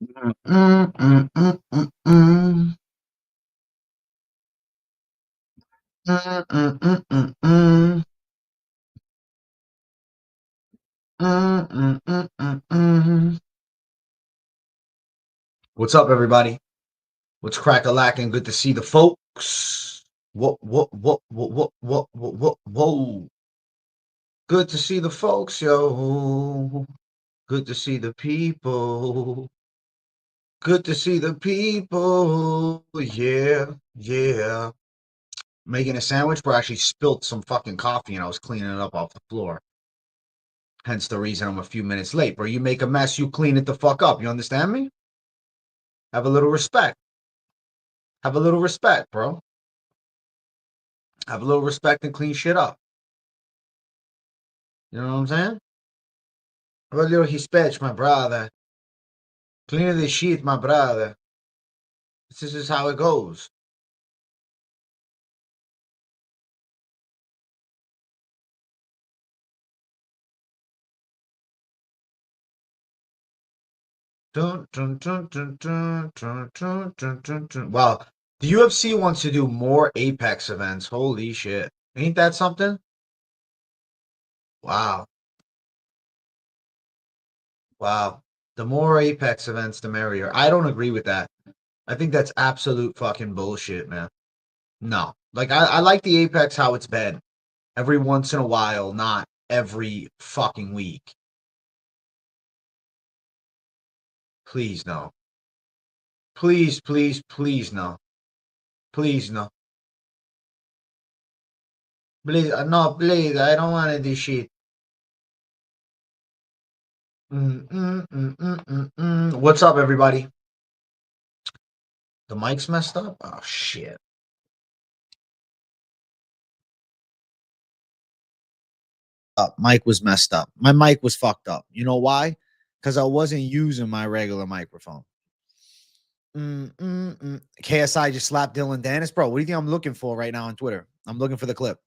What's up, everybody? What's crack-a-lackin'? Good to see the folks. Whoa. Good to see the folks, yo. Good to see the people. Good to see the people. Yeah. Making a sandwich, but I actually spilt some fucking coffee and I was cleaning it up off the floor. Hence the reason I'm a few minutes late. Bro, you make a mess, you clean it the fuck up. You understand me? Have a little respect. Have a little respect, bro. Have a little respect and clean shit up. You know what I'm saying? Have a little respect, my brother. Clean the shit, my brother. This is how it goes. Well, the UFC wants to do more Apex events. Holy shit. Ain't that something? Wow. The more Apex events, the merrier. I don't agree with that. I think that's absolute fucking bullshit, man. No. Like, I like the Apex how it's been. Every once in a while, not every fucking week. Please, no. Please no. Please, no. Please, no, please, I don't want to do shit. What's up, everybody? The mic's messed up? Oh, shit. Mic was messed up. My mic was fucked up. You know why? Because I wasn't using my regular microphone. KSI just slapped Dillon Danis. Bro, what do you think I'm looking for right now on Twitter? I'm looking for the clip.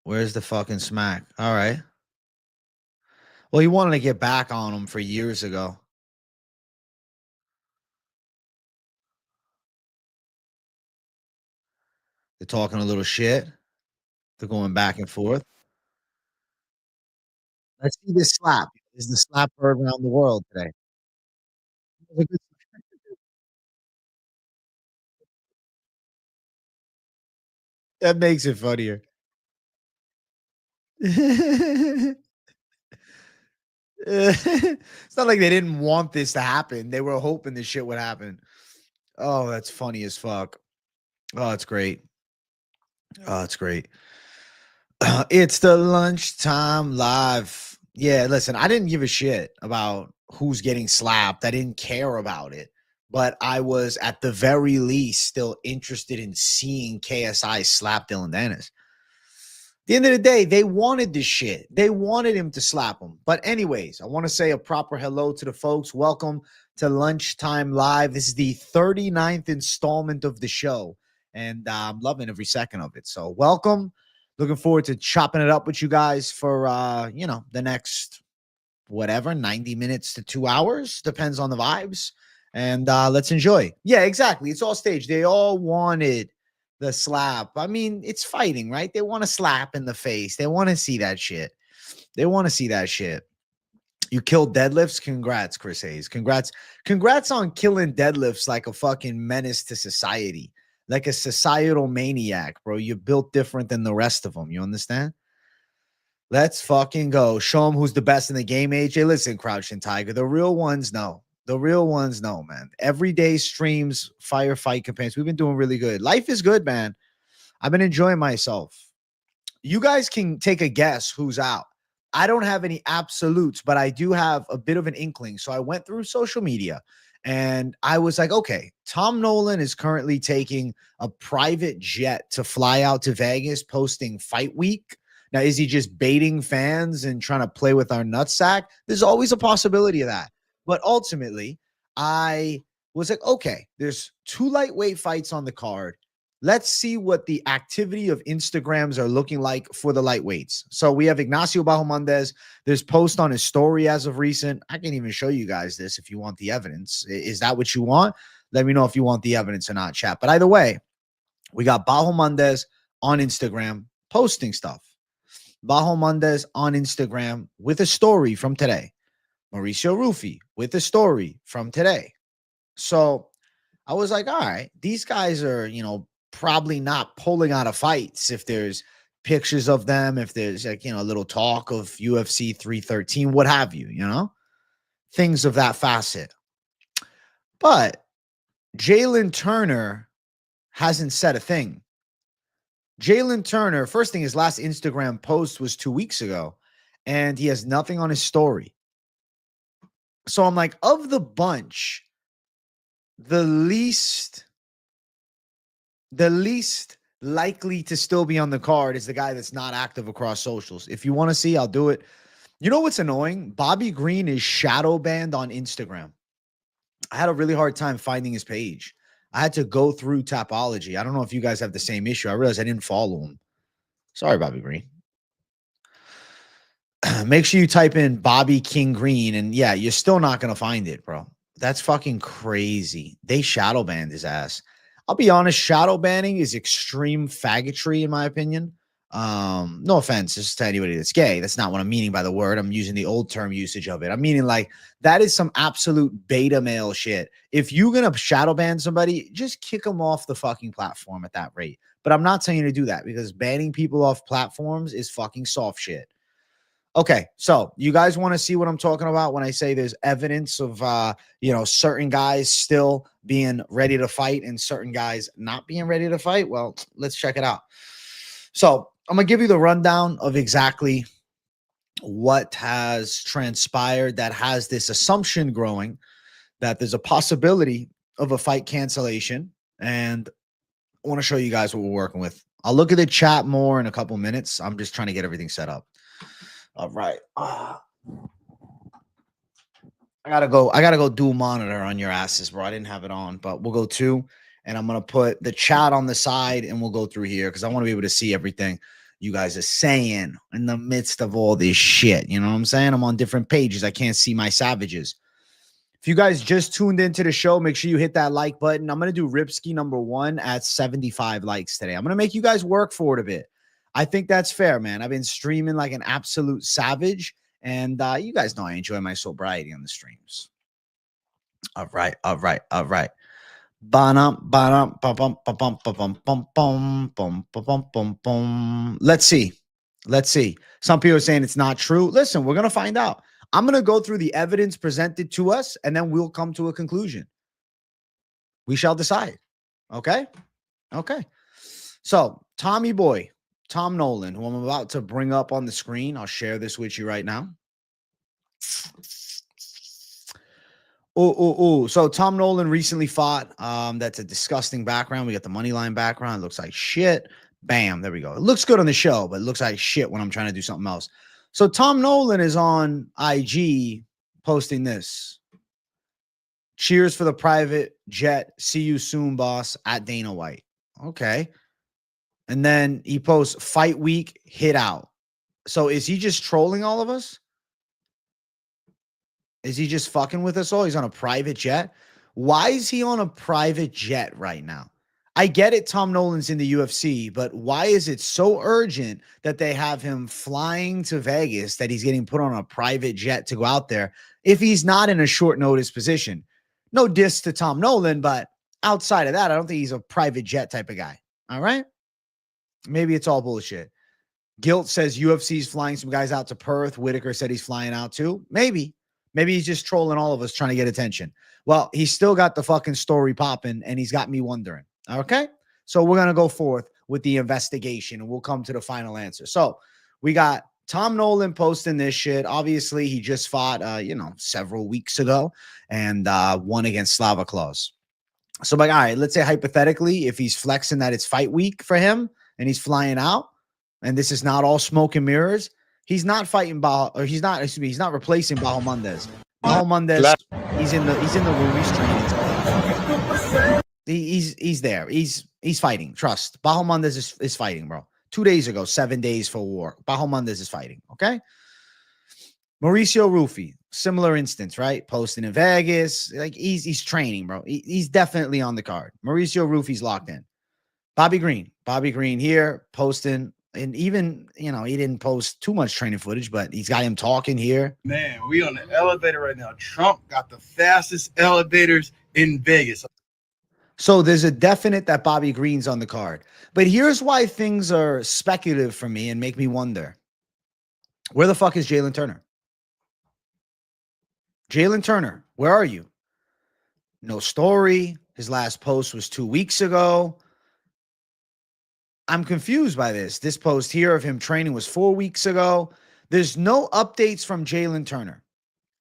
Where's the fucking smack? All right. Well, he wanted to get back on him for years ago. They're talking a little shit. They're going back and forth. Let's see this slap. Is the slap heard around the world today? That makes it funnier. It's not like they didn't want this to happen. They were hoping this shit would happen. Oh, that's funny as fuck. Oh, it's great. Oh, it's great. It's the lunchtime live. Yeah, listen, I didn't give a shit about who's getting slapped. I didn't care about it. But I was at the very least still interested in seeing KSI slap Dillon Danis. At the end of the day, they wanted this shit. They wanted him to slap him. But anyways, I want to say a proper hello to the folks. Welcome to Lunchtime Live. This is the 39th installment of the show, and I'm loving every second of it. So welcome. Looking forward to chopping it up with you guys for, the next, 90 minutes to 2 hours. Depends on the vibes. And let's enjoy. Yeah, exactly. It's all staged. They all wanted the slap. I mean, it's fighting, right? They want to slap in the face. They want to see that shit. You killed deadlifts. Congrats, Chris Hayes. Congrats on killing deadlifts like a fucking menace to society, like a societal maniac, bro. You're built different than the rest of them. You understand? Let's fucking go. Show them who's the best in the game, AJ. Listen, Crouching Tiger. The real ones know. The real ones know, man. Everyday streams, firefight campaigns. We've been doing really good. Life is good, man. I've been enjoying myself. You guys can take a guess who's out. I don't have any absolutes, but I do have a bit of an inkling. So I went through social media and I was like, okay, Tom Nolan is currently taking a private jet to fly out to Vegas, posting fight week. Now, is he just baiting fans and trying to play with our nutsack? There's always a possibility of that. But ultimately, I was like, okay, there's 2 lightweight fights on the card. Let's see what the activity of Instagrams are looking like for the lightweights. So we have Ignacio Bahamondes. There's post on his story as of recent. I can even show you guys this if you want the evidence. Is that what you want? Let me know if you want the evidence or not, chat. But either way, we got Bahamondes on Instagram posting stuff. Bahamondes on Instagram with a story from today. Mauricio Rufy with a story from today. So I was like, all right, these guys are, probably not pulling out of fights if there's pictures of them, if there's like, a little talk of UFC 313, what have you, things of that facet. But Jalen Turner hasn't said a thing. Jalen Turner, first thing, his last Instagram post was 2 weeks ago, and he has nothing on his story. So I'm like, of the bunch, the least likely to still be on the card is the guy that's not active across socials. If you want to see, I'll do it. You know what's annoying? Bobby Green is shadow banned on Instagram. I had a really hard time finding his page. I had to go through Tapology. I don't know if you guys have the same issue. I realized I didn't follow him. Sorry, Bobby Green. Make sure you type in Bobby King Green, and yeah, you're still not going to find it, bro. That's fucking crazy. They shadow banned his ass. I'll be honest, shadow banning is extreme faggotry, in my opinion. No offense just to anybody that's gay. That's not what I'm meaning by the word. I'm using the old term usage of it. I'm meaning like that is some absolute beta male shit. If you're going to shadow ban somebody, just kick them off the fucking platform at that rate. But I'm not telling you to do that because banning people off platforms is fucking soft shit. Okay, so you guys want to see what I'm talking about when I say there's evidence of, certain guys still being ready to fight and certain guys not being ready to fight? Well, let's check it out. So I'm going to give you the rundown of exactly what has transpired that has this assumption growing that there's a possibility of a fight cancellation. And I want to show you guys what we're working with. I'll look at the chat more in a couple minutes. I'm just trying to get everything set up. All right. I gotta go dual monitor on your asses, bro. I didn't have it on, but we'll go two, and I'm gonna put the chat on the side and we'll go through here because I want to be able to see everything you guys are saying in the midst of all this shit. You know what I'm saying? I'm on different pages. I can't see my savages. If you guys just tuned into the show, make sure you hit that like button. I'm gonna do Ripski #1 at 75 likes today. I'm gonna make you guys work for it a bit. I think that's fair, man. I've been streaming like an absolute savage, and you guys know I enjoy my sobriety on the streams. All right. Let's see. Some people are saying it's not true. Listen, we're going to find out. I'm going to go through the evidence presented to us, and then we'll come to a conclusion. We shall decide. Okay? So, Tommy Boy. Tom Nolan, who I'm about to bring up on the screen. I'll share this with you right now. So Tom Nolan recently fought. That's a disgusting background. We got the Moneyline background. It looks like shit. Bam. There we go. It looks good on the show, but it looks like shit when I'm trying to do something else. So Tom Nolan is on IG posting this. Cheers for the private jet. See you soon, boss, at Dana White. Okay. And then he posts fight week hit out. So is he just trolling all of us? Is he just fucking with us all? He's on a private jet. Why is he on a private jet right now? I get it. Tom Nolan's in the UFC, but why is it so urgent that they have him flying to Vegas that he's getting put on a private jet to go out there if he's not in a short notice position? No diss to Tom Nolan, but outside of that, I don't think he's a private jet type of guy. All right. Maybe it's all bullshit. Guilt says UFC's flying some guys out to Perth. Whitaker said he's flying out too. Maybe he's just trolling all of us trying to get attention. Well, he's still got the fucking story popping and he's got me wondering. Okay. So we're going to go forth with the investigation and we'll come to the final answer. So we got Tom Nolan posting this shit. Obviously he just fought, several weeks ago and won against Slava Klaus. So like, all right, let's say hypothetically, if he's flexing that it's fight week for him, and he's flying out, and this is not all smoke and mirrors. He's not fighting he's not replacing Bahamondes. Bahamondes, he's in the room, he's training. He's there. He's fighting. Trust. Bahamondes is fighting, bro. 2 days ago, 7 days for war. Bahamondes is fighting. Okay. Mauricio Rufy, similar instance, right? Posting in Vegas. Like he's training, bro. He's definitely on the card. Mauricio Rufy's locked in. Bobby Green here posting. And even, he didn't post too much training footage, but he's got him talking here. Man, we on the elevator right now. Trump got the fastest elevators in Vegas. So there's a definite that Bobby Green's on the card. But here's why things are speculative for me and make me wonder. Where the fuck is Jalen Turner? Jalen Turner, where are you? No story. His last post was 2 weeks ago. I'm confused by this. This post here of him training was 4 weeks ago. There's no updates from Jalen Turner.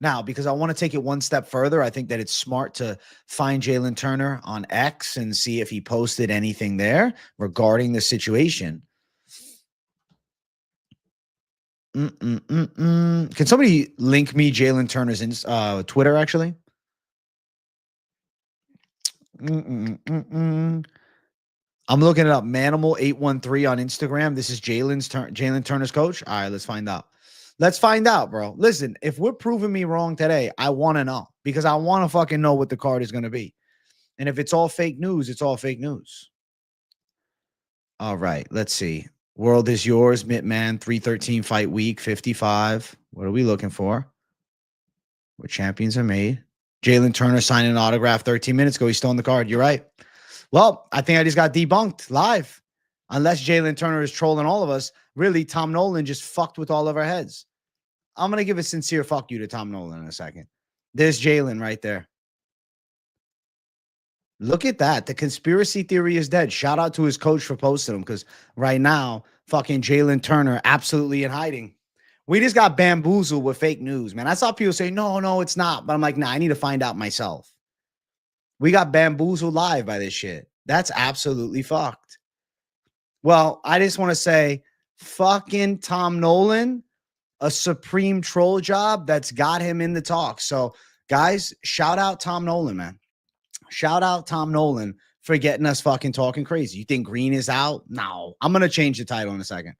Now, because I want to take it one step further, I think that it's smart to find Jalen Turner on X and see if he posted anything there regarding the situation. Can somebody link me Jalen Turner's Twitter, actually? I'm looking it up. Manimal813 on Instagram. This is Jalen Turner's coach. All right, let's find out. Let's find out, bro. Listen, if we're proving me wrong today, I want to know because I want to fucking know what the card is going to be. And if it's all fake news, it's all fake news. All right, let's see. World is yours, Mitman, 313 fight week, 55. What are we looking for? Where champions are made. Jalen Turner signing an autograph 13 minutes ago. He's still on the card. You're right. Well, I think I just got debunked live. Unless Jalen Turner is trolling all of us, really, Tom Nolan just fucked with all of our heads. I'm going to give a sincere fuck you to Tom Nolan in a second. There's Jalen right there. Look at that. The conspiracy theory is dead. Shout out to his coach for posting him because right now, fucking Jalen Turner absolutely in hiding. We just got bamboozled with fake news, man. I saw people say, no, it's not. But I'm like, nah, I need to find out myself. We got bamboozled live by this shit. That's absolutely fucked. Well, I just want to say, fucking Tom Nolan, a supreme troll job that's got him in the talk. So, guys, shout out Tom Nolan, man. Shout out Tom Nolan for getting us fucking talking crazy. You think Green is out? No. I'm going to change the title in a second.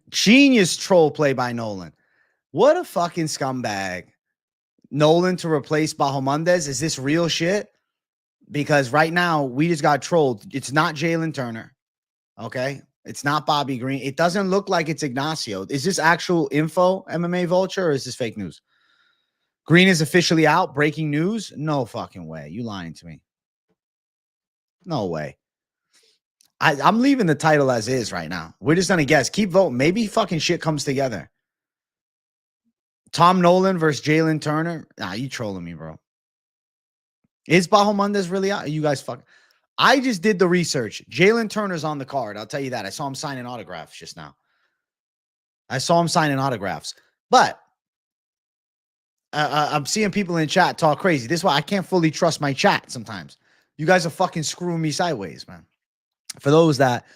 Genius troll play by Nolan. What a fucking scumbag. Nolan to replace Bahamondes. Is this real shit? Because right now, we just got trolled. It's not Jalen Turner. Okay? It's not Bobby Green. It doesn't look like it's Ignacio. Is this actual info, MMA Vulture, or is this fake news? Green is officially out. Breaking news? No fucking way. You lying to me. No way. I'm leaving the title as is right now. We're just going to guess. Keep voting. Maybe fucking shit comes together. Tom Nolan versus Jalen Turner. Nah, you trolling me, bro. Is Bahamondes really out? You guys fuck. I just did the research. Jalen Turner's on the card. I'll tell you that. I saw him signing autographs just now. But I'm seeing people in chat talk crazy. This is why I can't fully trust my chat sometimes. You guys are fucking screwing me sideways, man. For those that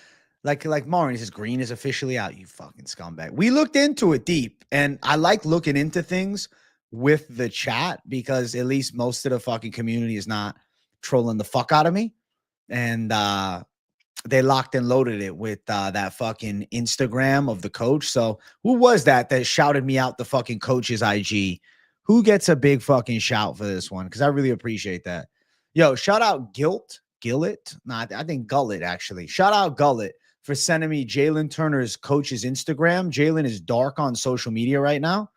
like Maureen says, Green is officially out. You fucking scumbag. We looked into it deep, and I like looking into things with the chat because at least most of the fucking community is not trolling the fuck out of me. And they locked and loaded it with that fucking Instagram of the coach. So who was that shouted me out the fucking coach's IG? Who gets a big fucking shout for this one? Because I really appreciate that. Yo, shout out Gillett. Nah, I think Gullet, actually. Shout out Gullet for sending me Jalen Turner's coach's Instagram. Jalen is dark on social media right now.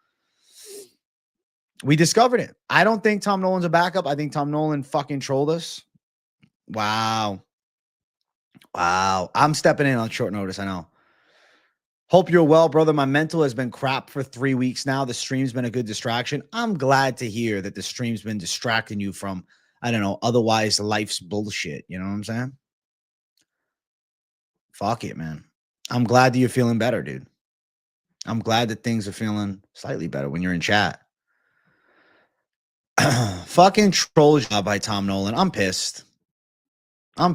We discovered it. I don't think Tom Nolan's a backup. I think Tom Nolan fucking trolled us. Wow. I'm stepping in on short notice, I know. Hope you're well, brother. My mental has been crap for 3 weeks now. The stream's been a good distraction. I'm glad to hear that the stream's been distracting you from, I don't know, otherwise life's bullshit. You know what I'm saying? Fuck it, man. I'm glad that you're feeling better, dude. I'm glad that things are feeling slightly better when you're in chat. Fucking troll job by Tom Nolan. I'm pissed. I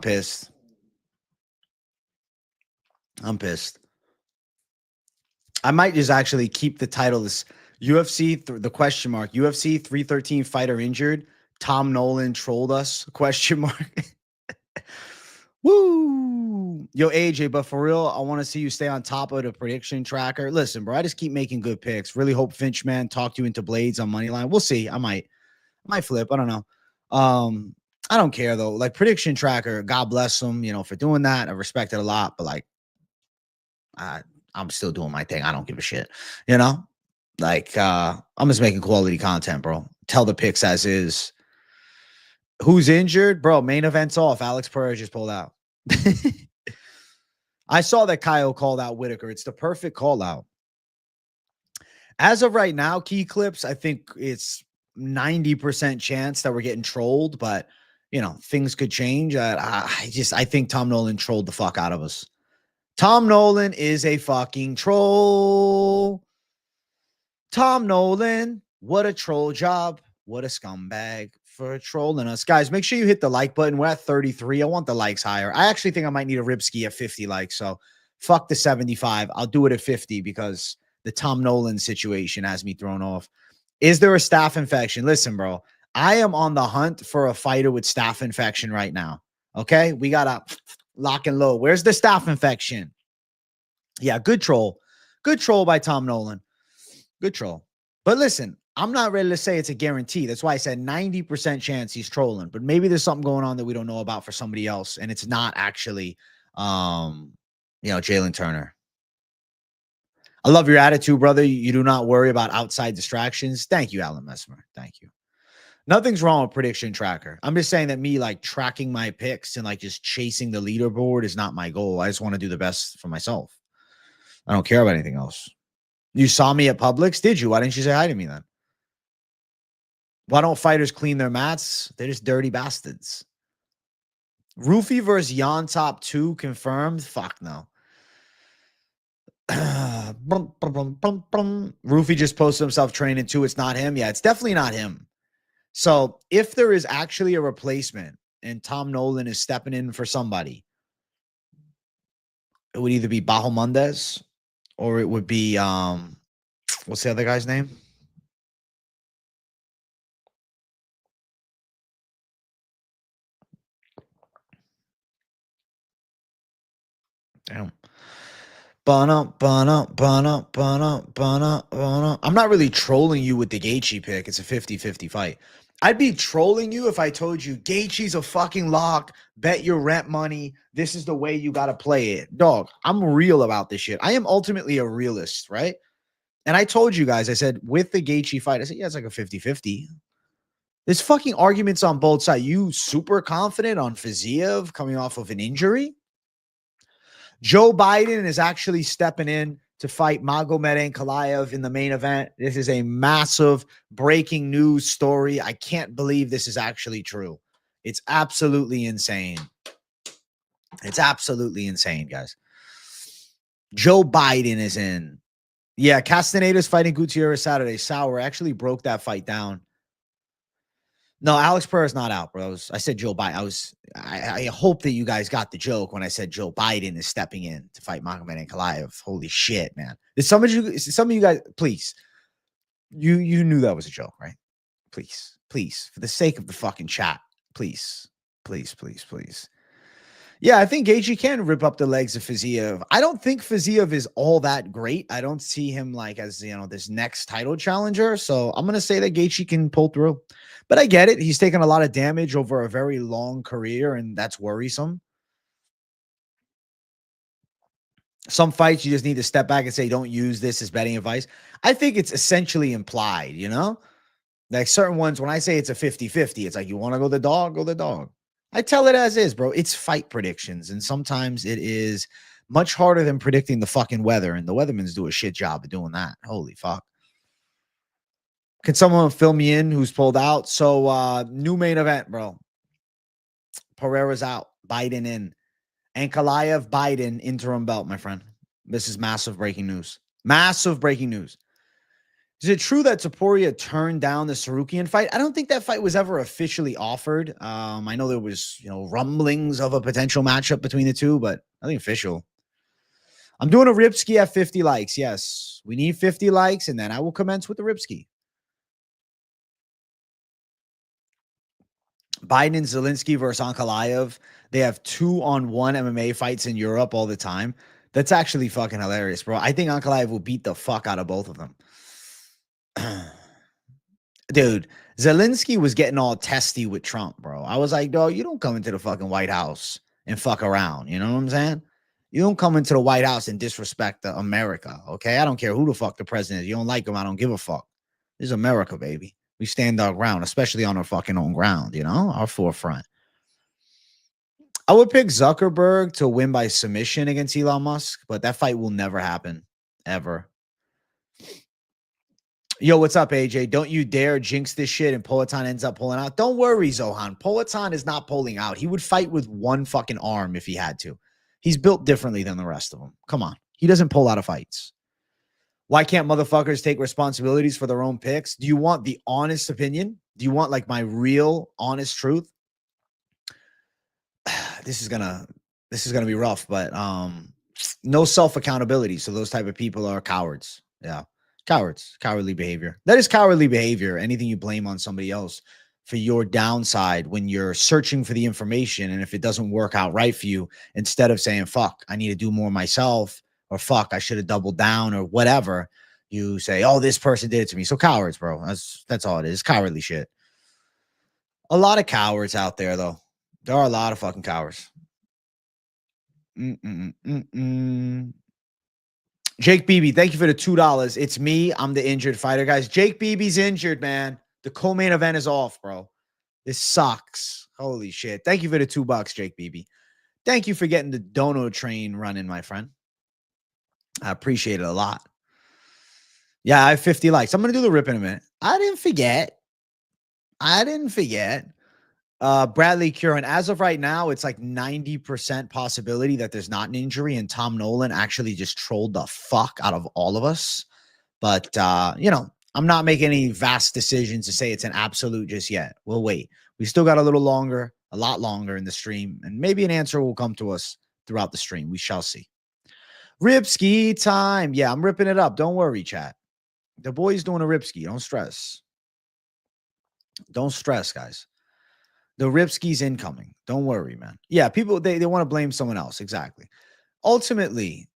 might just actually keep the title this UFC, the question mark, UFC 313 fighter injured, Tom Nolan trolled us? Question mark. Woo! Yo, AJ, but for real, I want to see you stay on top of the prediction tracker. Listen, bro, I just keep making good picks. Really hope Finchman talked you into Blades on Moneyline. We'll see. I might flip. I don't know. I don't care though. Like prediction tracker, God bless him, for doing that. I respect it a lot, but like, I'm still doing my thing. I don't give a shit, Like, I'm just making quality content, bro. Tell the picks as is. Who's injured? Bro, main event's off. Alex Pereira just pulled out. I saw that Kyle called out Whitaker. It's the perfect call out. As of right now, key clips, I think it's 90% chance that we're getting trolled, but things could change. I think Tom Nolan trolled the fuck out of us. Tom Nolan is a fucking troll. Tom Nolan, what a troll job. What a scumbag for trolling us. Guys, make sure you hit the like button. We're at 33. I want the likes higher. I actually think I might need a ribski at 50 likes. So fuck the 75. I'll do it at 50 because the Tom Nolan situation has me thrown off. Is there a staph infection? Listen, bro, I am on the hunt for a fighter with staph infection right now. Okay? We got to lock and load. Where's the staph infection? Yeah, good troll. Good troll by Tom Nolan. Good troll. But listen, I'm not ready to say it's a guarantee. That's why I said 90% chance he's trolling. But maybe there's something going on that we don't know about for somebody else. And it's not actually, Jalen Turner. I love your attitude, brother. You do not worry about outside distractions. Thank you, Alan Messmer. Thank you. Nothing's wrong with prediction tracker. I'm just saying that me like tracking my picks and like just chasing the leaderboard is not my goal. I just want to do the best for myself. I don't care about anything else. You saw me at Publix, did you? Why didn't you say hi to me then? Why don't fighters clean their mats? They're just dirty bastards. Roofy versus Yon top 2 confirmed? Fuck no. Roofy just posted himself training too. It's not him. Yeah, it's definitely not him. So if there is actually a replacement and Tom Nolan is stepping in for somebody, it would either be Bahamondes or it would be what's the other guy's name? Damn. I'm not really trolling you with the Gaethje pick. It's a 50-50 fight. I'd be trolling you if I told you Gaethje's a fucking lock. Bet your rent money. This is the way you got to play it. Dog, I'm real about this shit. I am ultimately a realist, right? And I told you guys, I said, with the Gaethje fight, I said, yeah, it's like a 50-50. There's fucking arguments on both sides. You super confident on Fiziev coming off of an injury? Joe Biden is actually stepping in to fight Magomed Ankalaev in the main event. This is a massive breaking news story. I can't believe this is actually true. It's absolutely insane. It's absolutely insane, guys. Joe Biden is in. Yeah, Castaneda's fighting Gutierrez Saturday. Sauer actually broke that fight down. No, Alex Pereira's not out, bro. I said Joe Biden. I hope that you guys got the joke when I said Joe Biden is stepping in to fight Magomed Ankalaev. Holy shit, man! Some of you guys, please, you knew that was a joke, right? Please, for the sake of the fucking chat, please. Yeah, I think Gaethje can rip up the legs of Fiziev. I don't think Fiziev is all that great. I don't see him like as, this next title challenger. So I'm going to say that Gaethje can pull through. But I get it. He's taken a lot of damage over a very long career, and that's worrisome. Some fights you just need to step back and say, don't use this as betting advice. I think it's essentially implied, Like certain ones, when I say it's a 50-50, it's like, you want to go the dog, go the dog. I tell it as is, bro. It's fight predictions. And sometimes it is much harder than predicting the fucking weather. And the weathermans do a shit job of doing that. Holy fuck. Can someone fill me in who's pulled out? So, new main event, bro. Pereira's out. Biden in. Ankalaev, Biden, interim belt, my friend. This is massive breaking news. Massive breaking news. Is it true that Topuria turned down the Sarukian fight? I don't think that fight was ever officially offered. I know there was, rumblings of a potential matchup between the two, but nothing official. I'm doing a Ripski at 50 likes. Yes, we need 50 likes, and then I will commence with the Ripski. Biden and Zelensky versus Ankalaev. They have 2-on-1 MMA fights in Europe all the time. That's actually fucking hilarious, bro. I think Ankalaev will beat the fuck out of both of them. Dude, Zelensky was getting all testy with Trump, bro. I was like, dog, you don't come into the fucking White House and fuck around. You know what I'm saying? You don't come into the White House and disrespect America, okay? I don't care who the fuck the president is. You don't like him, I don't give a fuck. This is America, baby. We stand our ground, especially on our fucking own ground, you know? Our forefront. I would pick Zuckerberg to win by submission against Elon Musk, but that fight will never happen, ever. Yo, what's up, AJ? Don't you dare jinx this shit and Poatan ends up pulling out. Don't worry, Zohan. Poatan is not pulling out. He would fight with one fucking arm if he had to. He's built differently than the rest of them. Come on. He doesn't pull out of fights. Why can't motherfuckers take responsibilities for their own picks? Do you want the honest opinion? Do you want like my real honest truth? This is gonna be rough, but no self-accountability. So those type of people are cowards. Yeah. Cowards, cowardly behavior. That is cowardly behavior. Anything you blame on somebody else for your downside when you're searching for the information. And if it doesn't work out right for you, instead of saying, fuck, I need to do more myself, or fuck, I should have doubled down, or whatever, you say, oh, this person did it to me. So cowards, bro. That's all it is. Cowardly shit. A lot of cowards out there, though. There are a lot of fucking cowards. Jake Beebe, thank you for the $2. It's me. I'm the injured fighter, guys. Jake Beebe's injured, man. The co-main event is off, bro. This sucks. Holy shit. Thank you for the $2, Jake Beebe. Thank you for getting the dono train running, my friend. I appreciate it a lot. Yeah, I have 50 likes. I'm going to do the rip in a minute. I didn't forget. Bradley Curran, as of right now, it's like 90% possibility that there's not an injury, and Tom Nolan actually just trolled the fuck out of all of us. But, you know, I'm not making any vast decisions to say it's an absolute just yet. We'll wait. We still got a little longer, a lot longer in the stream, and maybe an answer will come to us throughout the stream. We shall see. Ripski time. Yeah, I'm ripping it up. Don't worry, chat. The boy's doing a ripski. Don't stress. Don't stress, guys. The Ripski's incoming. Don't worry, man. Yeah, people, they want to blame someone else. Exactly. Ultimately,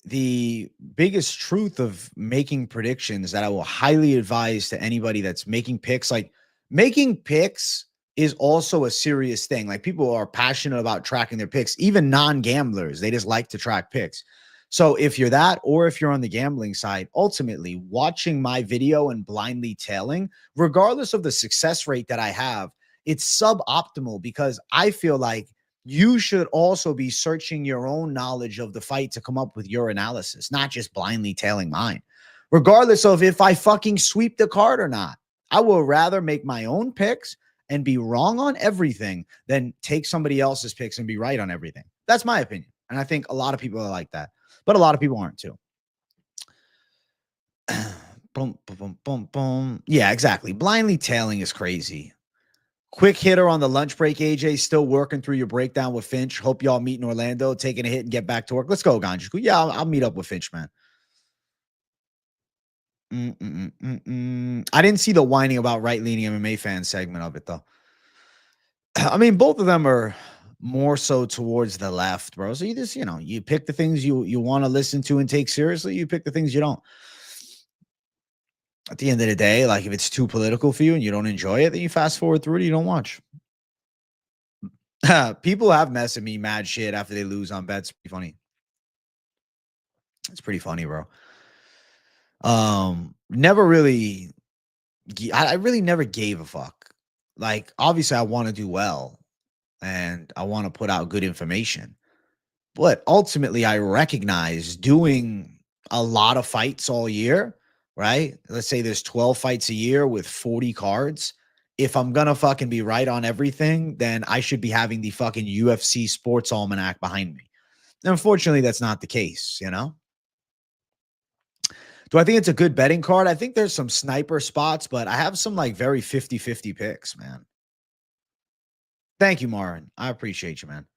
the biggest truth of making predictions that I will highly advise to anybody that's making picks, like making picks is also a serious thing. Like people are passionate about tracking their picks, even non-gamblers. They just like to track picks. So if you're that, or if you're on the gambling side, ultimately watching my video and blindly tailing, regardless of the success rate that I have, it's suboptimal, because I feel like you should also be searching your own knowledge of the fight to come up with your analysis, not just blindly tailing mine, regardless of if I fucking sweep the card or not. I will rather make my own picks and be wrong on everything than take somebody else's picks and be right on everything. That's my opinion. And I think a lot of people are like that, but a lot of people aren't too. Boom, boom, boom, boom, boom. Yeah, exactly. Blindly tailing is crazy. Quick hitter on the lunch break, AJ. Still working through your breakdown with Finch. Hope y'all meet in Orlando. Taking a hit and get back to work. Let's go, Ganjiku. Yeah, I'll meet up with Finch, man. I didn't see the whining about right-leaning MMA fan segment of it, though. I mean, both of them are more so towards the left, bro. So you just, you know, you pick the things you want to listen to and take seriously. You pick the things you don't. At the end of the day, like if it's too political for you and you don't enjoy it, then you fast forward through it. You don't watch. People have messaged me mad shit after they lose on bets. Pretty funny. It's pretty funny, bro. Never really. I really never gave a fuck. Like, obviously, I want to do well, and I want to put out good information. But ultimately, I recognize doing a lot of fights all year. Right? Let's say there's 12 fights a year with 40 cards. If I'm going to fucking be right on everything, then I should be having the fucking UFC sports almanac behind me. And unfortunately, that's not the case, you know? Do I think it's a good betting card? I think there's some sniper spots, but I have some like very 50-50 picks, man. Thank you, Marin. I appreciate you, man.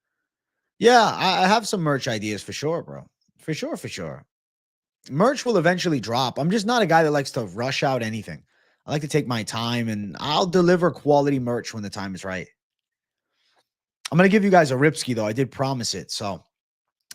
Yeah, I have some merch ideas for sure, bro. For sure. Merch will eventually drop. I'm just not a guy that likes to rush out anything. I like to take my time, and I'll deliver quality merch when the time is right. I'm going to give you guys a ripski, though. I did promise it. So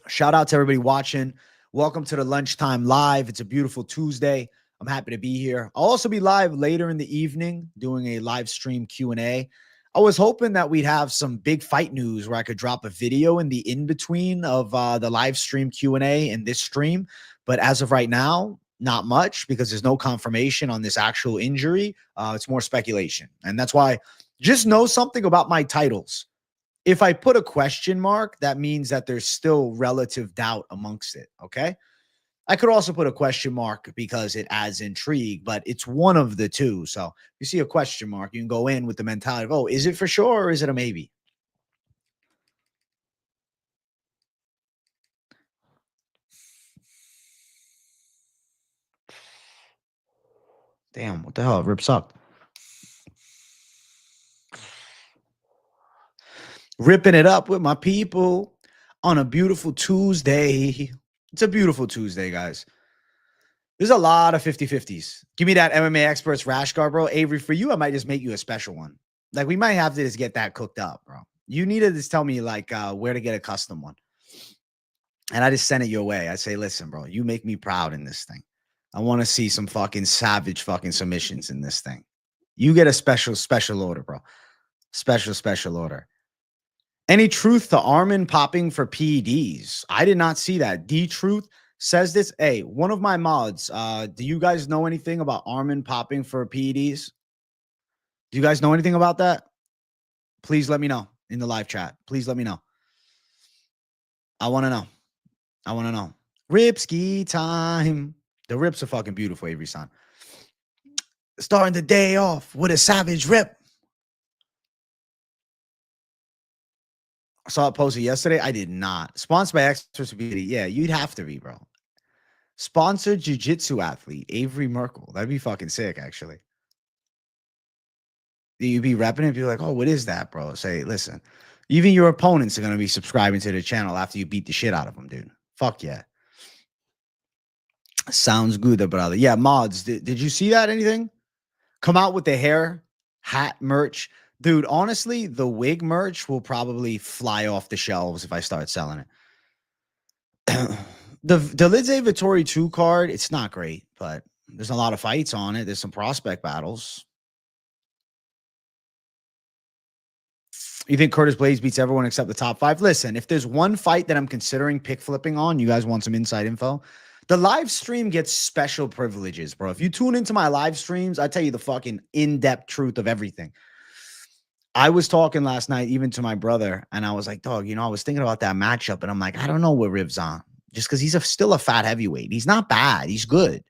shout out to everybody watching. Welcome to the Lunchtime Live. It's a beautiful Tuesday. I'm happy to be here. I'll also be live later in the evening doing a live stream Q&A. I was hoping that we'd have some big fight news where I could drop a video in the in-between of the live stream Q&A and this stream. But as of right now, not much, because there's no confirmation on this actual injury. It's more speculation. And that's why just know something about my titles. If I put a question mark, that means that there's still relative doubt amongst it, okay? I could also put a question mark because it adds intrigue, but it's one of the two. So if you see a question mark, you can go in with the mentality of, oh, is it for sure or is it a maybe? Damn, what the hell? Rip sucked. Ripping it up with my people on a beautiful Tuesday. It's a beautiful Tuesday, guys. There's a lot of 50-50s. Give me that MMA Experts rash guard, bro. Avery, for you, I might just make you a special one. Like, we might have to just get that cooked up, bro. You need to just tell me, like, where to get a custom one. And I just send it your way. I say, listen, bro, you make me proud in this thing. I want to see some fucking savage fucking submissions in this thing. You get a special order, bro. Special order. Any truth to Armin popping for PEDs? I did not see that. D-Truth says this. Hey, one of my mods, do you guys know anything about Armin popping for PEDs? Do you guys know anything about that? Please let me know in the live chat. Please let me know. I want to know. I want to know. Ripski time. The rips are fucking beautiful every time. Starting the day off with a savage rip. I saw it posted yesterday. I did not. Sponsored by Experts Beauty. Yeah, you'd have to be, bro. Sponsored jiu-jitsu athlete, Avery Merkel. That'd be fucking sick, actually. You'd be repping it, be like, oh, what is that, bro? Say, listen, even your opponents are going to be subscribing to the channel after you beat the shit out of them, dude. Fuck yeah. Sounds good, brother. Yeah, mods. Did you see that? Anything? Come out with the hair, hat merch. Dude, honestly, the wig merch will probably fly off the shelves if I start selling it. The Lindsay Vittori 2 card, it's not great, but there's a lot of fights on it. There's some prospect battles. You think Curtis Blades beats everyone except the top 5? Listen, if there's one fight that I'm considering pick flipping on, you guys want some inside info? The live stream gets special privileges, bro. If you tune into my live streams, I tell you the fucking in-depth truth of everything. I was talking last night even to my brother, and I was like, dog, I was thinking about that matchup, and I'm like, I don't know where Riv's on, just because he's still a fat heavyweight. He's not bad. He's good.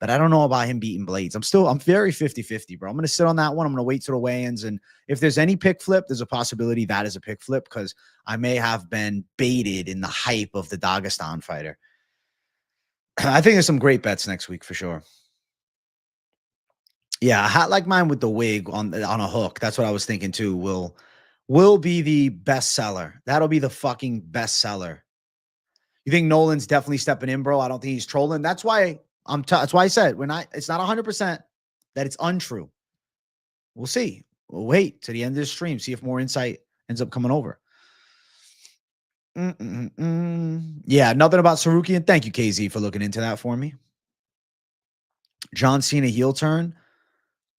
But I don't know about him beating Blades. I'm very 50-50, bro. I'm going to sit on that one. I'm going to wait till the weigh-ins. And if there's any pick flip, there's a possibility that is a pick flip because I may have been baited in the hype of the Dagestan fighter. I think there's some great bets next week for sure. Yeah, a hat like mine with the wig on a hook. That's what I was thinking too. Will be the best seller. That'll be the fucking best seller. You think Nolan's definitely stepping in, bro? I don't think he's trolling. That's why that's why I said it's not 100% that it's untrue. We'll see. We'll wait to the end of the stream, see if more insight ends up coming over. Yeah, nothing about Sarukian. Thank you, KZ, for looking into that for me. John Cena heel turn.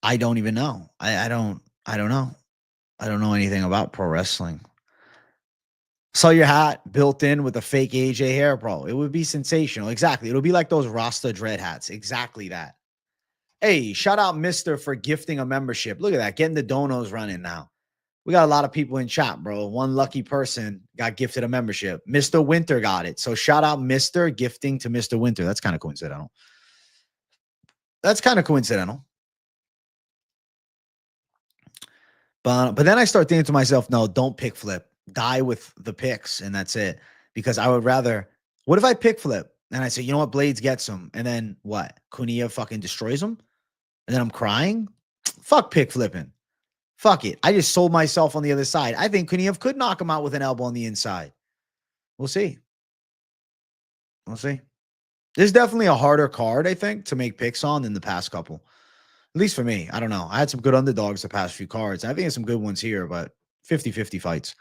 I don't even know. I don't know. I don't know anything about pro wrestling. Saw your hat built in with a fake AJ hair, bro. It would be sensational. Exactly. It'll be like those Rasta dread hats. Exactly that. Hey, shout out Mister for gifting a membership. Look at that. Getting the donos running now. We got a lot of people in chat, bro. One lucky person got gifted a membership. Mr. Winter got it. So shout out Mr. gifting to Mr. Winter. That's kind of coincidental. But then I start thinking to myself, no, don't pick flip. Die with the picks, and that's it. Because I would rather, what if I pick flip? And I say, you know what, Blades gets him. And then what? Kunia fucking destroys him? And then I'm crying? Fuck pick flipping. Fuck it. I just sold myself on the other side. I think Kuniev could knock him out with an elbow on the inside. We'll see. We'll see. There's definitely a harder card, I think, to make picks on than the past couple. At least for me. I don't know. I had some good underdogs the past few cards. I think there's some good ones here, but 50-50 fights.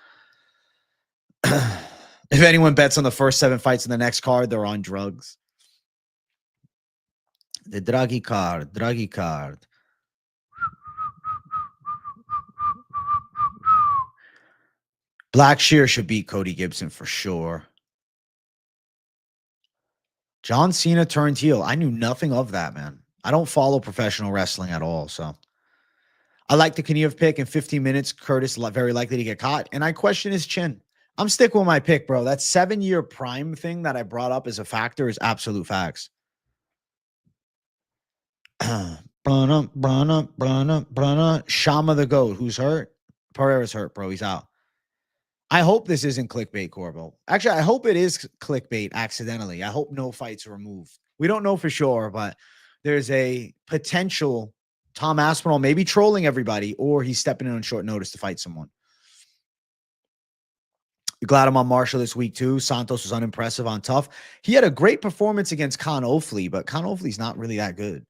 If anyone bets on the first 7 fights in the next card, they're on drugs. The Draghi card. Black Shear should beat Cody Gibson for sure. John Cena turned heel. I knew nothing of that, man. I don't follow professional wrestling at all, so. I like the Kaniev pick. In 15 minutes, Curtis very likely to get caught, and I question his chin. I'm sticking with my pick, bro. That 7-year prime thing that I brought up as a factor is absolute facts. Shama the GOAT. Who's hurt? Pereira's hurt, bro. He's out. I hope this isn't clickbait, Corbo. Actually, I hope it is clickbait accidentally. I hope no fights are removed. We don't know for sure, but there's a potential Tom Aspinall maybe trolling everybody, or he's stepping in on short notice to fight someone. Glad I'm on Marshall this week, too. Santos was unimpressive on tough. He had a great performance against Con Ofley, but Con Ofley's not really that good.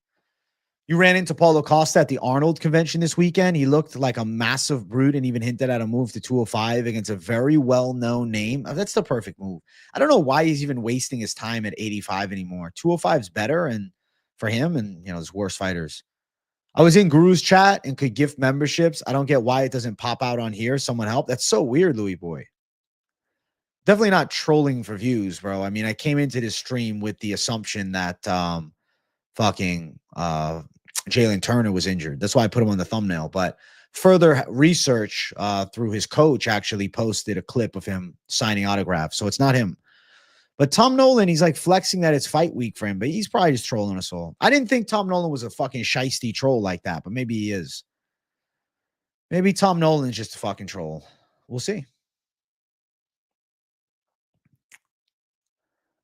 You ran into Paulo Costa at the Arnold convention this weekend. He looked like a massive brute and even hinted at a move to 205 against a very well-known name. That's the perfect move. I don't know why he's even wasting his time at 85 anymore. 205 is better and for him and, you know, his worst fighters. I was in Guru's chat and could gift memberships. I don't get why it doesn't pop out on here. Someone help. That's so weird, Louis boy. Definitely not trolling for views, bro. I mean, I came into this stream with the assumption that Jalen Turner was injured. That's why I put him on the thumbnail. But further research through his coach actually posted a clip of him signing autographs. So it's not him. But Tom Nolan, he's like flexing that it's fight week for him, but he's probably just trolling us all. I didn't think Tom Nolan was a fucking shiesty troll like that, but maybe he is. Maybe Tom Nolan's just a fucking troll. We'll see.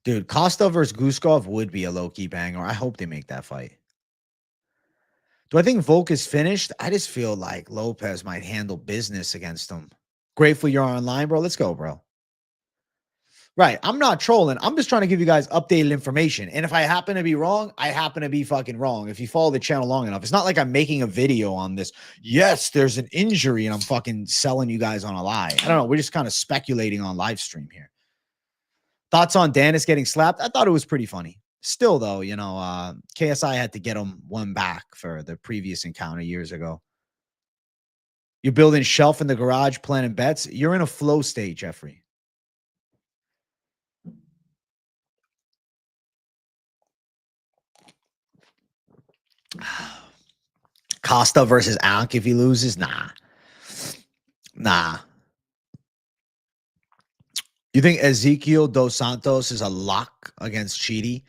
Dude, Costa versus Guskov would be a low-key banger. I hope they make that fight. Do I think Volk is finished? I just feel like Lopez might handle business against him. Grateful you're online, bro. Let's go, bro. Right. I'm not trolling. I'm just trying to give you guys updated information. And if I happen to be wrong, I happen to be fucking wrong. If you follow the channel long enough, it's not like I'm making a video on this. Yes, there's an injury and I'm fucking selling you guys on a lie. I don't know. We're just kind of speculating on live stream here. Thoughts on Danis getting slapped? I thought it was pretty funny. Still, though, you know, KSI had to get him one back for the previous encounter years ago. You're building shelf in the garage, planning bets. You're in a flow state, Jeffrey. Costa versus Ank if he loses? Nah. You think Ezekiel Dos Santos is a lock against Chidi?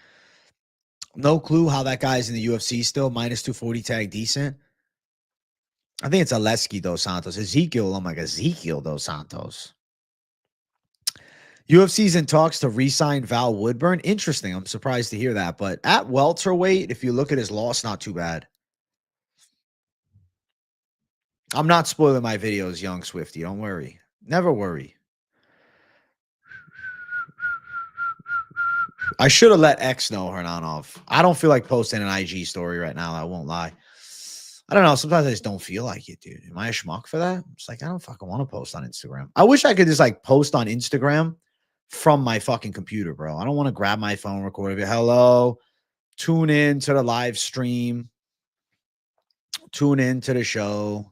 No clue how that guy's in the UFC still. Minus 240 tag decent. I think it's Aleski Dos Santos. Ezekiel, I'm like Ezekiel Dos Santos. UFC's in talks to re-sign Val Woodburn. Interesting. I'm surprised to hear that. But at welterweight, if you look at his loss, not too bad. I'm not spoiling my videos, young Swifty. Don't worry. Never worry. I should have let X know, Hernanov. I don't feel like posting an IG story right now. I won't lie. I don't know. Sometimes I just don't feel like it, dude. Am I a schmuck for that? It's like, I don't fucking want to post on Instagram. I wish I could just like post on Instagram from my fucking computer, bro. I don't want to grab my phone, record it. Hello. Tune in to the live stream. Tune in to the show.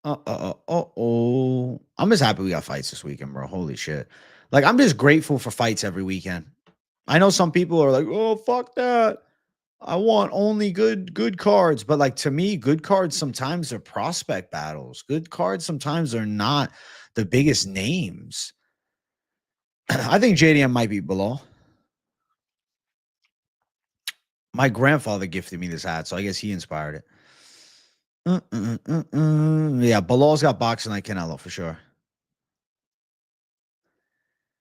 I'm just happy we got fights this weekend, bro. Holy shit. Like, I'm just grateful for fights every weekend. I know some people are like, oh, fuck that. I want only good cards. But like, to me, good cards sometimes are prospect battles. Good cards sometimes are not the biggest names. I think JDM might be below. My grandfather gifted me this hat, so I guess he inspired it. Yeah, Bilal's got boxing like Canelo for sure.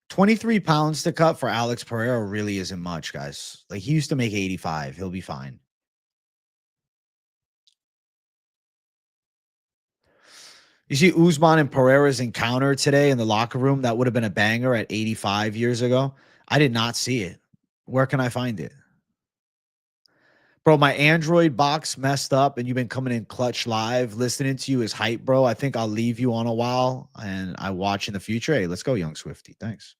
23 pounds to cut for Alex Pereira really isn't much, guys. Like, he used to make 85. He'll be fine. You see Usman and Pereira's encounter today in the locker room? That would have been a banger at 85 years ago. I did not see it. Where can I find it? Bro, my Android box messed up and you've been coming in clutch live. Listening to you is hype, bro. I think I'll leave you on a while and I watch in the future. Hey, let's go, Young Swifty. Thanks.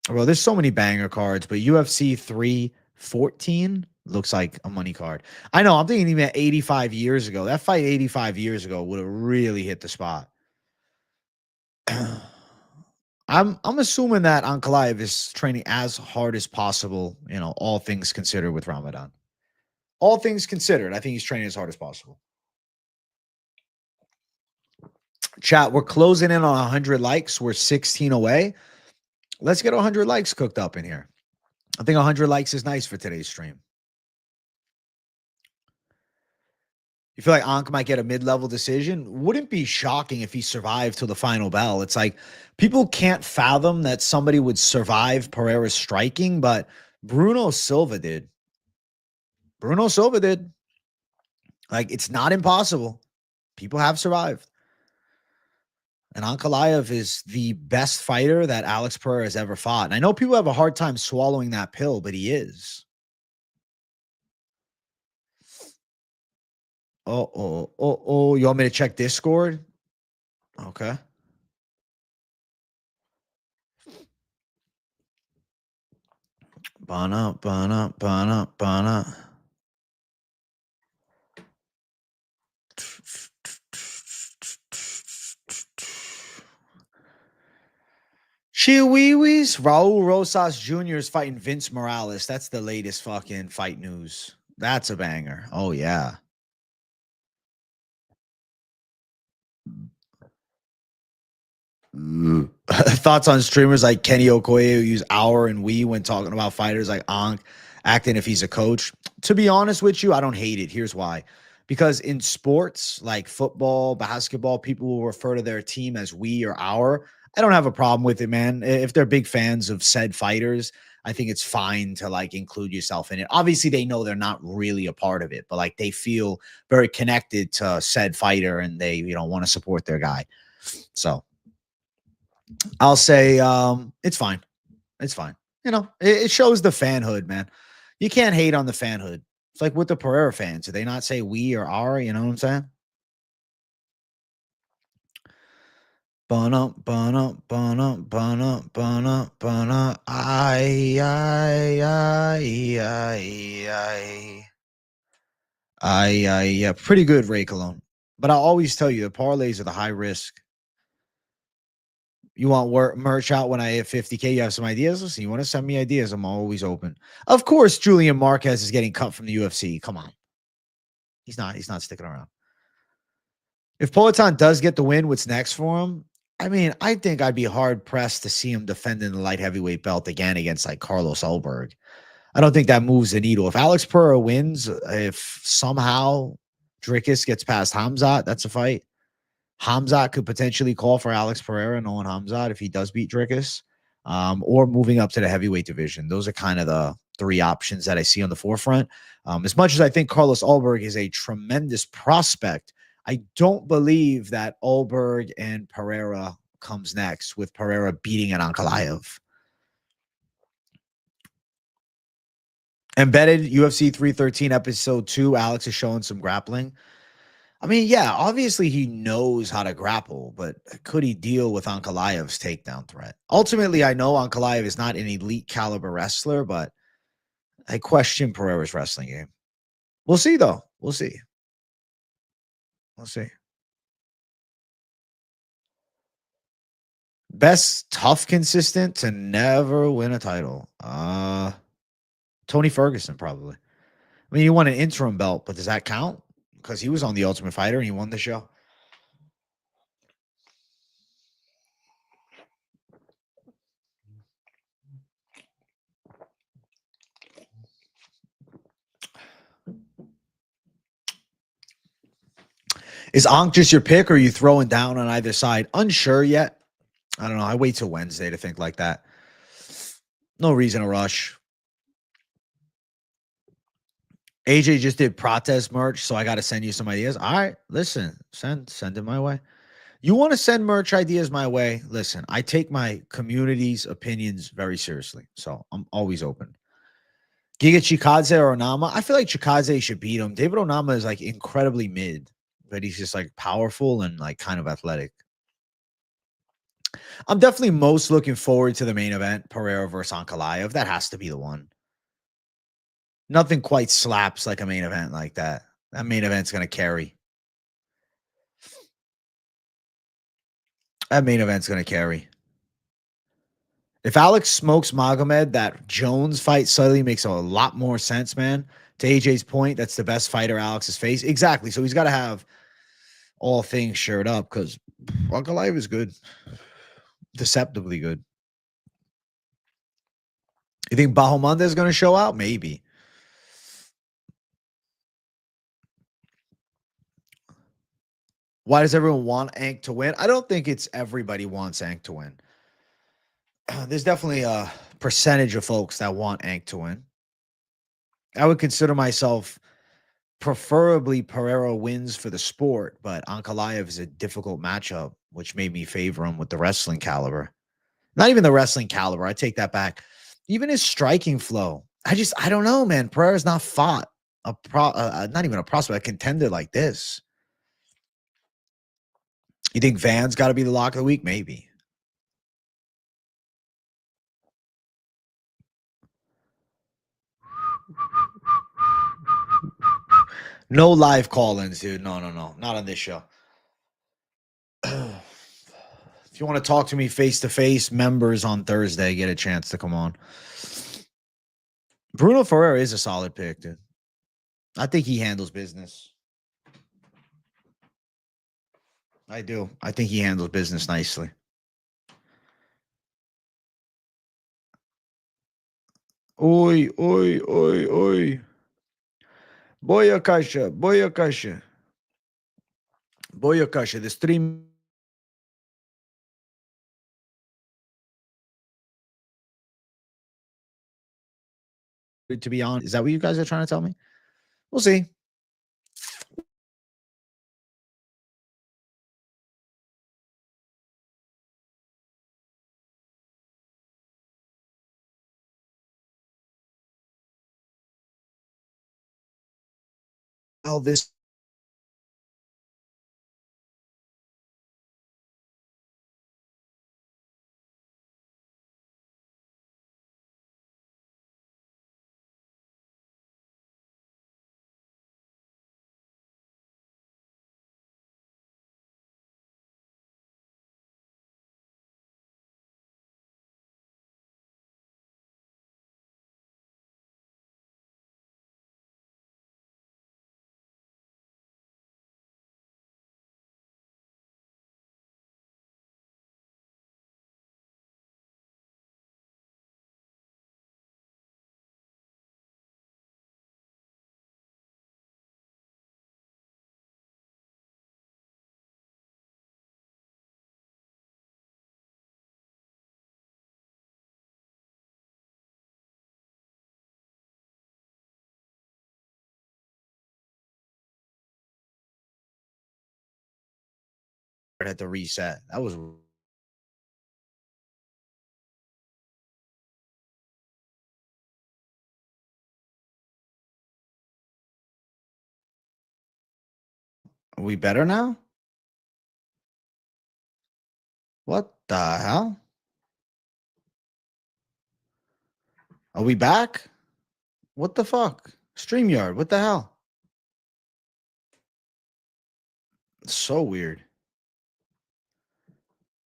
Bro, there's so many banger cards, but UFC 314 looks like a money card. I know. I'm thinking even 85 years ago. That fight 85 years ago would have really hit the spot. I'm assuming that Ankalaev is training as hard as possible, all things considered with Ramadan. All things considered, I think he's training as hard as possible. Chat, we're closing in on 100 likes. We're 16 away. Let's get 100 likes cooked up in here. I think 100 likes is nice for today's stream. You feel like Ankh might get a mid-level decision? Wouldn't be shocking if he survived till the final bell. It's like people can't fathom that somebody would survive Pereira's striking, but Bruno Silva did. Bruno Silva did. Like, it's not impossible. People have survived. And Ankalaev is the best fighter that Alex Pereira has ever fought. And I know people have a hard time swallowing that pill, but he is. Oh. You want me to check Discord? Okay. Bana. Chihuihuis. Raul Rosas Jr. is fighting Vince Morales. That's the latest fucking fight news. That's a banger. Oh, yeah. Thoughts on streamers like Kenny Okoye who use our and we when talking about fighters like Ankh acting if he's a coach? To be honest with you, I don't hate it. Here's why. Because in sports like football, basketball, people will refer to their team as we or our. I don't have a problem with it, man. If they're big fans of said fighters, I think it's fine to like include yourself in it. Obviously, they know they're not really a part of it, but like they feel very connected to said fighter and they, want to support their guy. So I'll say it's fine. It's fine. It shows the fanhood, man. You can't hate on the fanhood. It's like with the Pereira fans. Do they not say we or our? You know what I'm saying? Bana. Yeah. Pretty good, Ray Cologne. But I'll always tell you the parlays are the high risk. You want merch out when I hit 50K? You have some ideas? Listen, you want to send me ideas? I'm always open. Of course, Julian Marquez is getting cut from the UFC. Come on. He's not sticking around. If Politan does get the win, what's next for him? I mean, I think I'd be hard pressed to see him defending the light heavyweight belt again against like Carlos Ulberg. I don't think that moves the needle. If Alex Pereira wins, if somehow Dricus gets past Hamzat, that's a fight. Hamzat could potentially call for Alex Pereira, Nolan Hamzat, if he does beat Dricus, or moving up to the heavyweight division. Those are kind of the three options that I see on the forefront. As much as I think Carlos Ulberg is a tremendous prospect, I don't believe that Ulberg and Pereira comes next, with Pereira beating an Ankalaev. Embedded UFC 313 episode 2. Alex is showing some grappling. I mean, yeah, obviously he knows how to grapple, but could he deal with Ankalaev's takedown threat? Ultimately, I know Ankalaev is not an elite caliber wrestler, but I question Pereira's wrestling game. We'll see, though. We'll see. Best tough consistent to never win a title. Tony Ferguson, probably. I mean, he won an interim belt, but does that count? Because he was on The Ultimate Fighter and he won the show. Is Ankh just your pick, or are you throwing down on either side? Unsure yet. I don't know. I wait till Wednesday to think like that. No reason to rush. AJ just did protest merch, so I got to send you some ideas. All right, listen, send it my way. You want to send merch ideas my way? Listen, I take my community's opinions very seriously, so I'm always open. Giga Chikadze or Onama? I feel like Chikadze should beat him. David Onama is like incredibly mid, but he's just like powerful and like kind of athletic. I'm definitely most looking forward to the main event, Pereira versus Ankalaev. That has to be the one. Nothing quite slaps like a main event like that. That main event's going to carry. That main event's going to carry. If Alex smokes Magomed, that Jones fight suddenly makes a lot more sense, man. To AJ's point, that's the best fighter Alex has faced. Exactly. So he's got to have all things shirt up because Ankalaev is good. Deceptively good. You think Bahamondes is going to show out? Maybe. Why does everyone want Ank to win? I don't think it's everybody wants Ank to win. There's definitely a percentage of folks that want Ank to win. I would consider myself preferably Pereira wins for the sport, but Ankalaev is a difficult matchup, which made me favor him with the wrestling caliber. Not even the wrestling caliber. I take that back. Even his striking flow. I don't know, man. Pereira's not fought not even a prospect, a contender like this. You think Van's got to be the lock of the week? Maybe. No live call-ins, dude. No. Not on this show. If you want to talk to me face-to-face, members on Thursday get a chance to come on. Bruno Ferreira is a solid pick, dude. I think he handles business. I do. I think he handles business nicely. Oi. Boyakasha. The stream. To be honest, is that what you guys are trying to tell me? We'll see. Well, this had to reset. That was Are we better now? What the hell? Are we back? What the fuck? StreamYard, what the hell? It's so weird.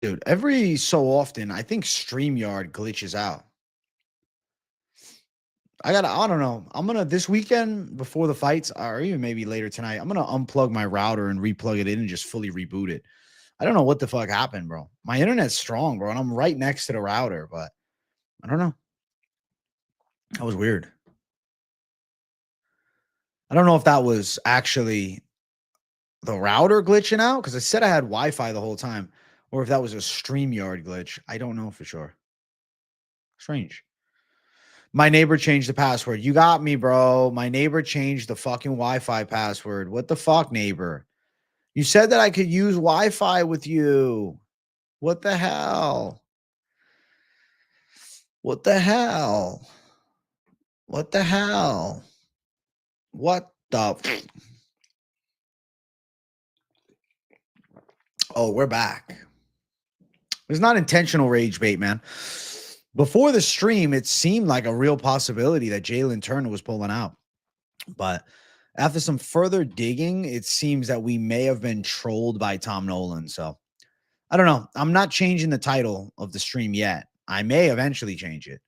Dude, every so often, I think StreamYard glitches out. I don't know. I'm gonna this weekend before the fights, or even maybe later tonight, I'm gonna unplug my router and replug it in and just fully reboot it. I don't know what the fuck happened, bro. My internet's strong, bro, and I'm right next to the router, but I don't know. That was weird. I don't know if that was actually the router glitching out because I said I had Wi-Fi the whole time, or if that was a StreamYard glitch. I don't know for sure. Strange. My neighbor changed the password. You got me, bro. My neighbor changed the fucking Wi-Fi password. What the fuck, neighbor? You said that I could use Wi-Fi with you. What the hell? What the hell? What the hell? What the? Oh, we're back. It's not intentional rage bait, man. Before the stream, it seemed like a real possibility that Jalen Turner was pulling out. But after some further digging, it seems that we may have been trolled by Tom Nolan. So I don't know. I'm not changing the title of the stream yet. I may eventually change it.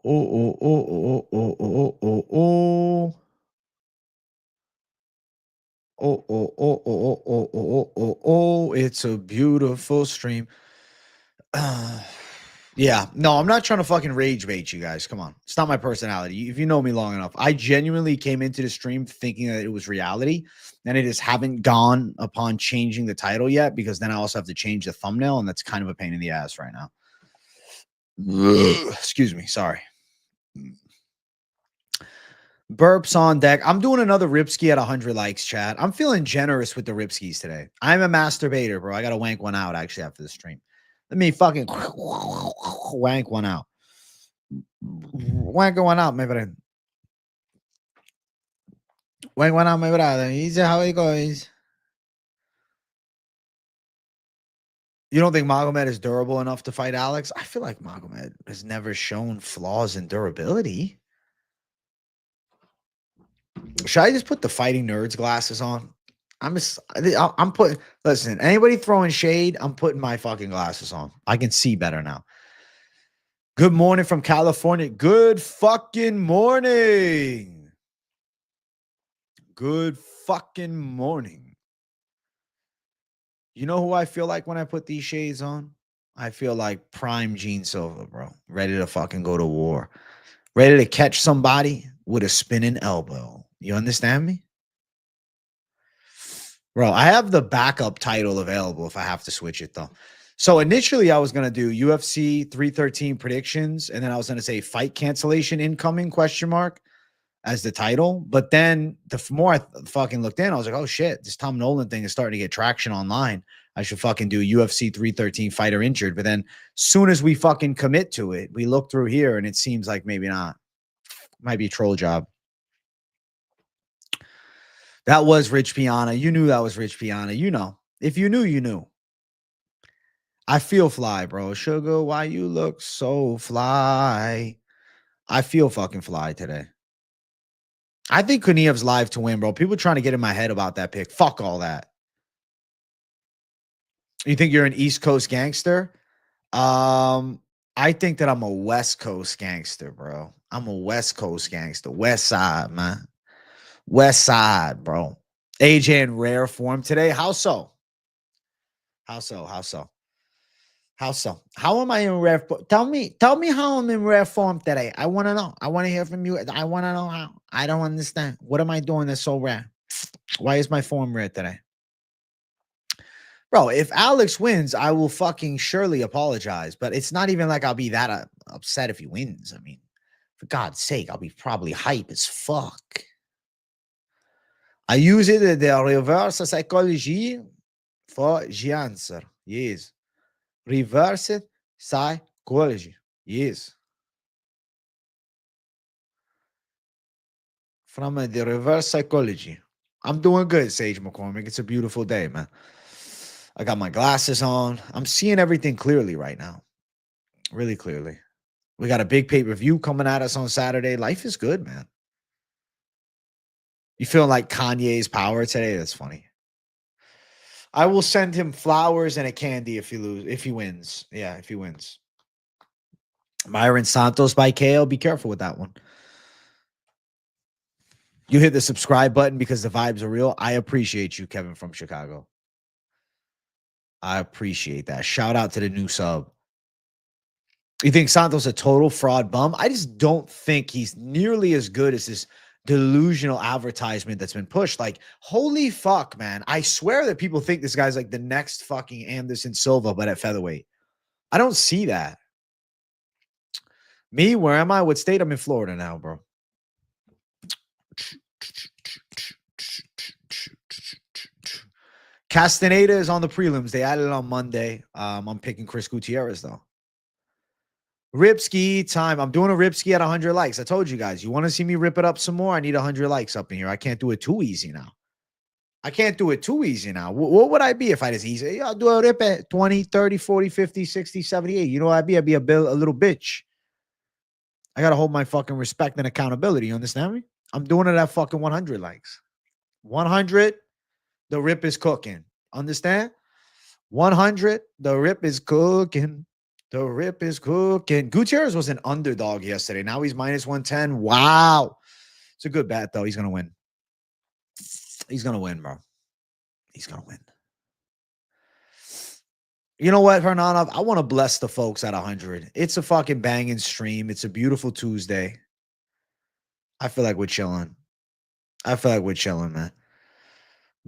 Oh. Oh, it's a beautiful stream. Yeah, no, I'm not trying to fucking rage bait you guys. Come on. It's not my personality. If you know me long enough, I genuinely came into the stream thinking that it was reality, and I just haven't gone upon changing the title yet because then I also have to change the thumbnail, and that's kind of a pain in the ass right now. Excuse me. Sorry. Burps on deck. I'm doing another Ripski at 100 likes, chat. I'm feeling generous with the Ripskis today. I'm a masturbator, bro. I got to wank one out actually after the stream. Let me fucking wank one out. Wank one out, my brother. Wank one out, my brother. Easy how it goes. You don't think Magomed is durable enough to fight Alex? I feel like Magomed has never shown flaws in durability. Should I just put the fighting nerds glasses on? I'm putting, listen, anybody throwing shade, I'm putting my fucking glasses on. I can see better now. Good morning from California. Good fucking morning. Good fucking morning. You know who I feel like when I put these shades on? I feel like prime Gene Silva, bro. Ready to fucking go to war. Ready to catch somebody with a spinning elbow. You understand me? Bro, I have the backup title available if I have to switch it, though. So initially, I was going to do UFC 313 predictions, and then I was going to say fight cancellation incoming, ? As the title. But then the more I fucking looked in, I was like, oh, shit, this Tom Nolan thing is starting to get traction online. I should fucking do UFC 313 fighter injured. But then soon as we fucking commit to it, we look through here, and it seems like maybe not. Might be a troll job. That was Rich Piana. You knew that was Rich Piana. You know. If you knew, you knew. I feel fly, bro. Sugar, why you look so fly? I feel fucking fly today. I think Kuniev's live to win, bro. People trying to get in my head about that pick. Fuck all that. You think you're an East Coast gangster? I think that I'm a West Coast gangster, bro. I'm a West Coast gangster. West side, man. West side, bro. AJ in rare form today. How so? How so? How so? How so? How am I in rare form? Tell me how I'm in rare form today. I want to know. I want to hear from you. I want to know how. I don't understand. What am I doing that's so rare? Why is my form rare today? Bro, if Alex wins, I will fucking surely apologize. But it's not even like I'll be that upset if he wins. I mean, for God's sake, I'll be probably hype as fuck. I use it the reverse psychology for the answer. Yes. Reverse psychology. Yes. From the reverse psychology. I'm doing good, Sage McCormick. It's a beautiful day, man. I got my glasses on. I'm seeing everything clearly right now. Really clearly. We got a big pay-per-view coming at us on Saturday. Life is good, man. You feeling like Kanye's power today? That's funny. I will send him flowers and a candy if he wins. Yeah, if he wins. Myron Santos by KO. Be careful with that one. You hit the subscribe button because the vibes are real. I appreciate you, Kevin from Chicago. I appreciate that. Shout out to the new sub. You think Santos a total fraud bum? I just don't think he's nearly as good as this delusional advertisement that's been pushed. Like, holy fuck, man. I swear that people think this guy's like the next fucking Anderson Silva, but at featherweight. I don't see that. Me, where am I? What state? I'm in Florida now, bro. Castaneda is on the prelims. They added it on Monday. I'm picking Chris Gutierrez, though. Ripski time. I'm doing a Ripski at 100 likes. I told you guys. You want to see me rip it up some more? I need 100 likes up in here. I can't do it too easy now. What would I be if I just easy? Yeah, I'll do a rip at 20, 30, 40, 50, 60, 78. You know what I'd be? I'd be a little bitch. I got to hold my fucking respect and accountability. You understand me? I'm doing it at fucking 100 likes. 100, the rip is cooking. Understand? 100, the rip is cooking. The rip is cooking. Gutierrez was an underdog yesterday. Now he's minus 110. Wow. It's a good bet, though. He's going to win. He's going to win, bro. He's going to win. You know what, Hernanov? I want to bless the folks at 100. It's a fucking banging stream. It's a beautiful Tuesday. I feel like we're chilling. Man.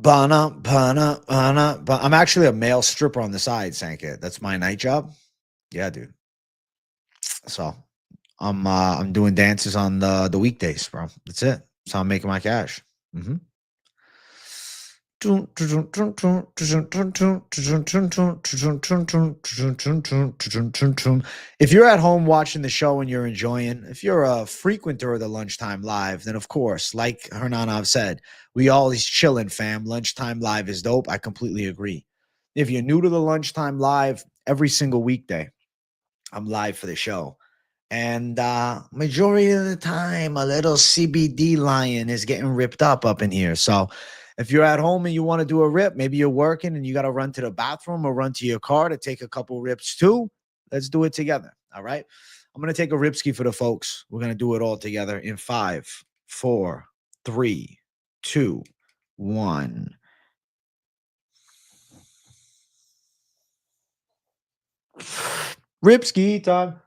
I'm actually a male stripper on the side, Sanket. That's my night job. Yeah, dude. So I'm doing dances on the weekdays, bro. That's it. That's how I'm making my cash. Mm-hmm. If you're at home watching the show and you're enjoying, if you're a frequenter of the Lunchtime Live, then of course, like Hernanov said, we always chilling, fam. Lunchtime Live is dope. I completely agree. If you're new to the Lunchtime Live, every single weekday, I'm live for the show. And majority of the time, a little CBD lion is getting ripped up in here. So if you're at home and you want to do a rip, maybe you're working and you got to run to the bathroom or run to your car to take a couple rips too, let's do it together. All right. I'm going to take a ripski for the folks. We're going to do it all together in 5, 4, 3, 2, 1. Ripski time.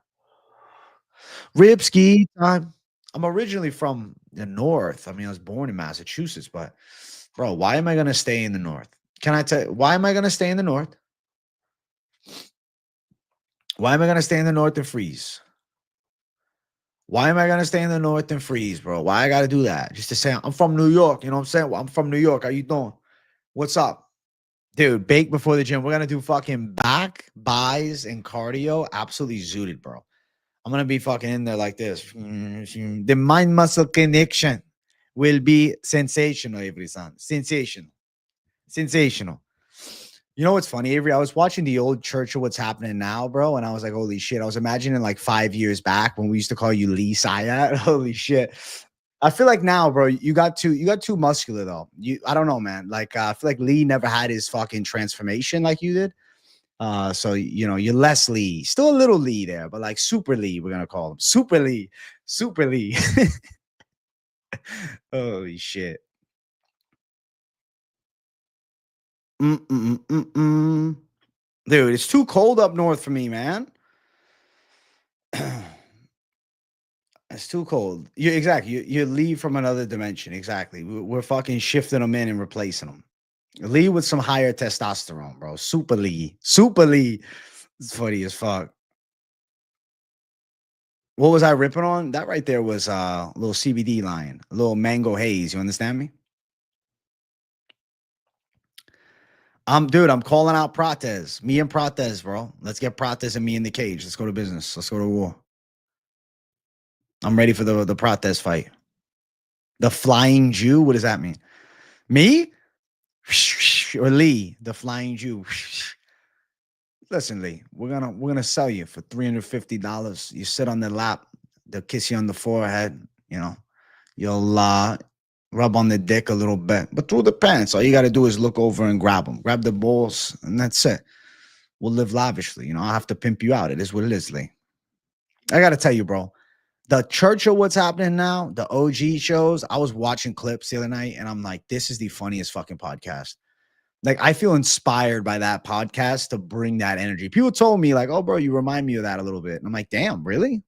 Ripski time. I'm originally from the North. I mean, I was born in Massachusetts, but bro, why am I going to stay in the North? Can I tell you, why am I going to stay in the North? Why am I going to stay in the North and freeze? Why am I going to stay in the North and freeze, bro? Why I got to do that? Just to say, I'm from New York. You know what I'm saying? Well, I'm from New York. How you doing? What's up? Dude, bake before the gym. We're going to do fucking back, buys, and cardio. Absolutely zooted, bro. I'm going to be fucking in there like this. The mind-muscle connection will be sensational, Avery son. Sensational. You know what's funny, Avery? I was watching the old Church of What's Happening Now, bro, and I was like, holy shit. I was imagining like 5 years back when we used to call you Lee Sayat. Holy shit. I feel like now, bro, you got too muscular though. I don't know, man. Like I feel like Lee never had his fucking transformation like you did. So you know, you're less Lee. Still a little Lee there, but like Super Lee, we're gonna call him. Super Lee. Holy shit. Dude, it's too cold up north for me, man. It's too cold. You leave from another dimension. Exactly. We're fucking shifting them in and replacing them. Lee with some higher testosterone, bro. Super Lee. It's funny as fuck. What was I ripping on? That right there was a little CBD line, a little mango haze. You understand me? Dude, I'm calling out Prates. Me and Prates, bro. Let's get Prates and me in the cage. Let's go to business. Let's go to war. I'm ready for the Prates fight. The Flying Jew? What does that mean? Me? Or Lee, the Flying Jew? Listen, Lee, we're gonna sell you for $350. You sit on their lap, they'll kiss you on the forehead, you know, you'll rub on the dick a little bit, but through the pants, all you gotta do is look over and grab them, grab the balls, and that's it. We'll live lavishly, you know. I'll have to pimp you out. It is what it is, Lee. I gotta tell you, bro. The Church of What's Happening Now, the OG shows, I was watching clips the other night, and I'm like, this is the funniest fucking podcast. Like, I feel inspired by that podcast to bring that energy. People told me, like, oh, bro, you remind me of that a little bit. And I'm like, damn, really?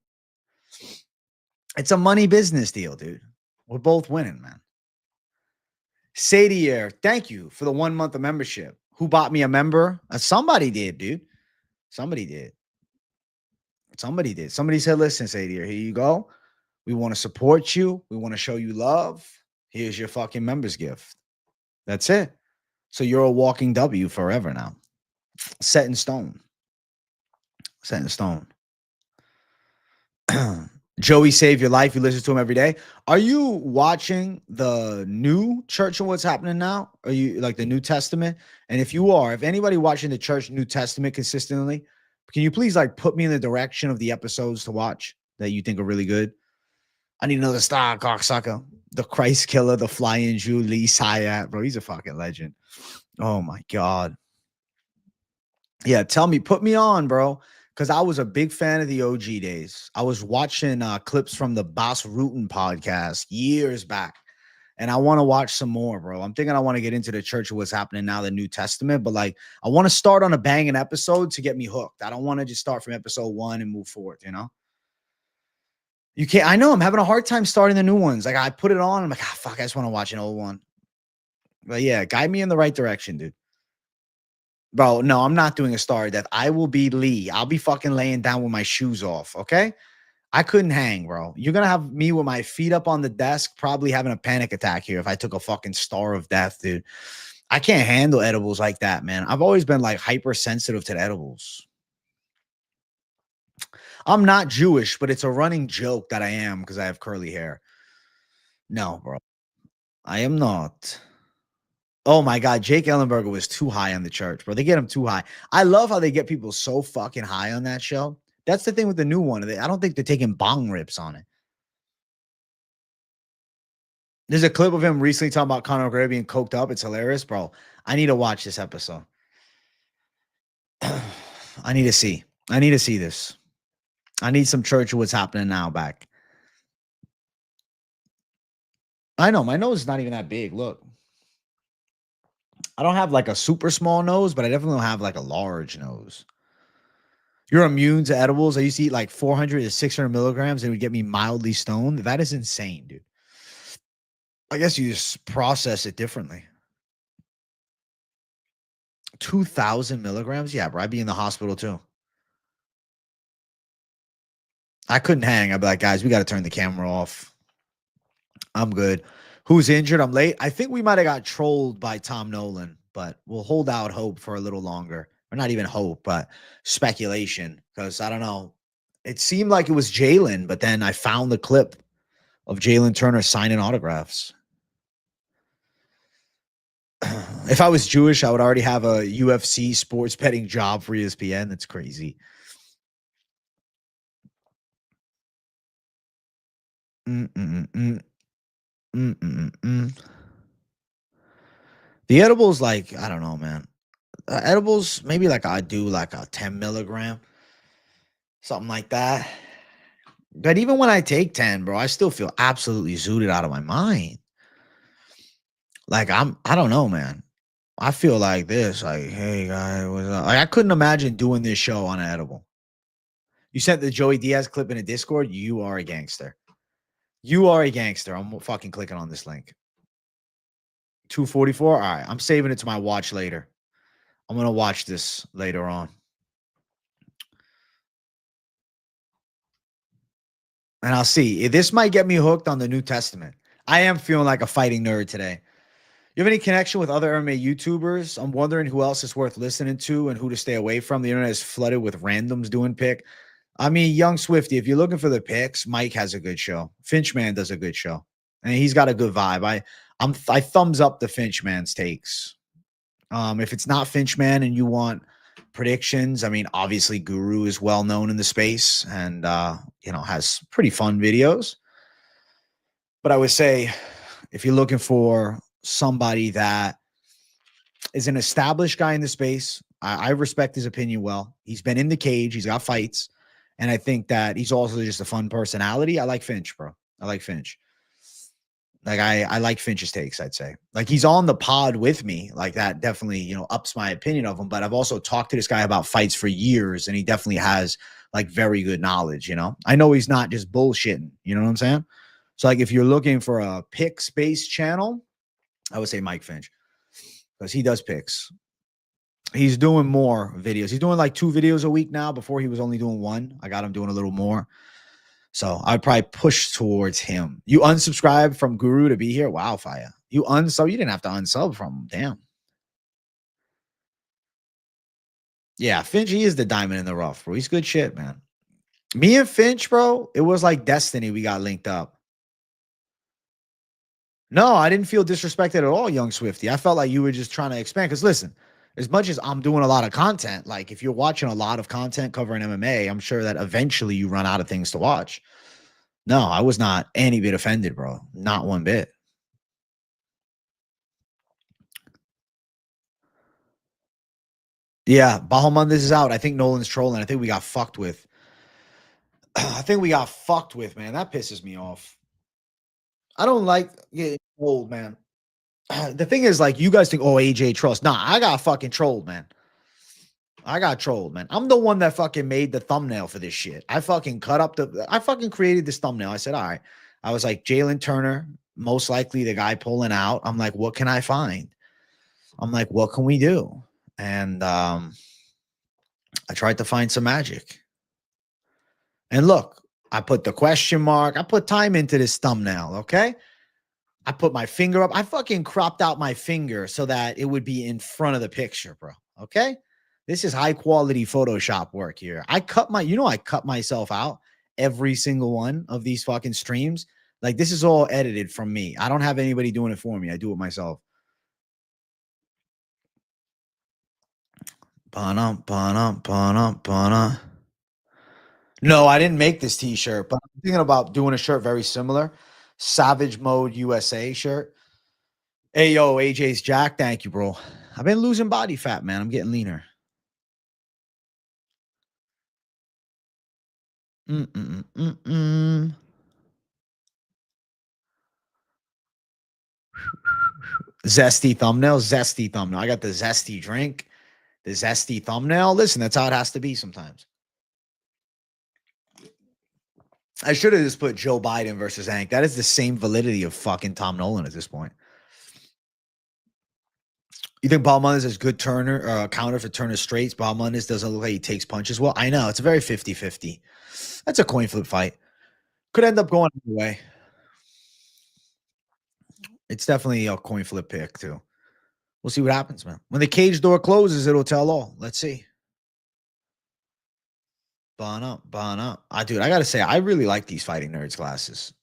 It's a money business deal, dude. We're both winning, man. Sadier, thank you for the 1 month of membership. Who bought me a member? Somebody did, dude. Somebody did. Somebody did. Somebody said, listen, Sadier, here you go. We want to support you. We want to show you love. Here's your fucking member's gift. That's it. So you're a walking W forever now. Set in stone. Set in stone. Joey Save Your Life. You listen to him every day. Are you watching the new church and what's happening now? Are you like the New Testament? And if you are, if anybody watching the church New Testament consistently, can you please like put me in the direction of the episodes to watch that you think are really good? I need another star, cocksucker. The Christ Killer, the Flying Jew, Lee Syatt, bro. He's a fucking legend. Oh my God. Yeah, tell me, put me on, bro. Because I was a big fan of the OG days. I was watching clips from the Boss Rutan podcast years back. And I want to watch some more, bro. I'm thinking I want to get into the church of what's happening now, the New Testament. But like, I want to start on a banging episode to get me hooked. I don't want to just start from episode 1 and move forward, you know? You can't. I know I'm having a hard time starting the new ones. Like, I put it on. I'm like, fuck, I just want to watch an old one. But yeah, guide me in the right direction, dude. Bro, no, I'm not doing a star of death. I will be Lee. I'll be fucking laying down with my shoes off, okay? I couldn't hang, bro. You're going to have me with my feet up on the desk, probably having a panic attack here if I took a fucking star of death, dude. I can't handle edibles like that, man. I've always been like hypersensitive to the edibles. I'm not Jewish, but it's a running joke that I am because I have curly hair. No, bro. I am not. Oh my God, Jake Ellenberger was too high on the church, bro. They get him too high. I love how they get people so fucking high on that show. That's the thing with the new one. I don't think they're taking bong rips on it. There's a clip of him recently talking about Conor McGregor being coked up. It's hilarious, bro. I need to watch this episode. I need to see. I need to see this. I need some church of what's happening now back. I know my nose is not even that big. Look. I don't have like a super small nose, but I definitely don't have like a large nose. You're immune to edibles. I used to eat like 400 to 600 milligrams. And it would get me mildly stoned. That is insane, dude. I guess you just process it differently. 2,000 milligrams? Yeah, bro. I'd be in the hospital too. I couldn't hang. I'd be like, guys, we got to turn the camera off. I'm good. Who's injured? I'm late. I think we might have got trolled by Tom Nolan, but we'll hold out hope for a little longer. Or not even hope, but speculation. Because I don't know. It seemed like it was Jalen, but then I found the clip of Jalen Turner signing autographs. If I was Jewish, I would already have a UFC sports betting job for ESPN. That's crazy. The edibles, like, I don't know, man. Edibles, maybe like I do like a 10 milligram, something like that. But even when I take 10, bro, I still feel absolutely zooted out of my mind. Like, I don't know, man. I feel like this, like, hey, guys, what's up? Like, I couldn't imagine doing this show on an edible. You sent the Joey Diaz clip in a Discord. You are a gangster. You are a gangster. I'm fucking clicking on this link. 244. All right. I'm saving it to my watch later. I'm going to watch this later on. And I'll see. This might get me hooked on the New Testament. I am feeling like a fighting nerd today. You have any connection with other MMA YouTubers? I'm wondering who else is worth listening to and who to stay away from. The internet is flooded with randoms doing pick. I mean, Young Swifty, if you're looking for the picks, Mike has a good show. Finchman does a good show. And he's got a good vibe. I thumbs up the Finchman's takes. If it's not Finchman and you want predictions, I mean, obviously Guru is well known in the space and has pretty fun videos. But I would say if you're looking for somebody that is an established guy in the space, I respect his opinion well. He's been in the cage, he's got fights, and I think that he's also just a fun personality. I like Finch, bro. I like Finch. Like I like Finch's takes, I'd say. Like he's on the pod with me. Like that definitely, you know, ups my opinion of him. But I've also talked to this guy about fights for years, and he definitely has like very good knowledge, you know. I know he's not just bullshitting, you know what I'm saying? So like if you're looking for a picks-based channel, I would say Mike Finch. Because he does picks. He's doing more videos. He's doing like 2 videos a week now. Before he was only doing 1. I got him doing a little more. So I'd probably push towards him. You unsubscribe from Guru to be here? Wow, fire. You unsub, you didn't have to unsub from him. Damn. Yeah, Finch, he is the diamond in the rough, bro. He's good shit, man. Me and Finch, bro, it was like destiny we got linked up. No, I didn't feel disrespected at all, young Swifty. I felt like you were just trying to expand. Because listen, as much as I'm doing a lot of content, like if you're watching a lot of content covering MMA, I'm sure that eventually you run out of things to watch. No, I was not any bit offended, bro. Not one bit. Yeah, Bahamondes is out. I think Nolan's trolling. I think we got fucked with. I think we got fucked with, man. That pisses me off. I don't like getting trolled, man. The thing is, like, you guys think, oh, AJ trolls. Nah, I got fucking trolled, man. I got trolled, man. I'm the one that fucking made the thumbnail for this shit. I fucking created this thumbnail. I said, all right. I was like, Jalen Turner, most likely the guy pulling out. I'm like, what can I find? I'm like, what can we do? And I tried to find some magic. And look, I put the question mark. I put time into this thumbnail, okay? I put my finger up. I fucking cropped out my finger so that it would be in front of the picture, bro, okay? This is high quality Photoshop work here. I cut myself out every single one of these fucking streams. Like, this is all edited from me. I don't have anybody doing it for me. I do it myself. No, I didn't make this t-shirt, but I'm thinking about doing a shirt very similar. Savage Mode USA shirt. Hey, yo, AJ's Jack. Thank you, bro. I've been losing body fat, man. I'm getting leaner. Zesty thumbnail. Zesty thumbnail. I got the zesty drink. The zesty thumbnail. Listen, that's how it has to be sometimes. I should have just put Joe Biden versus Hank. That is the same validity of fucking Tom Nolan at this point. You think Bahamondes is good counter for Turner straights? Bahamondes doesn't look like he takes punches. Well, I know. It's a very 50-50. That's a coin flip fight. Could end up going either way. It's definitely a coin flip pick, too. We'll see what happens, man. When the cage door closes, it'll tell all. Let's see. Bon up. Dude, I got to say, I really like these Fighting Nerds glasses.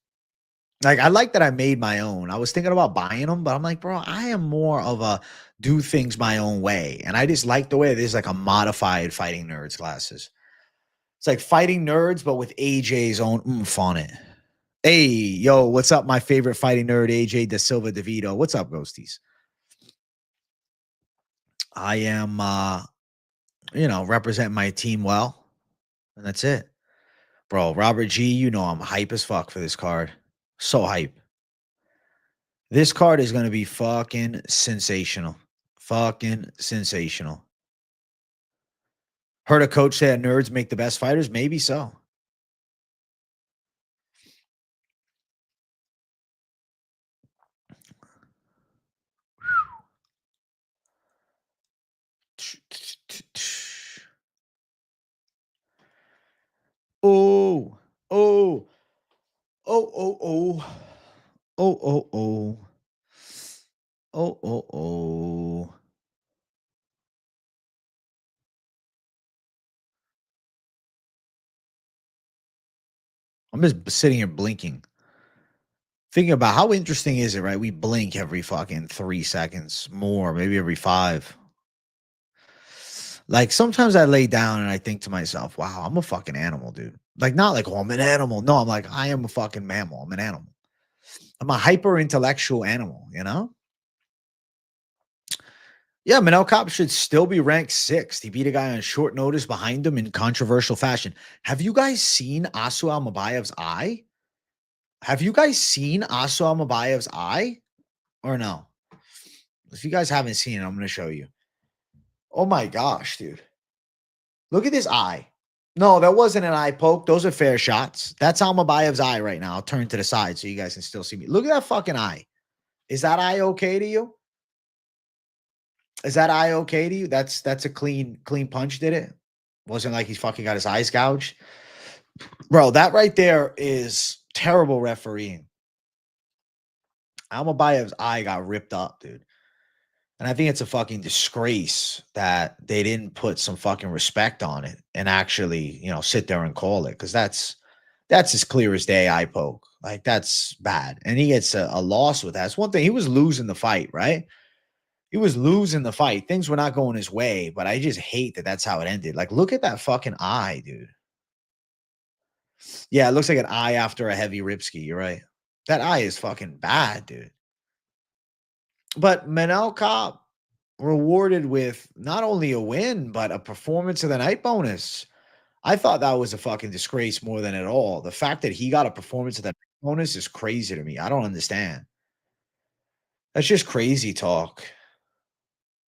Like, I like that I made my own. I was thinking about buying them, but I'm like, bro, I am more of a do things my own way. And I just like the way there's like a modified Fighting Nerds glasses. It's like Fighting Nerds, but with AJ's own oomph on it. Hey, yo, what's up, my favorite Fighting Nerd, AJ Da Silva DeVito? What's up, Ghosties? I am, represent my team well. And that's it. Bro, Robert G, you know I'm hype as fuck for this card. So hype. This card is going to be fucking sensational. Fucking sensational. Heard a coach say that nerds make the best fighters? Maybe so. Oh, oh, oh, oh, oh, oh, oh, oh, oh, oh, oh. I'm just sitting here blinking. Thinking about how interesting is it, right? We blink every fucking 3 seconds, more, maybe every 5. Like sometimes I lay down and I think to myself, wow, I'm a fucking animal, dude. Like not like, oh, I'm an animal. No, I'm like, I am a fucking mammal. I'm an animal. I'm a hyper intellectual animal, you know? Yeah, Manel Cop should still be ranked 6th. He beat a guy on short notice behind him in controversial fashion. Have you guys seen Asu Almabayev's eye? Have you guys seen Aso Amabayev's eye or no? If you guys haven't seen it, I'm going to show you. Oh my gosh, dude. Look at this eye. No, that wasn't an eye poke. Those are fair shots. That's Almabayev's eye right now. I'll turn to the side so you guys can still see me. Look at that fucking eye. Is that eye okay to you? Is that eye okay to you? That's a clean punch, did it? Wasn't like he's fucking got his eyes gouged. Bro, that right there is terrible refereeing. Almabayev's eye got ripped up, dude. And I think it's a fucking disgrace that they didn't put some fucking respect on it and actually, sit there and call it. Cause that's as clear as day eye poke. Like that's bad. And he gets a loss with that. It's one thing. He was losing the fight, right? He was losing the fight. Things were not going his way, but I just hate that that's how it ended. Like, look at that fucking eye, dude. Yeah, it looks like an eye after a heavy ripski. You're right. That eye is fucking bad, dude. But Manel Cobb rewarded with not only a win, but a performance of the night bonus. I thought that was a fucking disgrace more than at all. The fact that he got a performance of that bonus is crazy to me. I don't understand. That's just crazy talk.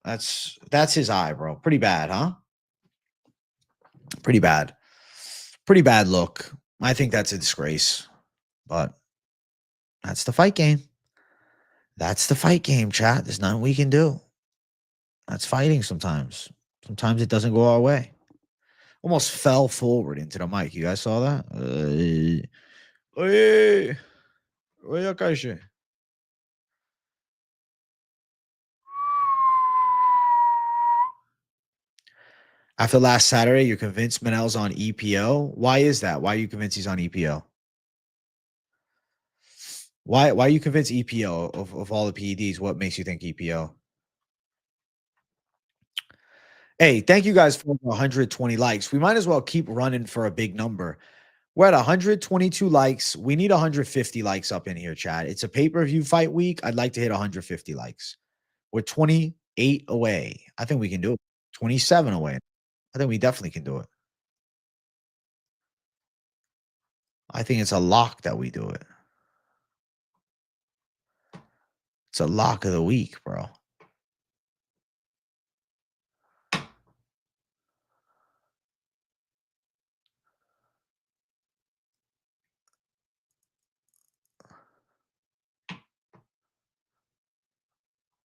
That's his eye, bro. Pretty bad, huh? Pretty bad. Pretty bad look. I think that's a disgrace. But that's the fight game. That's the fight game, chat. There's nothing we can do. That's fighting sometimes. Sometimes it doesn't go our way. Almost fell forward into the mic. You guys saw that? After last Saturday, you're convinced Manel's on EPO. Why is that? Why are you convinced he's on EPO? Why are you convinced EPO of all the PEDs? What makes you think EPO? Hey, thank you guys for 120 likes. We might as well keep running for a big number. We're at 122 likes. We need 150 likes up in here, Chad. It's a pay-per-view fight week. I'd like to hit 150 likes. We're 28 away. I think we can do it. 27 away. I think we definitely can do it. I think it's a lock that we do it. It's a lock of the week, bro.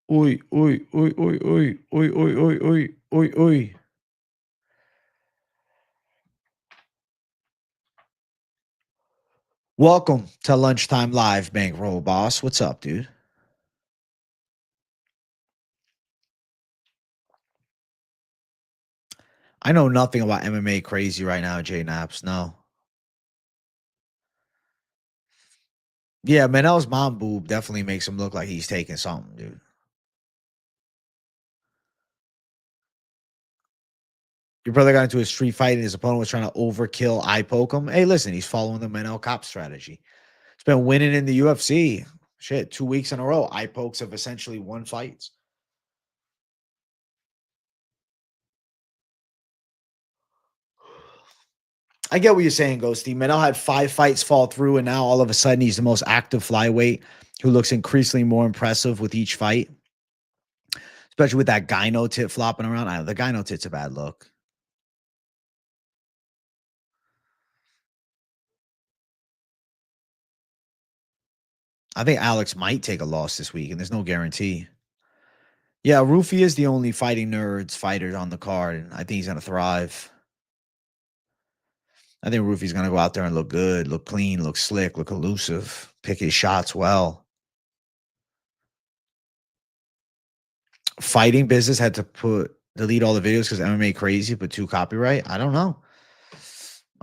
Oi, oi, oi, oi, oi, oi, oi, oi, oi, oi, oi. Welcome to Lunchtime Live, Bankroll Boss. What's up, dude? I know nothing about MMA crazy right now, Jay Naps. No. Yeah, Manel's mom boob definitely makes him look like he's taking something, dude. Your brother got into a street fight and his opponent was trying to overkill eye poke him. Hey, listen, he's following the Manel Cop strategy. He's been winning in the UFC. Shit, 2 weeks in a row. Eye pokes have essentially won fights. I get what you're saying, Ghosty. Manel had 5 fights fall through, and now all of a sudden he's the most active flyweight who looks increasingly more impressive with each fight, especially with that gyno tit flopping around. I know the gyno tit's a bad look. I think Alex might take a loss this week, and there's no guarantee. Yeah, Rufy is the only fighting nerds fighter on the card, and I think he's going to thrive. I think Rufy's going to go out there and look good, look clean, look slick, look elusive, pick his shots well. Fighting business had to delete all the videos because MMA crazy put 2 copyright. I don't know.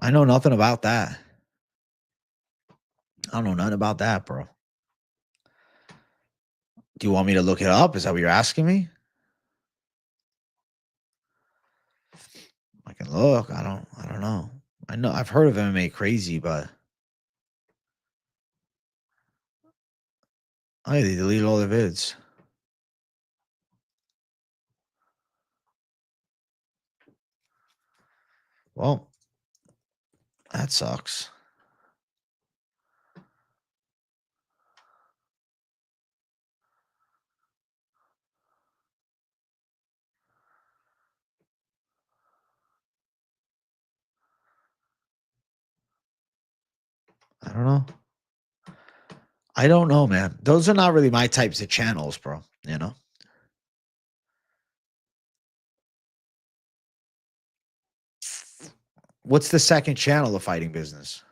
I know nothing about that. I don't know nothing about that, bro. Do you want me to look it up? Is that what you're asking me? I can look. I don't know. I know I've heard of MMA crazy, but oh, yeah, they deleted all the vids. Well, that sucks. I don't know. I don't know, man. Those are not really my types of channels, bro. You know? What's the second channel of Fighting Business?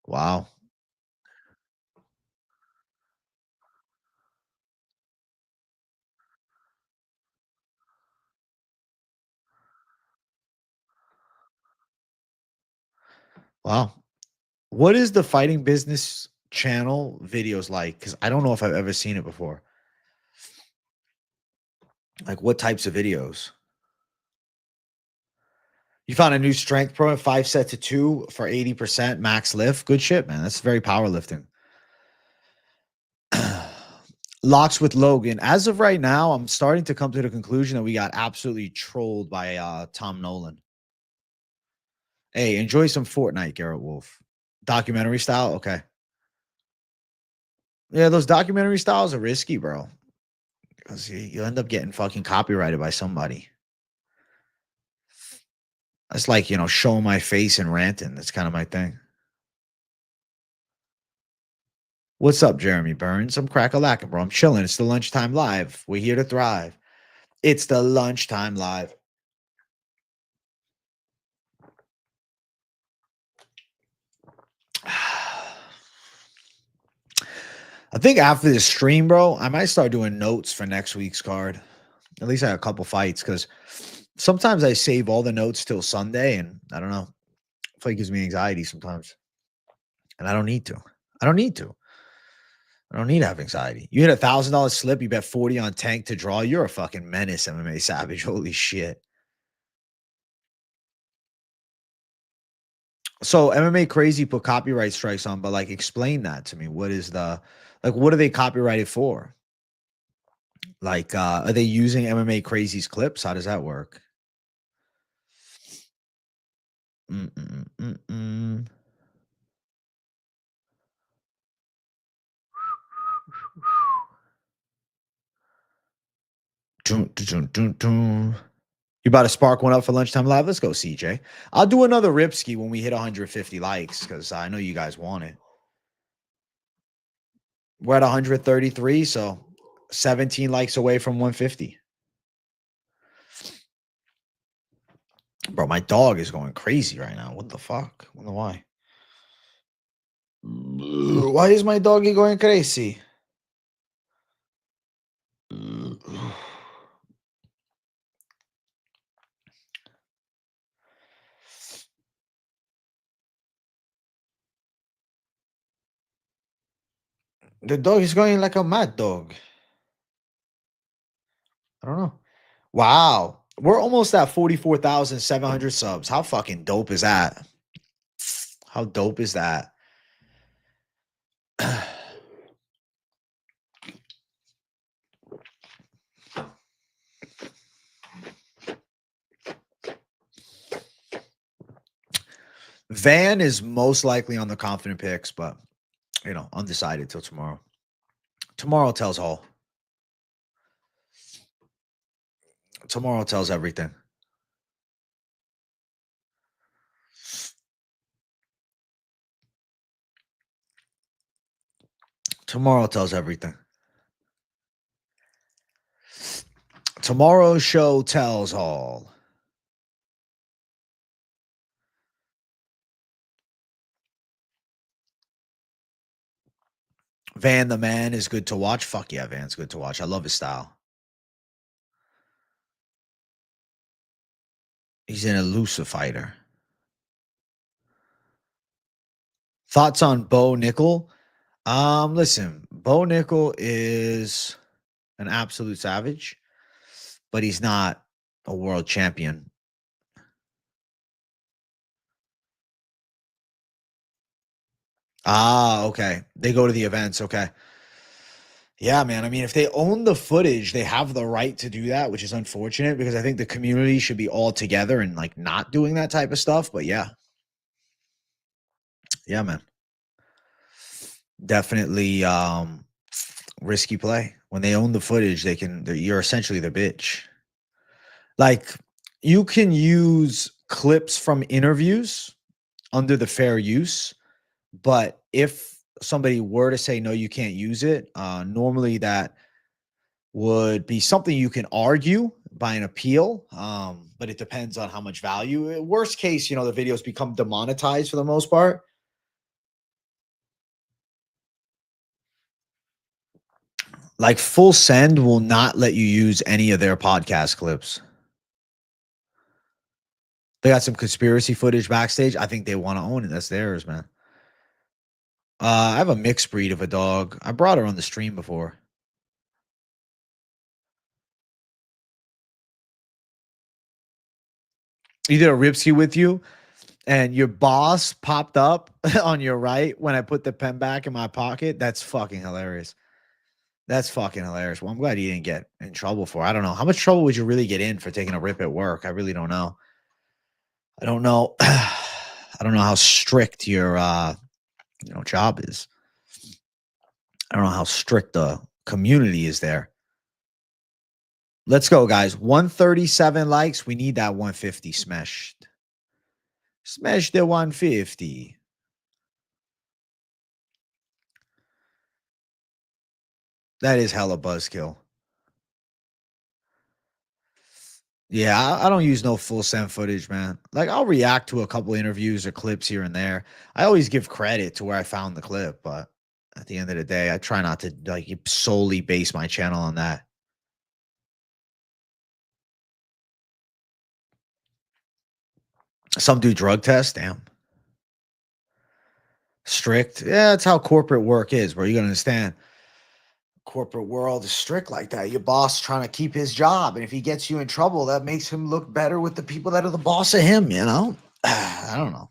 Wow. Wow. What is the Fighting Business channel videos like? Because I don't know if I've ever seen it before. Like, what types of videos? You found a new strength pro at 5 sets of 2 for 80% max lift. Good shit, man. That's very powerlifting. Locks with Logan. As of right now, I'm starting to come to the conclusion that we got absolutely trolled by Tom Nolan. Hey, enjoy some Fortnite, Garrett Wolf. Documentary style? Okay. Yeah, those documentary styles are risky, bro. Because you end up getting fucking copyrighted by somebody. That's like, showing my face and ranting. That's kind of my thing. What's up, Jeremy Burns? I'm crack-a-lacking, bro. I'm chilling. It's the Lunchtime Live. We're here to thrive. It's the Lunchtime Live. I think after this stream, bro, I might start doing notes for next week's card. At least I have a couple fights because sometimes I save all the notes till Sunday, and I don't know. I feel like it gives me anxiety sometimes. And I don't need to. I don't need to. I don't need to have anxiety. You hit $1,000 slip, you bet 40 on Tank to draw. You're a fucking menace, MMA Savage. Holy shit. So MMA Crazy put copyright strikes on, but like explain that to me. What is what are they copyrighted for? Like, are they using MMA Crazy's clips? How does that work? Mm-mm-mm-mm. Dun, dun, dun, dun. You about to spark one up for Lunchtime Live? Let's go, CJ. I'll do another Ripski when we hit 150 likes because I know you guys want it. We're at 133, so 17 likes away from 150. Bro, my dog is going crazy right now. What the fuck? I wonder why. Why is my doggy going crazy? The dog is going like a mad dog. I don't know. Wow. We're almost at 44,700 subs. How fucking dope is that? How dope is that? Van is most likely on the confident picks, but undecided till tomorrow. Tomorrow tells all. Tomorrow tells everything. Tomorrow tells everything. Tomorrow's show tells all. Van the Man is good to watch. Fuck yeah, Van's good to watch. I love his style. He's an elusive fighter. Thoughts on Bo Nickel? Listen, Bo Nickel is an absolute savage, but he's not a world champion. Ah, okay. They go to the events. Okay. Yeah, man. I mean, if they own the footage, they have the right to do that, which is unfortunate because I think the community should be all together and like not doing that type of stuff. But yeah. Yeah, man. Definitely risky play. When they own the footage, you're essentially the bitch. Like you can use clips from interviews under the fair use, but if somebody were to say no, you can't use it, normally that would be something you can argue by an appeal. But it depends on how much value. Worst case, the videos become demonetized for the most part. Like Full Send will not let you use any of their podcast clips. They got some conspiracy footage backstage. I think they want to own it. That's theirs, man. I have a mixed breed of a dog. I brought her on the stream before. You did a Ripsky with you, and your boss popped up on your right when I put the pen back in my pocket. That's fucking hilarious. That's fucking hilarious. Well, I'm glad you didn't get in trouble for it. I don't know. How much trouble would you really get in for taking a rip at work? I really don't know. I don't know. I don't know how strict your job is. I don't know how strict the community is there. Let's go, guys. 137 likes. We need that 150 smashed. Smash the 150. That is hella buzzkill. Yeah, I don't use no full send footage, man. Like I'll react to a couple interviews or clips here and there. I always give credit to where I found the clip, but at the end of the day, I try not to like solely base my channel on that. Some do drug tests. Damn. Strict. Yeah, that's how corporate work is, bro. You gotta understand. Corporate world is strict like that. Your boss trying to keep his job, and if he gets you in trouble, that makes him look better with the people that are the boss of him. I don't know.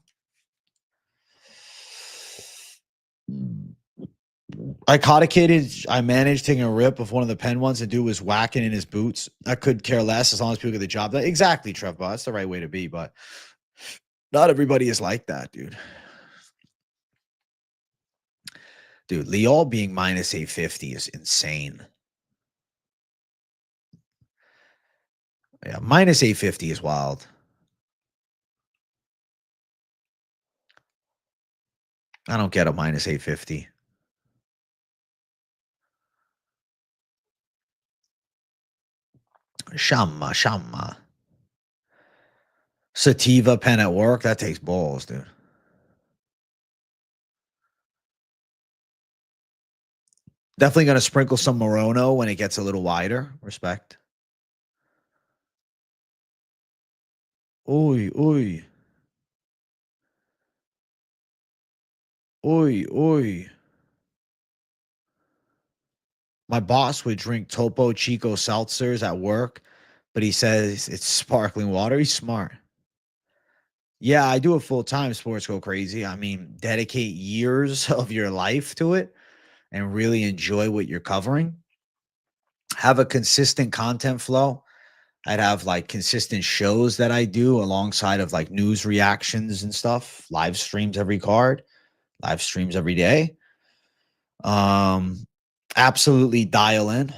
I caught a kid. I managed taking a rip of one of the pen ones, and dude was whacking in his boots. I could care less as long as people get the job done. Exactly, Trev. That's the right way to be, but not everybody is like that, dude. Dude, Leal being minus 850 is insane. Yeah, minus 850 is wild. I don't get a minus 850. Shamma. Sativa pen at work, that takes balls, dude. Definitely going to sprinkle some Morono when it gets a little wider. Respect. Oi, oi. Oi, oi. My boss would drink Topo Chico seltzers at work, but he says it's sparkling water. He's smart. Yeah, I do it full time. Sports go crazy. I mean, dedicate years of your life to it and really enjoy what you're covering. Have a consistent content flow. I'd have like consistent shows that I do alongside of like news reactions and stuff, live streams every card, live streams every day. Absolutely dial in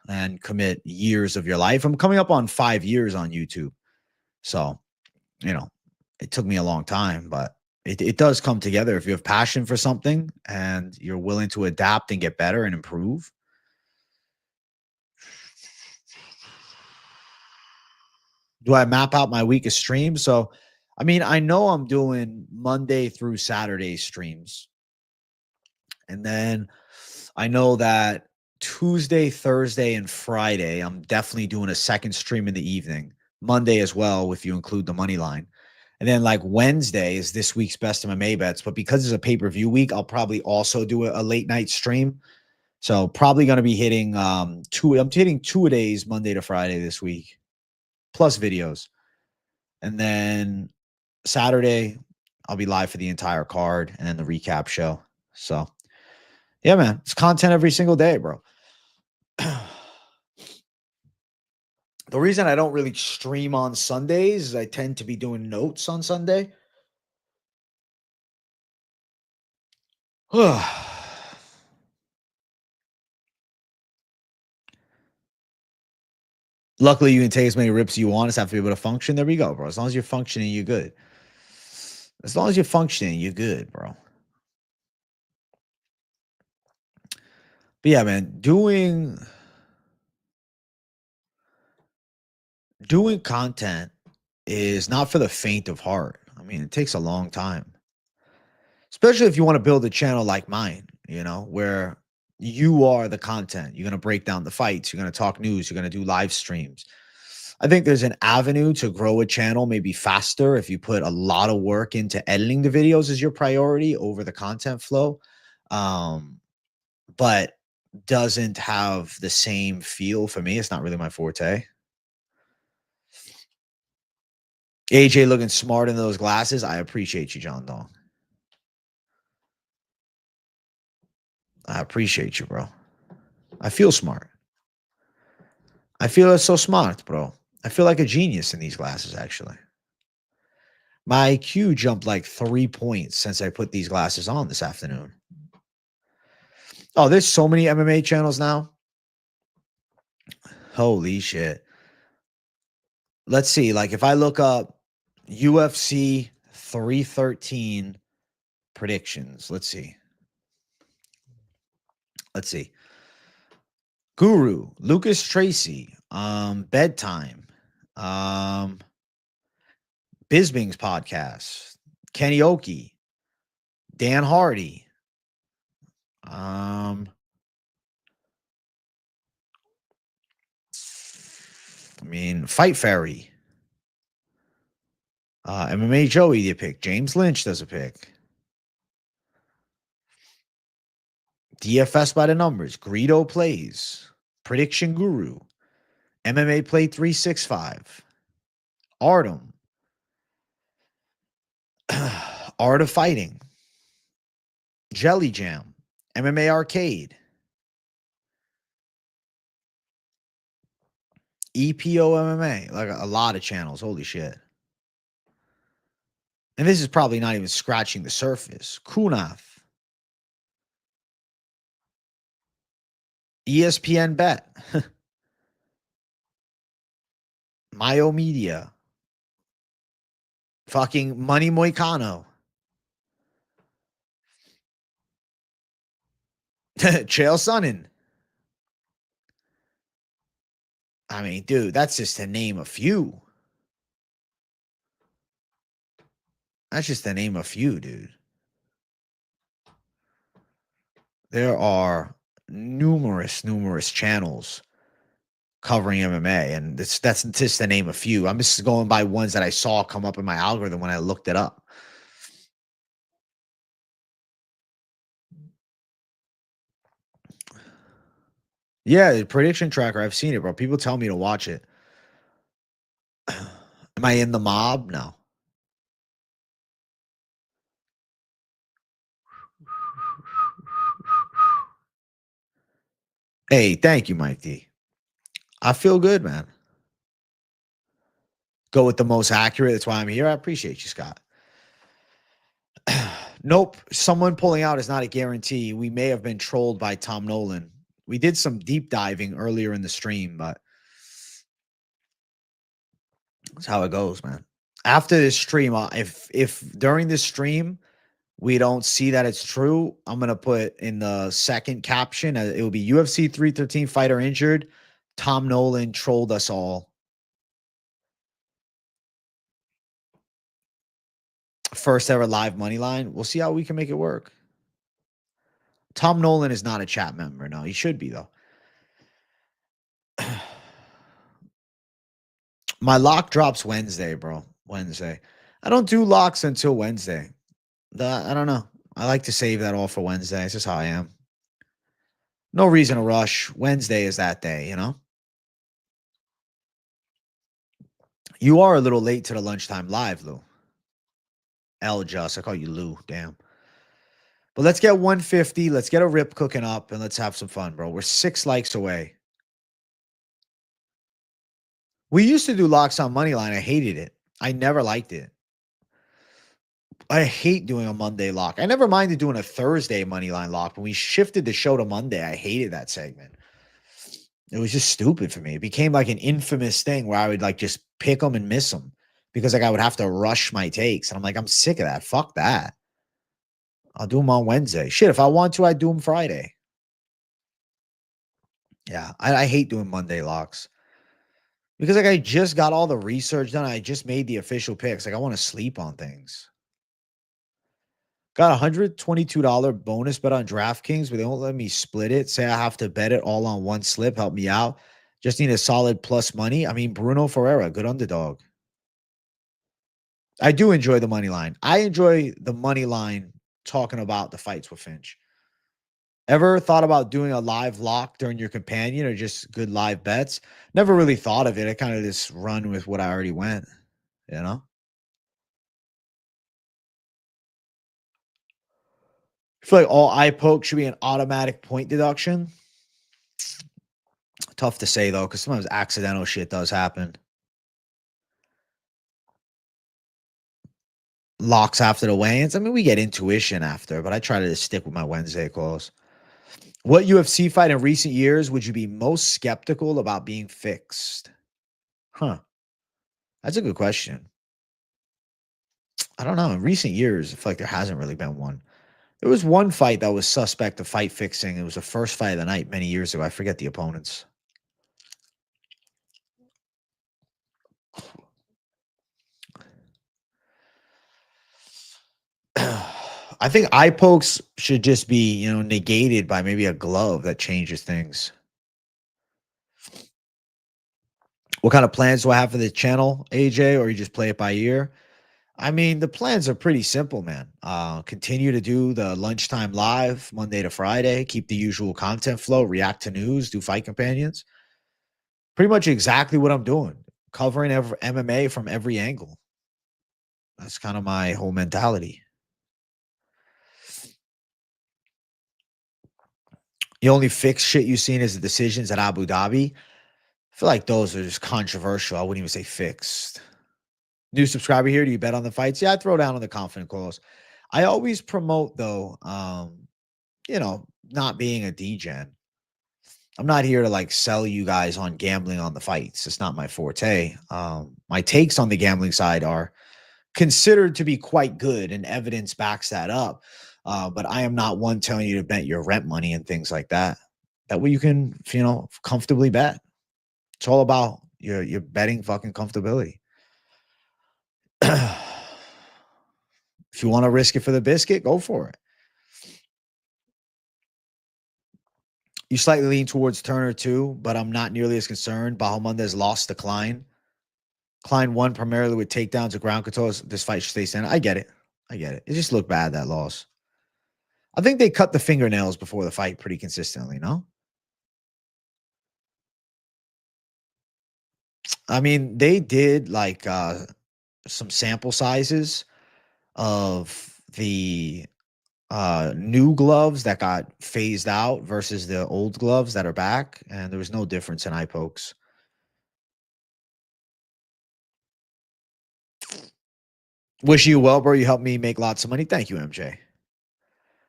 and commit years of your life. I'm coming up on 5 years on YouTube. So, it took me a long time, but it does come together. If you have passion for something and you're willing to adapt and get better and improve. Do I map out my week of streams? So, I mean, I know I'm doing Monday through Saturday streams. And then I know that Tuesday, Thursday, and Friday, I'm definitely doing a second stream in the evening. Monday as well, if you include the money line. And then like Wednesday is this week's best MMA bets. But because it's a pay-per-view week, I'll probably also do a late night stream. So probably going to be hitting I'm hitting 2-a-days Monday to Friday this week, plus videos. And then Saturday, I'll be live for the entire card and then the recap show. So, yeah, man, it's content every single day, bro. The reason I don't really stream on Sundays is I tend to be doing notes on Sunday. Luckily, you can take as many rips as you want. Just have to be able to function. There we go, bro. As long as you're functioning, you're good. As long as you're functioning, you're good, bro. But yeah, man, doing content is not for the faint of heart. I mean, it takes a long time, especially if you want to build a channel like mine, you know, where you are the content. You're going to break down the fights. You're going to talk news. You're going to do live streams. I think there's an avenue to grow a channel maybe faster if you put a lot of work into editing the videos as your priority over the content flow. But doesn't have the same feel for me. It's not really my forte. AJ looking smart in those glasses. I appreciate you, John Dong. I appreciate you, bro. I feel smart. I feel so smart, bro. I feel like a genius in these glasses, actually. My IQ jumped like 3 points since I put these glasses on this afternoon. Oh, there's so many MMA channels now. Holy shit. Let's see. Like if I look up UFC 313 predictions, let's see. Guru, Lucas Tracy, Bedtime, Bisbing's podcast, Kenny Oki, Dan Hardy, I mean, Fight Fairy, MMA Joey did a pick, James Lynch does a pick, DFS by the numbers, Greedo plays, Prediction Guru, MMA Play 365, Artem, Art of Fighting, Jelly Jam, MMA Arcade, EPO MMA, like a lot of channels. Holy shit. And this is probably not even scratching the surface. Kunath, ESPN Bet, Mayo Media, fucking Money Moicano, Chael Sonnen. I mean, dude, that's just to name a few. That's just to name a few, dude. There are numerous channels covering MMA, and that's just to name a few. I'm just going by ones that I saw come up in my algorithm when I looked it up. Yeah, the prediction tracker. I've seen it, bro. People tell me to watch it. Am I in the mob? No. Hey, thank you, Mike D. I feel good, man. Go with the most accurate. That's why I'm here. I appreciate you, Scott. Nope. Someone pulling out is not a guarantee. We may have been trolled by Tom Nolan. We did some deep diving earlier in the stream, but that's how it goes, man. After this stream, if during this stream we don't see that it's true, I'm gonna put in the second caption. It will be UFC 313 fighter injured. Tom Nolan trolled us all. First ever live money line. We'll see how we can make it work. Tom Nolan is not a chat member. No, he should be though. My lock drops Wednesday, bro. Wednesday. I don't do locks until Wednesday. I don't know. I like to save that all for Wednesday. It's just how I am. No reason to rush. Wednesday is that day, you know? You are a little late to the lunchtime live, Lou. Just. I call you Lou. Damn. But let's get 150. Let's get a rip cooking up and let's have some fun, bro. We're 6 likes away. We used to do locks on Moneyline. I hated it. I never liked it. I hate doing a Monday lock. I never minded doing a Thursday Moneyline lock. When we shifted the show to Monday, I hated that segment. It was just stupid for me. It became like an infamous thing where I would like just pick them and miss them because like I would have to rush my takes. And I'm like, I'm sick of that. Fuck that. I'll do them on Wednesday. Shit, if I want to, I'd do them Friday. Yeah, I hate doing Monday locks because like I just got all the research done. I just made the official picks. Like I want to sleep on things. Got a $122 bonus bet on DraftKings, but they won't let me split it. Say I have to bet it all on one slip. Help me out. Just need a solid plus money. I mean, Bruno Ferreira, good underdog. I do enjoy the money line. I enjoy the money line talking about the fights with Finch. Ever thought about doing a live lock during your companion or just good live bets? Never really thought of it. I kind of just run with what I already went, you know? I feel like all eye poke should be an automatic point deduction. Tough to say though, because sometimes accidental shit does happen. Locks after the weigh-ins. I mean, we get intuition after, but I try to just stick with my Wednesday calls. What UFC fight in recent years would you be most skeptical about being fixed? Huh. That's a good question. I don't know. In recent years, I feel like there hasn't really been one. There was one fight that was suspect of fight fixing. It was the first fight of the night many years ago. I forget the opponents. I think eye pokes should just be, negated by maybe a glove that changes things. What kind of plans do I have for the channel, AJ, or you just play it by ear? I mean, the plans are pretty simple, man. Continue to do the lunchtime live Monday to Friday, keep the usual content flow, react to news, do fight companions. Pretty much exactly what I'm doing, covering MMA from every angle. That's kind of my whole mentality. The only fixed shit you've seen is the decisions at Abu Dhabi. I feel like those are just controversial. I wouldn't even say fixed. New subscriber here. Do you bet on the fights? Yeah, I throw down on the confident calls. I always promote though, not being a degen. I'm not here to like sell you guys on gambling on the fights. It's not my forte. My takes on the gambling side are considered to be quite good and evidence backs that up. But I am not one telling you to bet your rent money and things like that. That way you can, comfortably bet. It's all about your betting fucking comfortability. If you want to risk it for the biscuit, go for it. You slightly lean towards Turner too, but I'm not nearly as concerned. Bahamondes lost to Klein. Klein won primarily with takedowns and ground controls. This fight should stay standing. I get it. It just looked bad, that loss. I think they cut the fingernails before the fight pretty consistently, no? I mean, they did like some sample sizes of the new gloves that got phased out versus the old gloves that are back, and there was no difference in eye pokes. Wish you well, bro. You helped me make lots of money. Thank you, MJ.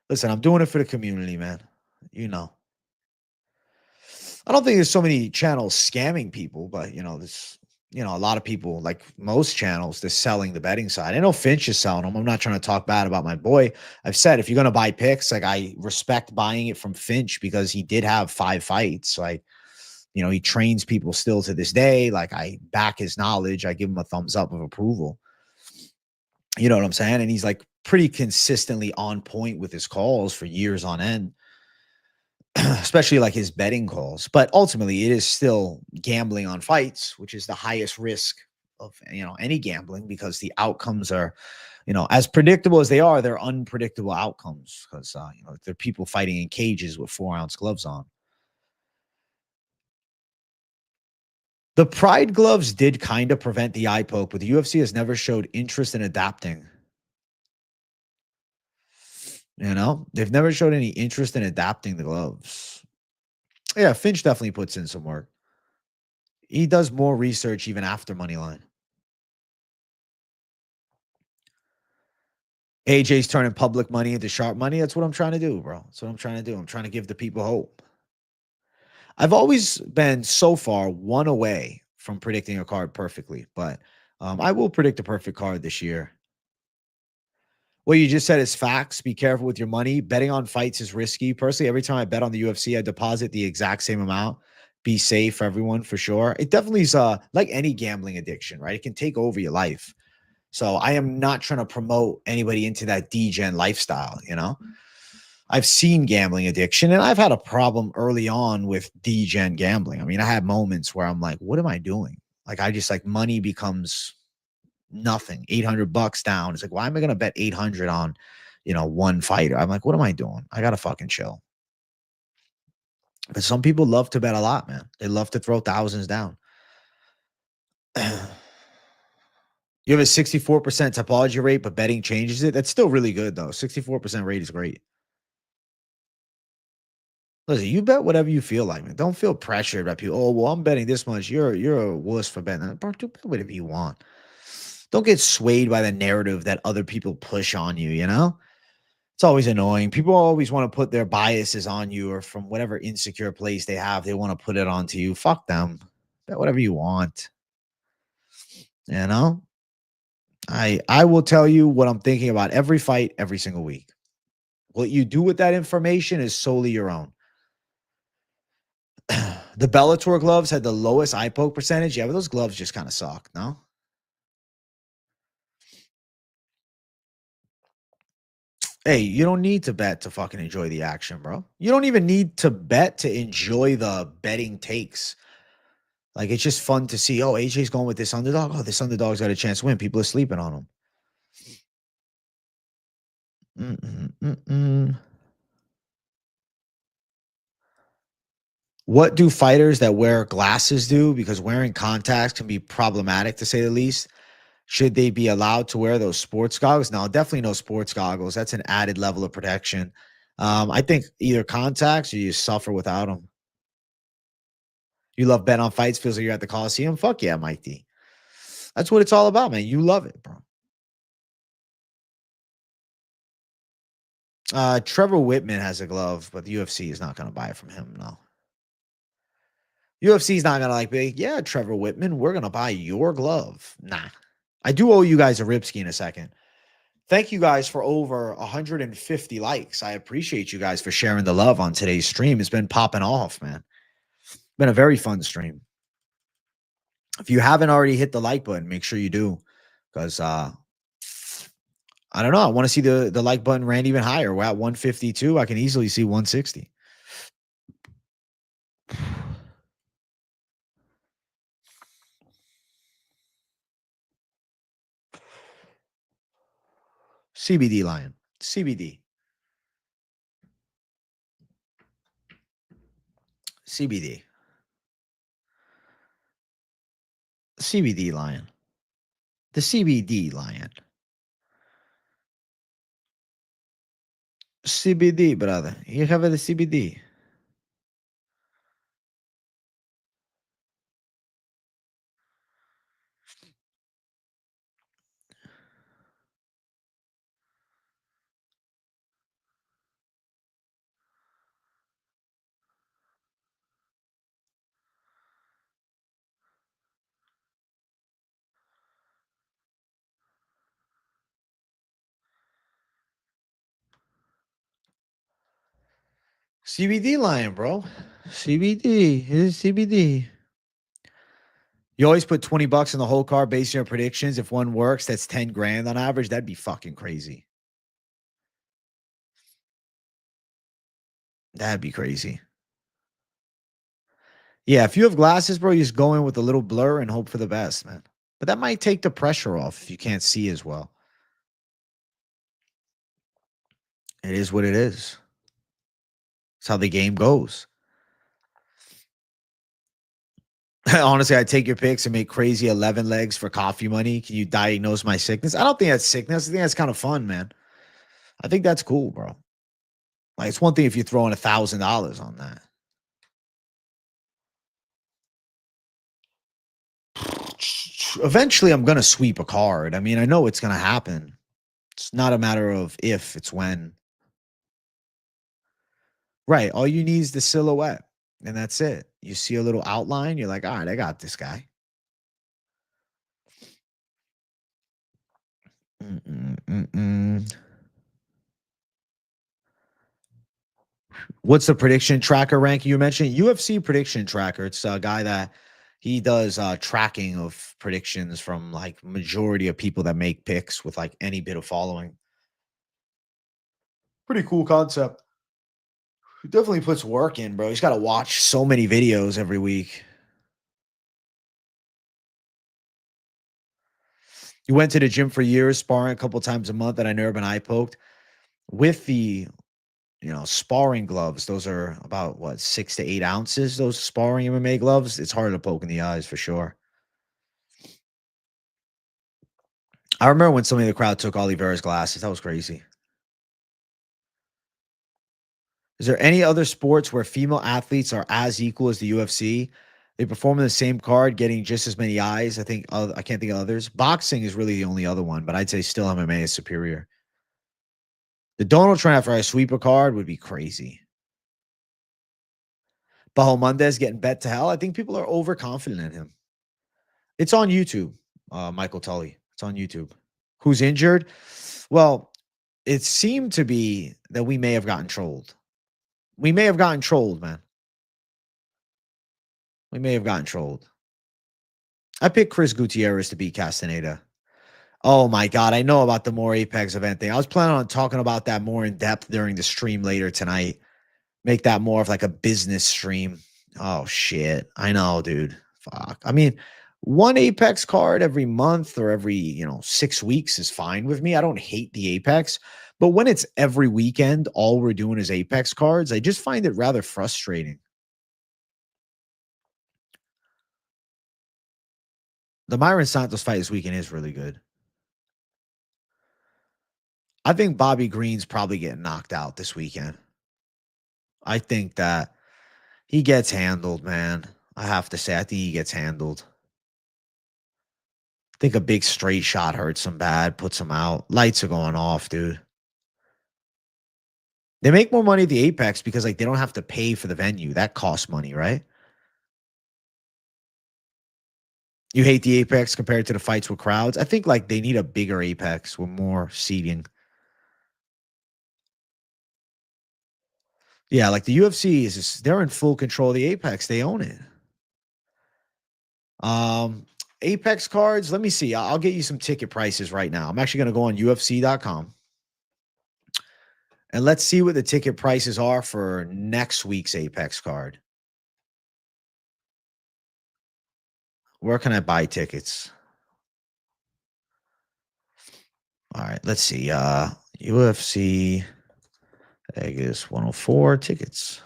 Listen, I'm doing it for the community, man. I don't think there's so many channels scamming people, but there's a lot of people, like most channels, they're selling the betting side. I know Finch is selling them. I'm not trying to talk bad about my boy. I've said if you're gonna buy picks, like I respect buying it from Finch because he did have 5 fights. Like, he trains people still to this day. Like I back his knowledge. I give him a thumbs up of approval. You know what I'm saying? And he's like pretty consistently on point with his calls for years on end. Especially like his betting calls, but ultimately it is still gambling on fights, which is the highest risk of any gambling because the outcomes are as predictable as they are. They're unpredictable outcomes because they're people fighting in cages with 4-ounce gloves on. The Pride gloves did kind of prevent the eye poke, but the UFC has never showed interest in adapting. They've never showed any interest in adapting the gloves. Yeah, Finch definitely puts in some work. He does more research even after Moneyline. AJ's turning public money into sharp money. That's what I'm trying to do, bro. That's what I'm trying to do. I'm trying to give the people hope. I've always been so far one away from predicting a card perfectly, but I will predict a perfect card this year. What you just said is facts. Be careful with your money. Betting on fights is risky. Personally, every time I bet on the UFC, I deposit the exact same amount. Be safe, everyone, for sure. It definitely is like any gambling addiction, right? It can take over your life. So I am not trying to promote anybody into that degen lifestyle, you know? I've seen gambling addiction and I've had a problem early on with degen gambling. I mean, I had moments where I'm like, what am I doing? Like, I just like money becomes nothing. $800 down. It's like, why am I going to bet 800 on, one fighter? I'm like, what am I doing? I got to fucking chill. But some people love to bet a lot, man. They love to throw thousands down. You have a 64% topology rate, but betting changes it. That's still really good, though. 64% rate is great. Listen, you bet whatever you feel like, man. Don't feel pressured by people. Oh, well, I'm betting this much. You're a wuss for betting. Bro, do bet whatever you want. Don't get swayed by the narrative that other people push on you, you know? It's always annoying. People always want to put their biases on you, or from whatever insecure place they have, they want to put it onto you. Fuck them. Bet whatever you want. You know? I will tell you what I'm thinking about every fight, every single week. What you do with that information is solely your own. The Bellator gloves had the lowest eye poke percentage. Yeah, but those gloves just kind of suck, no? Hey, you don't need to bet to fucking enjoy the action, bro. You don't even need to bet to enjoy the betting takes. Like, it's just fun to see, oh, AJ's going with this underdog. Oh, this underdog's got a chance to win. People are sleeping on him. What do fighters that wear glasses do? Because wearing contacts can be problematic, to say the least. Should they be allowed to wear those sports goggles? No, definitely no sports goggles. That's an added level of protection. I think either contacts or you suffer without them. You love bet on fights, feels like you're at the Coliseum. Fuck yeah, Mike D. That's what it's all about, man. You love it, bro. Trevor Whitman has a glove, but the UFC is not going to buy it from him. No. UFC is not going to be, yeah, Trevor Whitman, we're going to buy your glove. Nah. I do owe you guys a ripski in a second. Thank you guys for over 150 likes. I appreciate you guys for sharing the love on today's stream. It's been popping off, man. Been a very fun stream. If you haven't already hit the like button, make sure you do. Because I don't know. I want to see the like button ran even higher. We're at 152. I can easily see 160. CBD Lion. CBD. CBD. CBD Lion. The CBD Lion. CBD, brother. You have the CBD. CBD Lion, bro. CBD. It is CBD. You always put $20 in the whole car based on your predictions. If one works, that's 10 grand on average. That'd be fucking crazy. That'd be crazy. Yeah, if you have glasses, bro, you just go in with a little blur and hope for the best, man. But that might take the pressure off if you can't see as well. It is what it is. It's how the game goes. Honestly, I take your picks and make crazy 11 legs for coffee money. Can you diagnose my sickness? I don't think that's sickness. I think that's kind of fun, man. I think that's cool, bro. Like, it's one thing if you're throwing $1,000 on that. Eventually, I'm going to sweep a card. I mean, I know it's going to happen. It's not a matter of if, it's when. Right. All you need is the silhouette, and that's it. You see a little outline, you're like, all right, I got this guy. What's the prediction tracker rank you mentioned? UFC prediction tracker. It's a guy that he does tracking of predictions from like majority of people that make picks with like any bit of following. Pretty cool concept. He definitely puts work in, bro. He's got to watch so many videos every week. You went to the gym for years, sparring a couple times a month, and I never been eye poked. With the sparring gloves, those are about what 6 to 8 ounces. Those sparring MMA gloves, it's hard to poke in the eyes for sure. I remember when somebody in the crowd took Oliveira's glasses. That was crazy. Is there any other sports where female athletes are as equal as the UFC? They perform in the same card, getting just as many eyes. I can't think of others. Boxing is really the only other one, but I'd say still MMA is superior. The Donald Trump after I sweep a card would be crazy. Bahamondes getting bet to hell. I think people are overconfident in him. It's on YouTube, Michael Tully. It's on YouTube. Who's injured? Well, it seemed to be that we may have gotten trolled. We may have gotten trolled, man. We may have gotten trolled. I picked Chris Gutierrez to beat Castaneda. Oh my God. I know about the more Apex event thing. I was planning on talking about that more in depth during the stream later tonight. Make that more of like a business stream. Oh shit. I know, dude. Fuck. I mean, one Apex card every month or every, 6 weeks is fine with me. I don't hate the Apex, but when it's every weekend, all we're doing is Apex cards, I just find it rather frustrating. The Myron Santos fight this weekend is really good. I think Bobby Green's probably getting knocked out this weekend. I think that he gets handled, man. I have to say, I think he gets handled. I think a big straight shot hurts him bad, puts him out. Lights are going off, dude. They make more money at the Apex because like they don't have to pay for the venue. That costs money, right? You hate the Apex compared to the fights with crowds? I think like they need a bigger Apex with more seating. Yeah, like the UFC is just, they're in full control of the Apex. They own it. Apex cards, let me see. I'll get you some ticket prices right now. I'm actually going to go on UFC.com. And let's see what the ticket prices are for next week's Apex card. Where can I buy tickets? All right, let's see. UFC Vegas 104 tickets.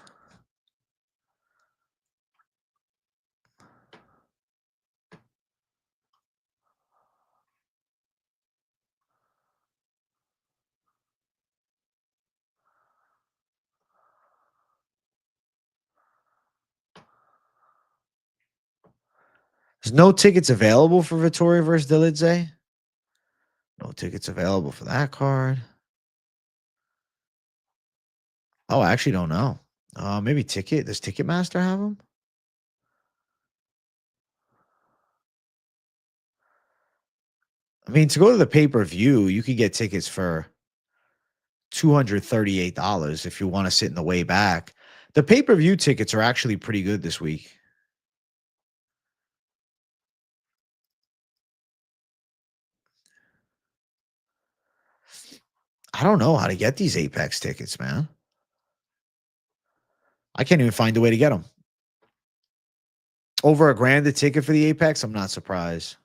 There's no tickets available for Vittoria versus Dilidze. No tickets available for that card. Oh, I actually don't know. Maybe Ticket. Does Ticketmaster have them? I mean, to go to the pay-per-view, you could get tickets for $238 if you want to sit in the way back. The pay-per-view tickets are actually pretty good this week. I don't know how to get these Apex tickets, man. I can't even find a way to get them. Over $1,000 a ticket for the Apex? I'm not surprised.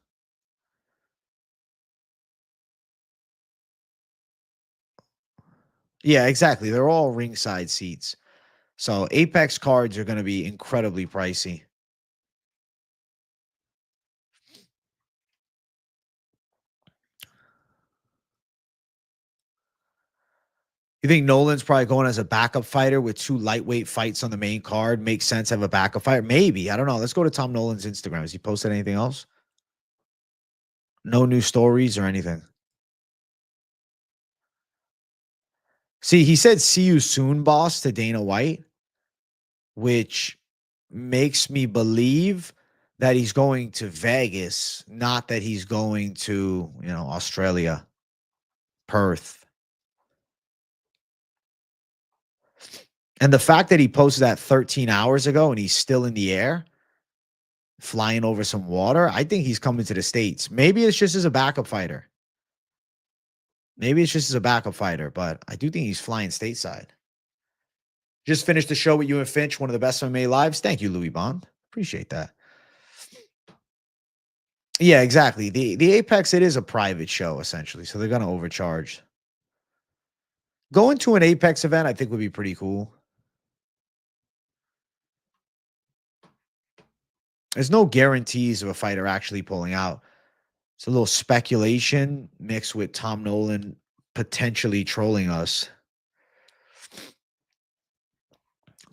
Yeah, exactly. They're all ringside seats. So Apex cards are going to be incredibly pricey. You think Nolan's probably going as a backup fighter with 2 lightweight fights on the main card? Makes sense to have a backup fighter? Maybe. I don't know. Let's go to Tom Nolan's Instagram. Has he posted anything else? No new stories or anything. See, he said, "See you soon, boss," to Dana White, which makes me believe that he's going to Vegas, not that he's going to, Australia, Perth. And the fact that he posted that 13 hours ago and he's still in the air, flying over some water, I think he's coming to the States. Maybe it's just as a backup fighter. But I do think he's flying stateside. Just finished the show with you and Finch, one of the best MMA lives. Thank you, Louis Bond. Appreciate that. Yeah, exactly. The Apex, it is a private show, essentially. So they're going to overcharge. Going to an Apex event, I think, would be pretty cool. There's no guarantees of a fighter actually pulling out. It's a little speculation mixed with Tom Nolan potentially trolling us.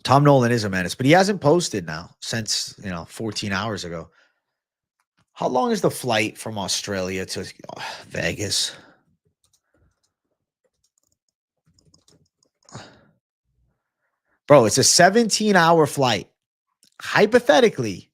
Tom Nolan is a menace, but he hasn't posted now since, 14 hours ago. How long is the flight from Australia to Vegas? Bro, it's a 17-hour flight. Hypothetically.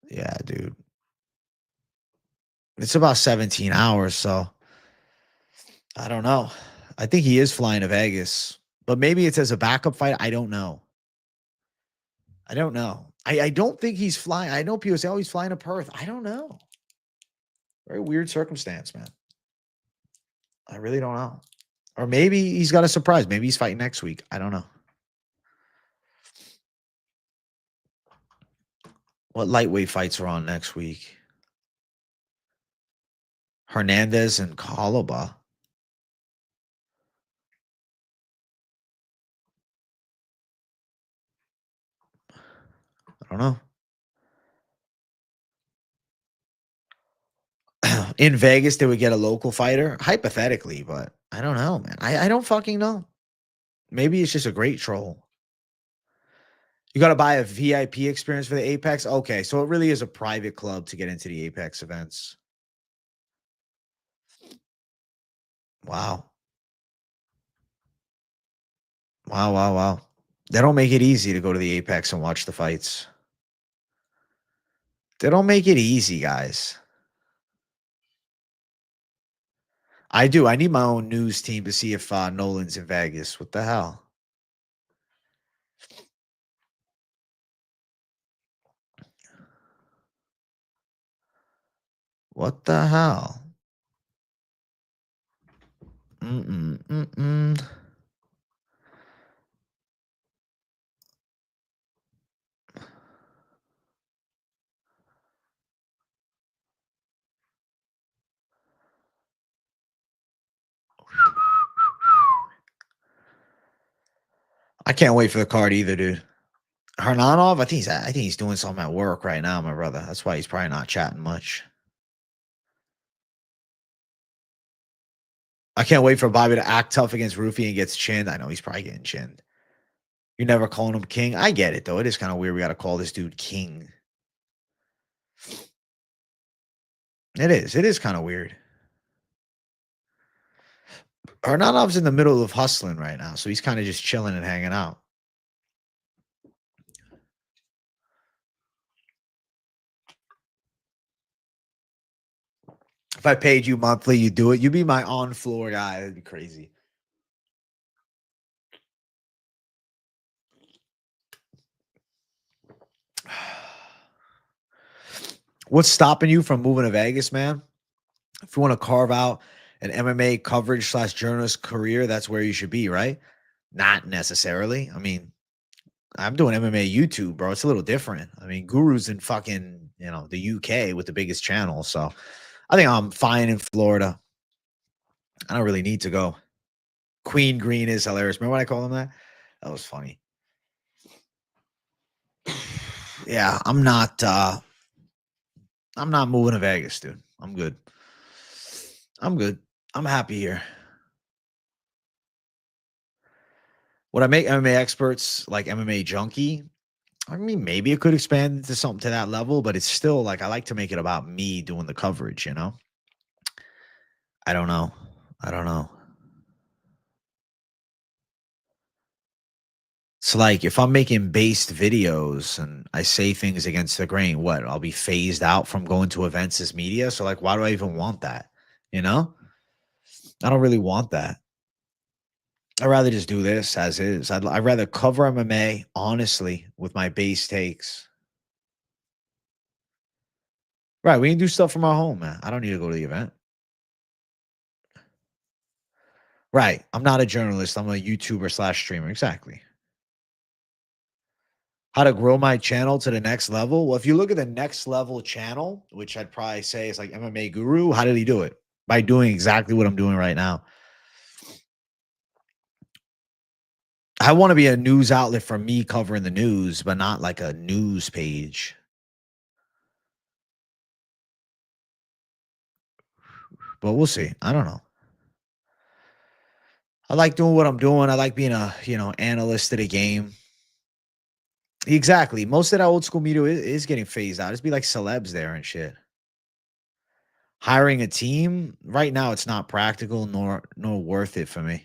Yeah, dude. It's about 17 hours, so I don't know. I think he is flying to Vegas, but maybe it's as a backup fight. I don't know. I don't think he's flying. I know people say, "Oh, he's flying to Perth." I don't know. Very weird circumstance, man. I really don't know. Or maybe he's got a surprise. Maybe he's fighting next week. I don't know. What lightweight fights are on next week? Hernandez and Kalaba. I don't know. In Vegas, they would get a local fighter, hypothetically, but I don't know, man. I don't fucking know. Maybe it's just a great troll. You got to buy a VIP experience for the Apex? Okay, so it really is a private club to get into the Apex events. Wow. Wow. They don't make it easy to go to the Apex and watch the fights. They don't make it easy, guys. I do. I need my own news team to see if Nolan's in Vegas. What the hell? What the hell? I can't wait for the card either, dude. Hernanov, I think he's doing something at work right now, my brother. That's why he's probably not chatting much. I can't wait for Bobby to act tough against Rufy and gets chinned. I know he's probably getting chinned. You're never calling him king. I get it, though. It is kind of weird we got to call this dude king. It is. It is kind of weird. Hernanov's in the middle of hustling right now, so he's kind of just chilling and hanging out. If I paid you monthly, you do it. You'd be my on-floor guy. That'd be crazy. What's stopping you from moving to Vegas, man? If you want to carve out an MMA coverage / journalist career, that's where you should be, right? Not necessarily. I mean, I'm doing MMA YouTube, bro. It's a little different. I mean, Guru's in fucking, the UK with the biggest channel. So I think I'm fine in Florida. I don't really need to go. Queen Green is hilarious. Remember when I called him that? That was funny. Yeah, I'm not moving to Vegas, dude. I'm good. I'm good. I'm happy here. Would I make MMA experts like MMA junkie? I mean, maybe it could expand into something to that level, but it's still like I like to make it about me doing the coverage, you know? I don't know. I don't know. It's like if I'm making based videos and I say things against the grain, what? I'll be phased out from going to events as media. So, like, why do I even want that? You know? I don't really want that. I'd rather just do this as is. I'd rather cover MMA honestly with my base takes. Right. We can do stuff from our home, man. I don't need to go to the event. Right. I'm not a journalist. I'm a YouTuber slash streamer. Exactly. How to grow my channel to the next level? Well, if you look at the next level channel, which I'd probably say is like MMA Guru, how did he do it? By doing exactly what I'm doing right now. I want to be a news outlet for me covering the news, but not like a news page. But we'll see. I don't know. I like doing what I'm doing. I like being a, analyst of the game. Exactly. Most of that old school media is getting phased out. It's be like celebs there and shit. Hiring a team right now, it's not practical nor worth it for me.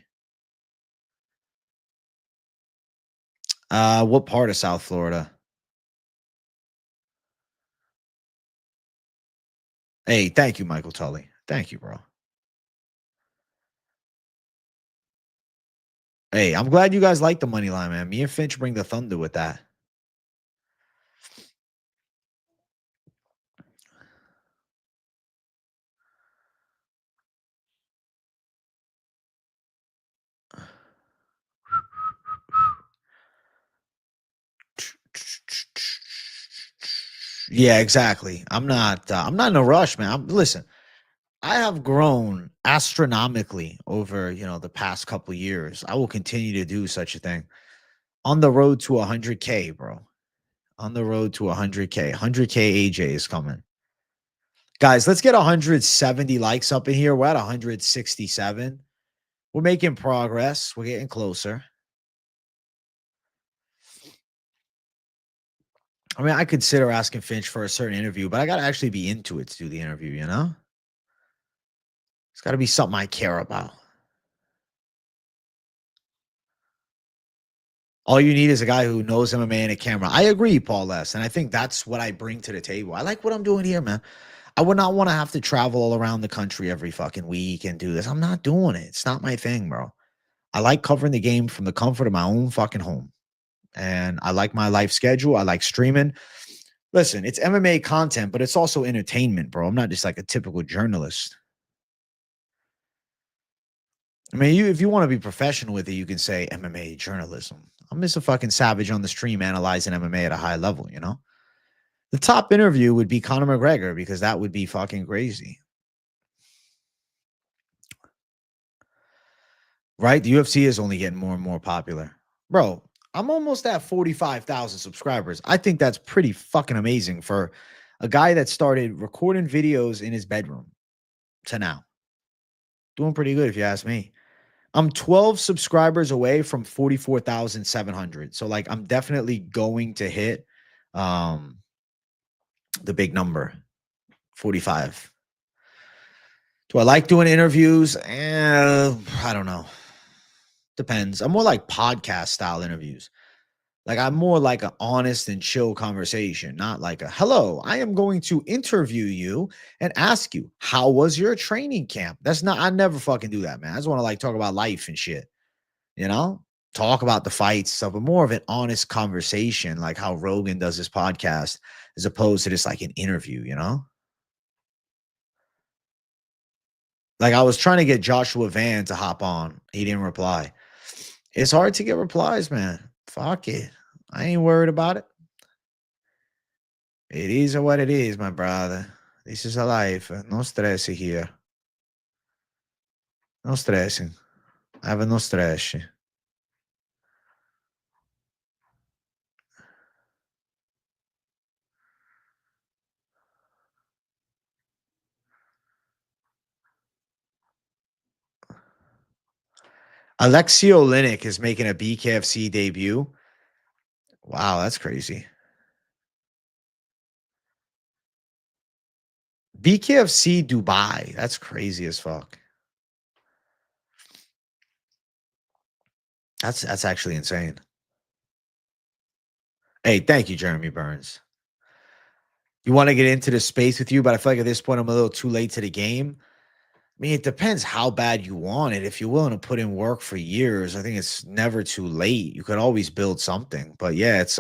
What part of South Florida? Hey, thank you, Michael Tully. Thank you, bro. Hey, I'm glad you guys like the money line, man. Me and Finch bring the thunder with that. Yeah, exactly. I'm not in a rush, man. Listen, I have grown astronomically over, the past couple years. I will continue to do such a thing. On the road to 100K, bro. On the road to 100K. 100K AJ is coming. Guys, let's get 170 likes up in here. We're at 167. We're making progress. We're getting closer. I mean, I consider asking Finch for a certain interview, but I got to actually be into it to do the interview, you know? It's got to be something I care about. All you need is a guy who knows MMA and a camera. I agree, Paul Les, and I think that's what I bring to the table. I like what I'm doing here, man. I would not want to have to travel all around the country every fucking week and do this. I'm not doing it. It's not my thing, bro. I like covering the game from the comfort of my own fucking home. And I like my life schedule. I like streaming. Listen, it's MMA content, but it's also entertainment, bro. I'm not just like a typical journalist. I mean, if you want to be professional with it, you can say MMA journalism. I'm just a fucking savage on the stream analyzing MMA at a high level, you know? The top interview would be Conor McGregor because that would be fucking crazy. Right? The UFC is only getting more and more popular. Bro, I'm almost at 45,000 subscribers. I think that's pretty fucking amazing for a guy that started recording videos in his bedroom to now. Doing pretty good if you ask me. I'm 12 subscribers away from 44,700. So like I'm definitely going to hit the big number, 45. Do I like doing interviews? I don't know. Depends. I'm more like podcast style interviews. Like I'm more like an honest and chill conversation, not like a hello, I am going to interview you and ask you, how was your training camp? That's not, I never fucking do that, man. I just want to like talk about life and shit, you know? Talk about the fights stuff, but more of an honest conversation, like how Rogan does his podcast, as opposed to just like an interview, you know? Like I was trying to get Joshua Van to hop on. He didn't reply. It's hard to get replies, man. Fuck it. I ain't worried about it. It is what it is, my brother. This is a life. No stress here. No stressing. Have no stress. Alexei Oleinik is making a BKFC debut. Wow, that's crazy. BKFC Dubai. That's crazy as fuck. That's actually insane. Hey, thank you, Jeremy Burns. You want to get into the space with you, but I feel like at this point I'm a little too late to the game. I mean, it depends how bad you want it. If you're willing to put in work for years, I think it's never too late. You could always build something. But yeah, it's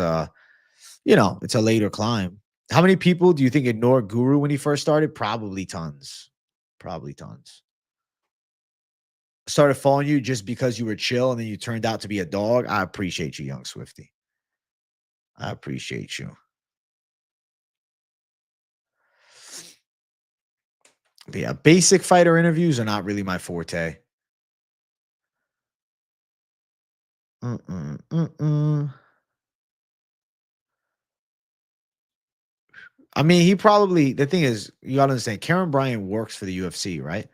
it's a later climb. How many people do you think ignored Guru when he first started? Probably tons. Probably tons. Started following you just because you were chill and then you turned out to be a dog. I appreciate you, young Swifty. I appreciate you. But yeah, basic fighter interviews are not really my forte. I mean, the thing is, you got to understand, Karen Bryan works for the UFC, right?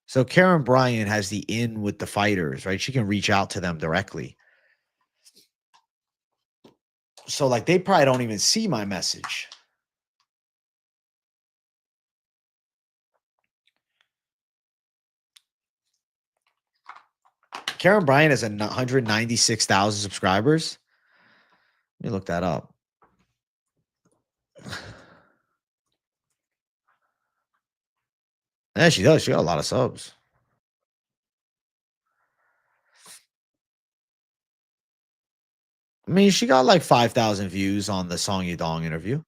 So Karen Bryan has the in with the fighters, right? She can reach out to them directly. So, like, they probably don't even see my message. Karen Bryan has 196,000 subscribers. Let me look that up. Yeah, she does. She got a lot of subs. I mean, she got like 5,000 views on the Song Yudong interview.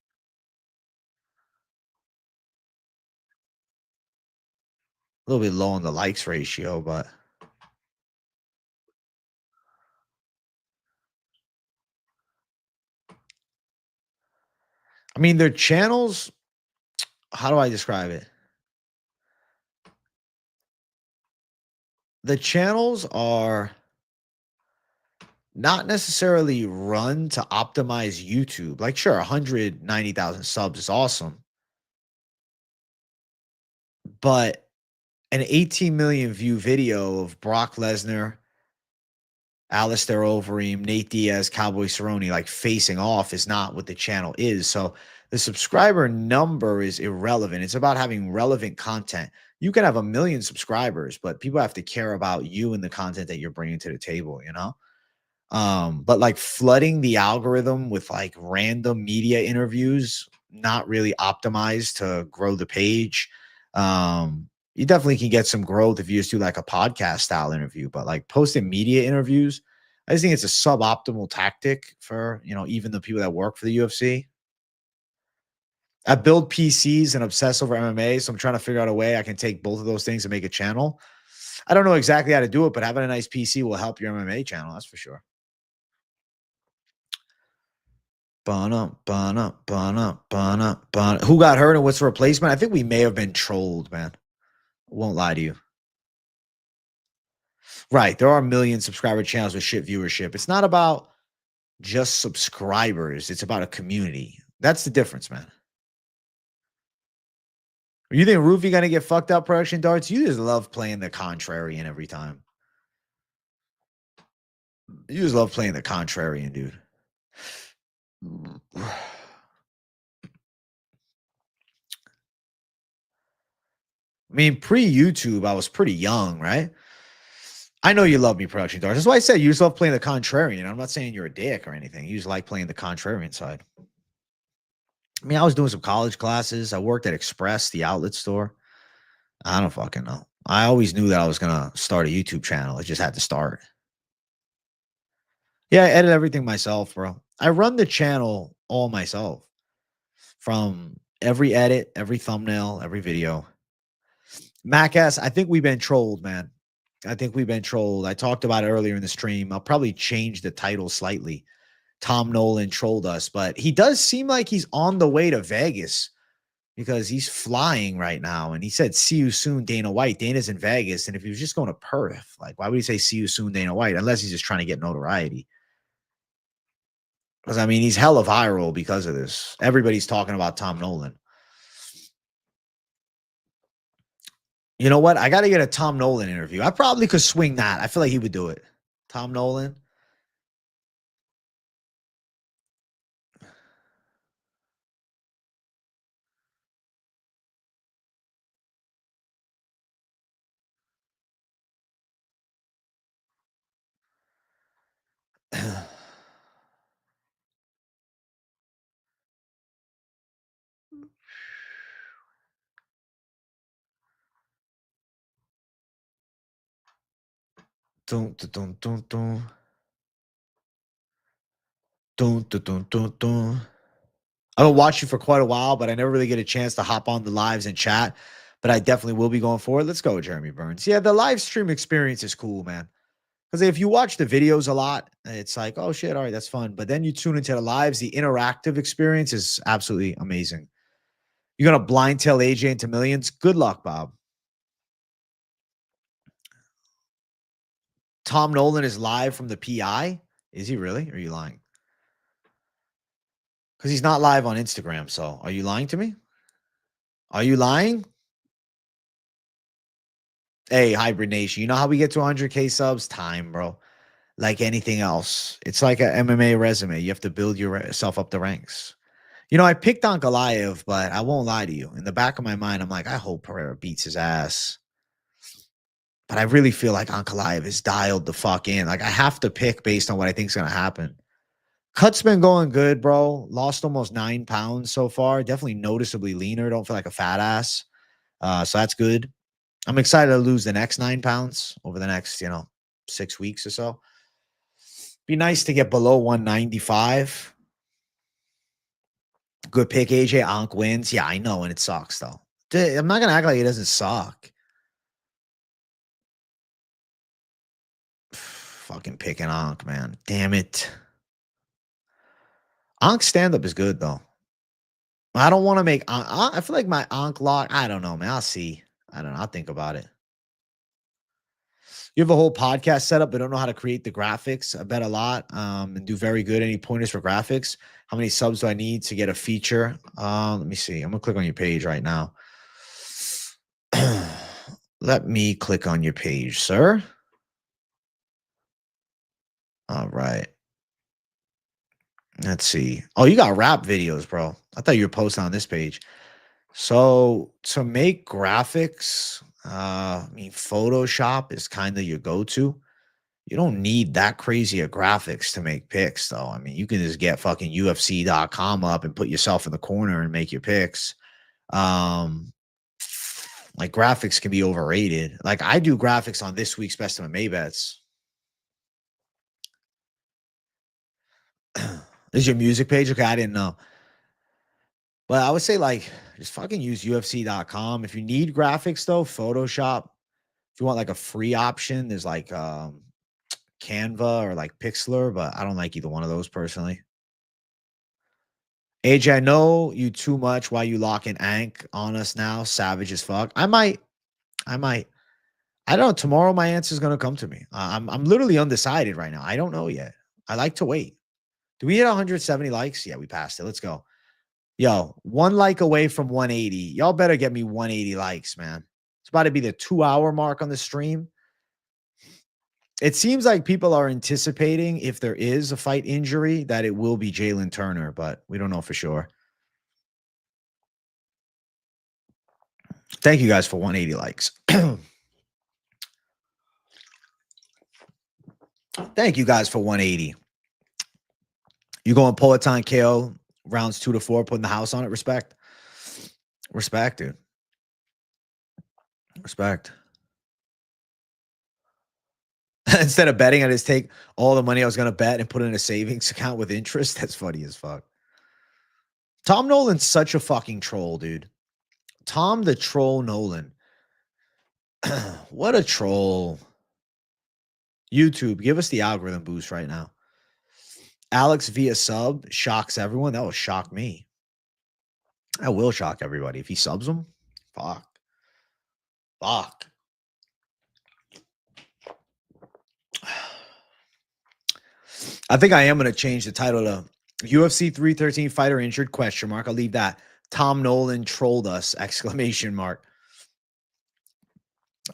A little bit low on the likes ratio, but I mean, their channels, how do I describe it? The channels are not necessarily run to optimize YouTube. Like, sure, 190,000 subs is awesome, but an 18 million view video of Brock Lesnar, Alistair Overeem, Nate Diaz, Cowboy Cerrone, like facing off is not what the channel is. So the subscriber number is irrelevant. It's about having relevant content. You can have 1 million subscribers, but people have to care about you and the content that you're bringing to the table, you know? But like flooding the algorithm with like random media interviews, not really optimized to grow the page. You definitely can get some growth if you just do like a podcast style interview, but like posting media interviews, I just think it's a suboptimal tactic for, even the people that work for the UFC. I build PCs and obsess over MMA, so I'm trying to figure out a way I can take both of those things and make a channel. I don't know exactly how to do it, but having a nice PC will help your MMA channel. That's for sure. Bana, bana, bana, bana, bana. Who got hurt and what's the replacement? I think we may have been trolled, man. Won't lie to you. Right. There are a million subscriber channels with shit viewership. It's not about just subscribers. It's about a community. That's the difference, man. You think Roofy gonna get fucked up production darts? You just love playing the contrarian every time. You just love playing the contrarian, dude. I mean, pre-YouTube, I was pretty young, right? I know you love me, production darts. That's why I said you just love playing the contrarian. I'm not saying you're a dick or anything. You just like playing the contrarian side. I mean, I was doing some college classes. I worked at Express, the outlet store. I don't fucking know. I always knew that I was gonna start a YouTube channel. I just had to start. Yeah, I edit everything myself, bro. I run the channel all myself. From every edit, every thumbnail, every video. Mac-ass, I think we've been trolled, man. I think we've been trolled. I talked about it earlier in the stream. I'll probably change the title slightly. Tom Nolan trolled us, but he does seem like he's on the way to Vegas. because he's flying right now. And he said, "See you soon, Dana White." Dana's in Vegas. And if he was just going to Perth, like, why would he say, "See you soon, Dana White"? Unless he's just trying to get notoriety. Because, I mean, he's hella viral because of this. Everybody's talking about Tom Nolan. You know what? I got to get a Tom Nolan interview. I probably could swing that. I feel like he would do it. Tom Nolan. Dun, dun, dun, dun, dun. Dun, dun, dun, dun, dun. I've been watching for quite a while, but I never really get a chance to hop on the lives and chat. But I definitely will be going forward. Let's go, Jeremy Burns. Yeah, the live stream experience is cool, man. Because if you watch the videos a lot, it's like, oh shit, all right, that's fun. But then you tune into the lives, the interactive experience is absolutely amazing. You're gonna blind tail AJ into millions. Good luck, Bob. Tom Nolan is live from the PI. Is he really? Or are you lying? Because he's not live on Instagram. So are you lying to me? Are you lying? Hey, Hybrid Nation. You know how we get to 100K subs? Time, bro. Like anything else. It's like an MMA resume. You have to build yourself up the ranks. You know, I picked Ankalaev, but I won't lie to you. In the back of my mind, I'm like, I hope Pereira beats his ass. But I really feel like Ankalaev is dialed the fuck in. Like, I have to pick based on what I think is going to happen. Cut's been going good, bro. Lost almost 9 pounds so far. Definitely noticeably leaner. Don't feel like a fat ass. So that's good. I'm excited to lose the next 9 pounds over the next, 6 weeks or so. Be nice to get below 195. Good pick, AJ. Ankh wins. Yeah, I know, and it sucks, though. I'm not going to act like it doesn't suck. Fucking picking Ankh, man. Damn it. Ankh stand-up is good, though. I don't want to make I feel like my Ankh lock. I don't know, man. I'll see. I don't know. I'll think about it. You have a whole podcast setup, but don't know how to create the graphics. I bet a lot and do very good. Any pointers for graphics? How many subs do I need to get a feature? Let me see. I'm going to click on your page right now. Let me click on your page, sir. All right. Let's see. Oh, you got rap videos, bro. I thought you were posting on this page. So to make graphics, I mean, Photoshop is kind of your go-to. You don't need that crazy of graphics to make picks, though. I mean, you can just get fucking UFC.com up and put yourself in the corner and make your picks. Like graphics can be overrated. Like I do graphics on this week's Best of MMA bets. Is your music page? Okay, I didn't know. But I would say like just fucking use UFC.com. If you need graphics though, Photoshop. If you want like a free option, there's like Canva or like Pixlr, but I don't like either one of those personally. AJ, I know you too much. Why you locking Ank on us now? Savage as fuck. I might. I don't know. Tomorrow my answer is gonna come to me. I'm literally undecided right now. I don't know yet. I like to wait. Do we hit 170 likes? Yeah, we passed it. Let's go. Yo, 1 like away from 180. Y'all better get me 180 likes, man. It's about to be the 2-hour mark on the stream. It seems like people are anticipating if there is a fight injury that it will be Jalen Turner, but we don't know for sure. Thank you guys for 180 likes. Thank you guys for 180. You going Poetan KO rounds 2 to 4, putting the house on it. Respect. Respect, dude. Respect. Instead of betting, I just take all the money I was going to bet and put it in a savings account with interest. That's funny as fuck. Tom Nolan's such a fucking troll, dude. Tom the Troll Nolan. What a troll. YouTube, give us the algorithm boost right now. Alex via sub shocks everyone. That will shock me. That will shock everybody. If he subs him, fuck. Fuck. I think I am going to change the title to UFC 313 fighter injured question mark. I'll leave that. Tom Nolan trolled us exclamation mark.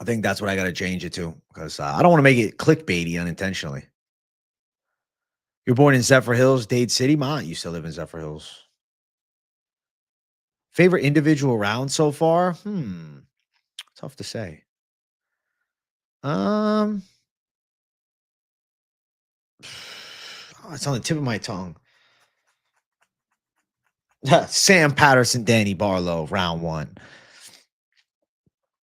I think that's what I got to change it to because I don't want to make it clickbaity unintentionally. You're born in Zephyr Hills, Dade City. My aunt used to live in Zephyr Hills. Favorite individual round so far? Tough to say. Oh, it's on the tip of my tongue. Sam Patterson, Danny Barlow, round 1.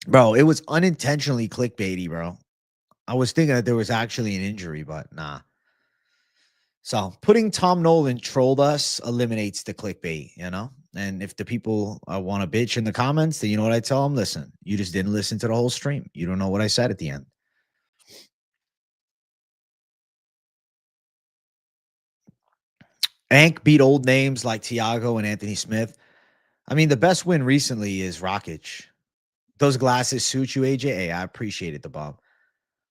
Bro, it was unintentionally clickbaity, bro. I was thinking that there was actually an injury, but nah. So putting Tom Nolan trolled us eliminates the clickbait, you know? And if the people want to bitch in the comments, then you know what I tell them? Listen, you just didn't listen to the whole stream. You don't know what I said at the end. Ank beat old names like Tiago and Anthony Smith. I mean, the best win recently is Rakic. Those glasses suit you, AJ? Hey, I appreciate it, the bomb.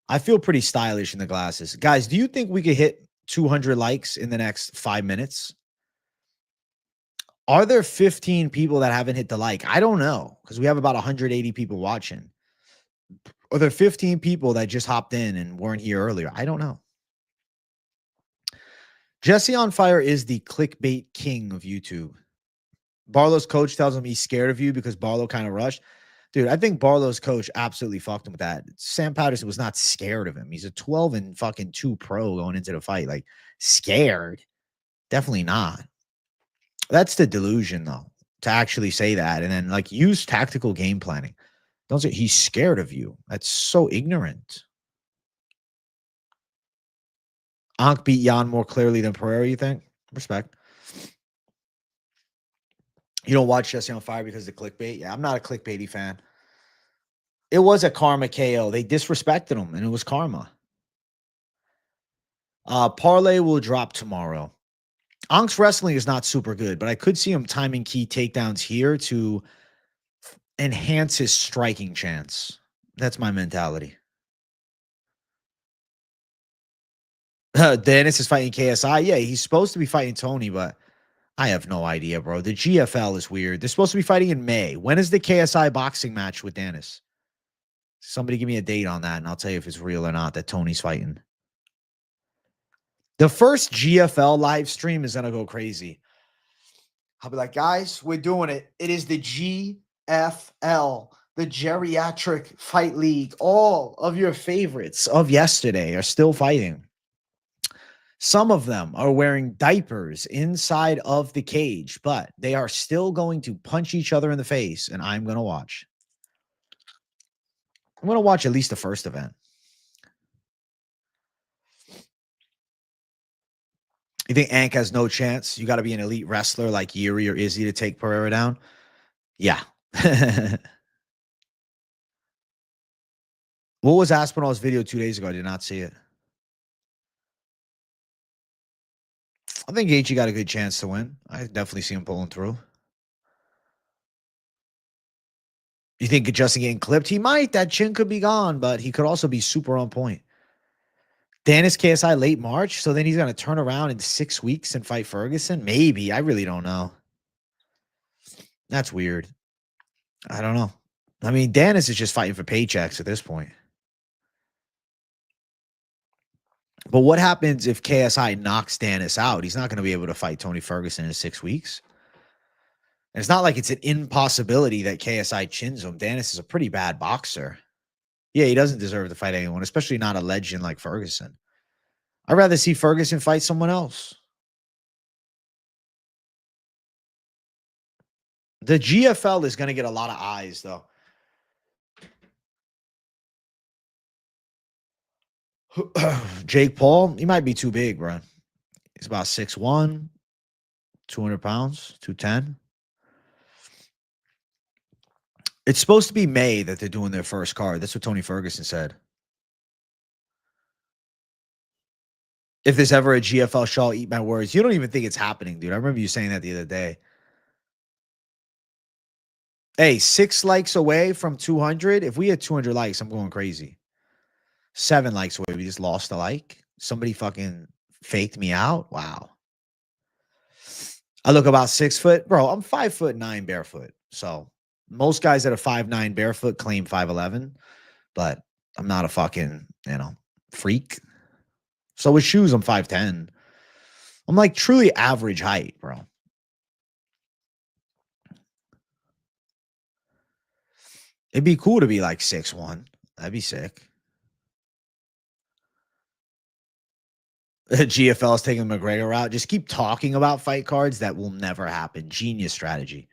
I feel pretty stylish in the glasses. Guys, do you think we could hit 200 likes in the next 5 minutes? Are there 15 people that haven't hit the like? I don't know because we have about 180 people watching. Are there 15 people that just hopped in and weren't here earlier? I don't know. Jesse on Fire is the clickbait king of YouTube. Barlow's coach tells him he's scared of you because Barlow kind of rushed. Dude, I think Barlow's coach absolutely fucked him with that. Sam Patterson was not scared of him. He's a 12-2 pro going into the fight. Like, scared? Definitely not. That's the delusion, though, to actually say that. And then, like, use tactical game planning. Don't say he's scared of you. That's so ignorant. Ankh beat Jan more clearly than Pereira, you think? Respect. You don't watch Jesse on Fire because of the clickbait? Yeah, I'm not a clickbaity fan. It was a karma KO. They disrespected him, and it was karma. Parlay will drop tomorrow. Ankh's wrestling is not super good, but I could see him timing key takedowns here to enhance his striking chance. That's my mentality. Danis is fighting KSI. Yeah, he's supposed to be fighting Tony, but I have no idea, bro. The GFL is weird. They're supposed to be fighting in May. When is the KSI boxing match with Danis? Somebody give me a date on that, and I'll tell you if it's real or not that Tony's fighting. The first GFL live stream is going to go crazy. I'll be like, guys, we're doing it. It is the GFL, the Geriatric Fight League. All of your favorites of yesterday are still fighting. Some of them are wearing diapers inside of the cage, but they are still going to punch each other in the face, and I'm going to watch. I'm going to watch at least the first event. You think Ank has no chance? You got to be an elite wrestler like Yuri or Izzy to take Pereira down? Yeah. What was Aspinall's video 2 days ago? I did not see it. I think Gaethje got a good chance to win. I definitely see him pulling through. You think Justin getting clipped? He might. That chin could be gone, but he could also be super on point. Danis KSI late March, so then he's going to turn around in 6 weeks and fight Ferguson? Maybe. I really don't know. That's weird. I don't know. I mean, Danis is just fighting for paychecks at this point. But what happens if KSI knocks Danis out? He's not going to be able to fight Tony Ferguson in 6 weeks. And it's not like it's an impossibility that KSI chins him. Danis is a pretty bad boxer. Yeah, he doesn't deserve to fight anyone, especially not a legend like Ferguson. I'd rather see Ferguson fight someone else. The GFL is going to get a lot of eyes, though. Jake Paul, he might be too big, bro. He's about 6'1", 200 pounds, 210. It's supposed to be May that they're doing their first card. That's what Tony Ferguson said. If there's ever a GFL show, I'll eat my words. You don't even think it's happening, dude. I remember you saying that the other day. Hey, 6 likes away from 200. If we had 200 likes, I'm going crazy. 7 likes away. We just lost a like. Somebody fucking faked me out. Wow. I look about 6 foot. Bro, I'm 5'9" barefoot. So most guys that are 5'9" barefoot claim 5'11, but I'm not a fucking, freak. So with shoes, I'm 5'10. I'm like truly average height, bro. It'd be cool to be like 6'1". That'd be sick. GFL is taking the McGregor route. Just keep talking about fight cards. That will never happen. Genius strategy.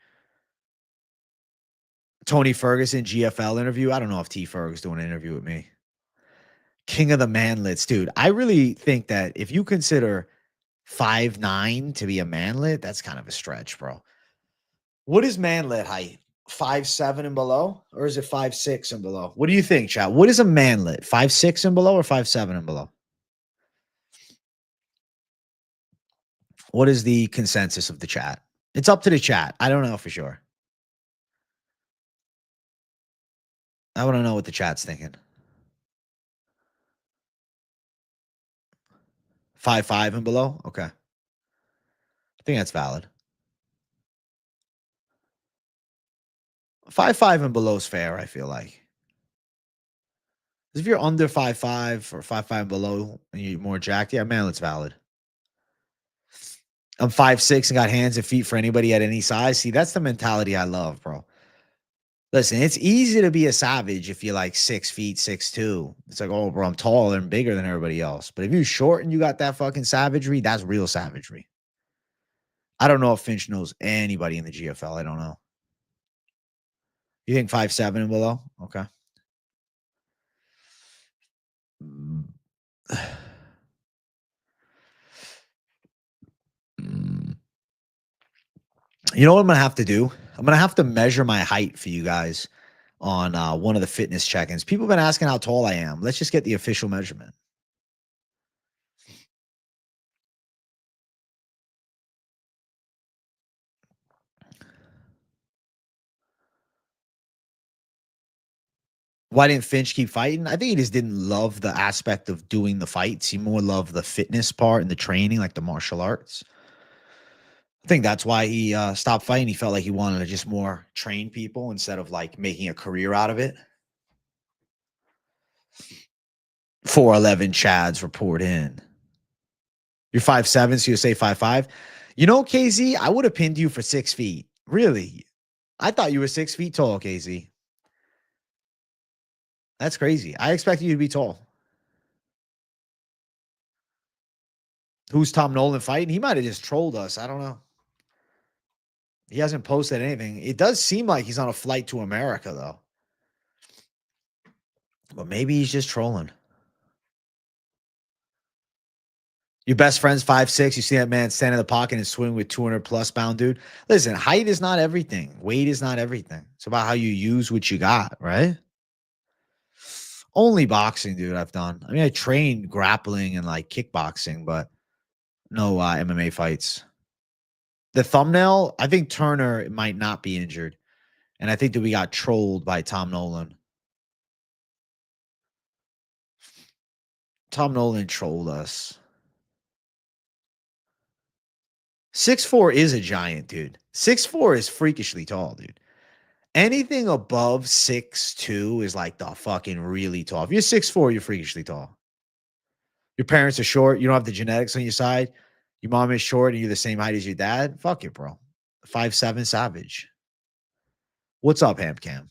Tony Ferguson GFL interview. I don't know if T Ferg's doing an interview with me. King of the manlets, dude. I really think that if you consider 5'9" to be a manlet, that's kind of a stretch, bro. What is manlet height? 5'7" and below, or is it 5'6" and below? What do you think, chat? What is a manlet? 5'6" and below, or 5'7" and below? What is the consensus of the chat? It's up to the chat. I don't know for sure. I want to know what the chat's thinking. 5'5" and below? Okay. I think that's valid. 5'5" and below is fair, I feel like. If you're under 5'5" or 5'5" and below and you're more jacked, yeah, manlet's valid. I'm 5'6" and got hands and feet for anybody at any size. See, that's the mentality I love, bro. Listen, it's easy to be a savage if you're like 6 feet, 6'2". It's like, oh, bro, I'm taller and bigger than everybody else. But if you're short and you got that fucking savagery, that's real savagery. I don't know if Finch knows anybody in the GFL. I don't know. You think 5'7" and below? Okay. You know what I'm going to have to do? I'm going to have to measure my height for you guys on one of the fitness check-ins. People have been asking how tall I am. Let's just get the official measurement. Why didn't Finch keep fighting? I think he just didn't love the aspect of doing the fights. He more loved the fitness part and the training, like the martial arts. I think that's why he stopped fighting. He felt like he wanted to just more train people instead of like making a career out of it. 4'11" Chads report in. You're 5'7", so you say 5'5". You know, KZ, I would have pinned you for 6 feet. Really? I thought you were 6 feet tall, KZ. That's crazy. I expected you to be tall. Who's Tom Nolan fighting? He might have just trolled us. I don't know. He hasn't posted anything. It does seem like he's on a flight to America, though. But maybe he's just trolling. Your best friend's 5'6". You see that man stand in the pocket and swing with 200+ pound dude. Listen, height is not everything. Weight is not everything. It's about how you use what you got, right? Only boxing, dude, I've done. I mean, I trained grappling and like kickboxing, but no MMA fights. The thumbnail, I think Turner might not be injured. And I think that we got trolled by Tom Nolan. Tom Nolan trolled us. 6'4" is a giant, dude. 6'4" is freakishly tall, dude. Anything above 6'2" is like the fucking really tall. If you're 6'4", you're freakishly tall. Your parents are short. You don't have the genetics on your side. Your mom is short and you're the same height as your dad. Fuck it, bro. 5'7" savage. What's up, Hamcam?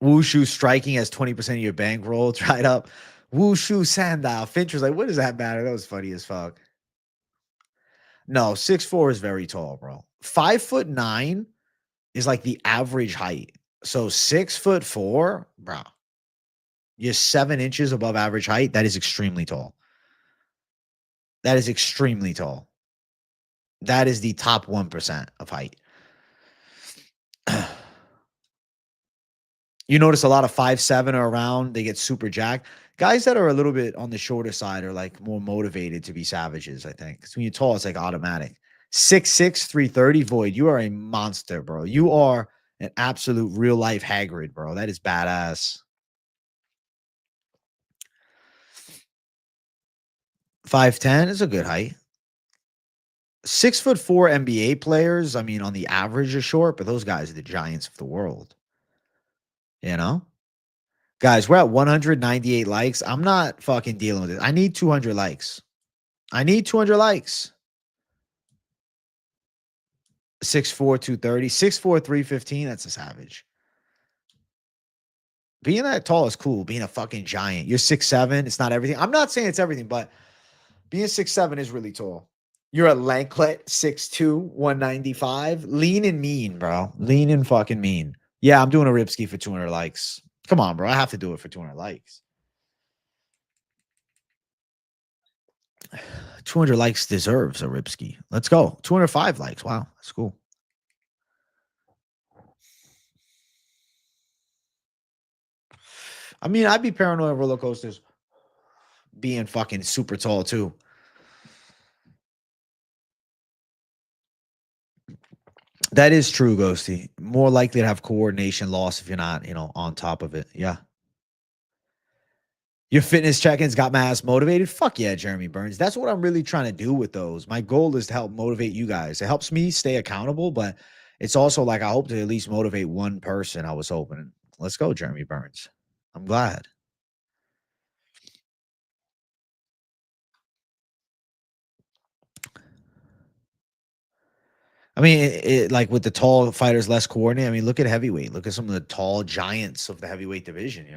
Wushu striking has 20% of your bankroll dried up. Wushu Sandal. Finch was like, what does that matter? That was funny as fuck. No, 6'4" is very tall, bro. 5'9" is like the average height. So 6'4", bro. You're 7 inches above average height. That is extremely tall. That is extremely tall. That is the top 1% of height. You notice a lot of 5'7" are around. They get super jacked. Guys that are a little bit on the shorter side are like more motivated to be savages, I think. Because when you're tall, it's like automatic. 6'6", 330, Void. You are a monster, bro. You are an absolute real life Hagrid, bro. That is badass. 5'10" is a good height. 6'4" NBA players, I mean, on the average are short, but those guys are the giants of the world. You know? Guys, we're at 198 likes. I'm not fucking dealing with it. I need 200 likes. I need 200 likes. 6'4", 230. 6'4", 315. That's a savage. Being that tall is cool. Being a fucking giant. You're 6'7". It's not everything. I'm not saying it's everything, but being 6'7" is really tall. You're a Lanklet, 6'2", 195. Lean and mean, bro. Lean and fucking mean. Yeah, I'm doing a Ripski for 200 likes. Come on, bro. I have to do it for 200 likes. 200 likes deserves a Ripski. Let's go. 205 likes. Wow, that's cool. I mean, I'd be paranoid of roller coasters being fucking super tall too. That is true, Ghosty. More likely to have coordination loss if you're not, on top of it. Yeah. Your fitness check-ins got my ass motivated. Fuck yeah, Jeremy Burns. That's what I'm really trying to do with those. My goal is to help motivate you guys. It helps me stay accountable, but it's also like I hope to at least motivate one person. I was hoping. Let's go, Jeremy Burns. I'm glad. I mean, like with the tall fighters less coordinated. I mean, look at heavyweight. Look at some of the tall giants of the heavyweight division,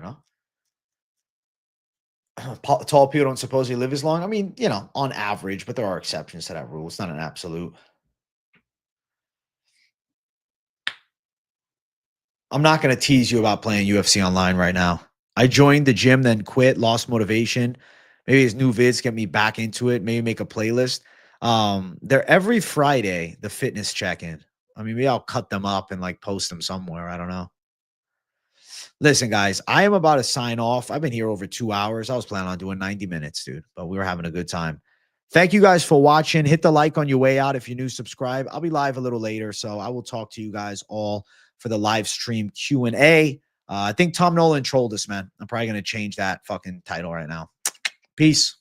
Tall people don't supposedly live as long. I mean, on average, but there are exceptions to that rule. It's not an absolute. I'm not going to tease you about playing UFC online right now. I joined the gym, then quit, lost motivation. Maybe his new vids get me back into it. Maybe make a playlist. They're every Friday, the fitness check-in. I mean, maybe I'll cut them up and like post them somewhere. I don't know. Listen, guys, I am about to sign off. I've been here over 2 hours. I was planning on doing 90 minutes, dude, but we were having a good time. Thank you guys for watching. Hit the like on your way out. If you're new, subscribe. I'll be live a little later, so I will talk to you guys all for the live stream Q&A. I think Tom Nolan trolled us, man. I'm probably going to change that fucking title right now. Peace.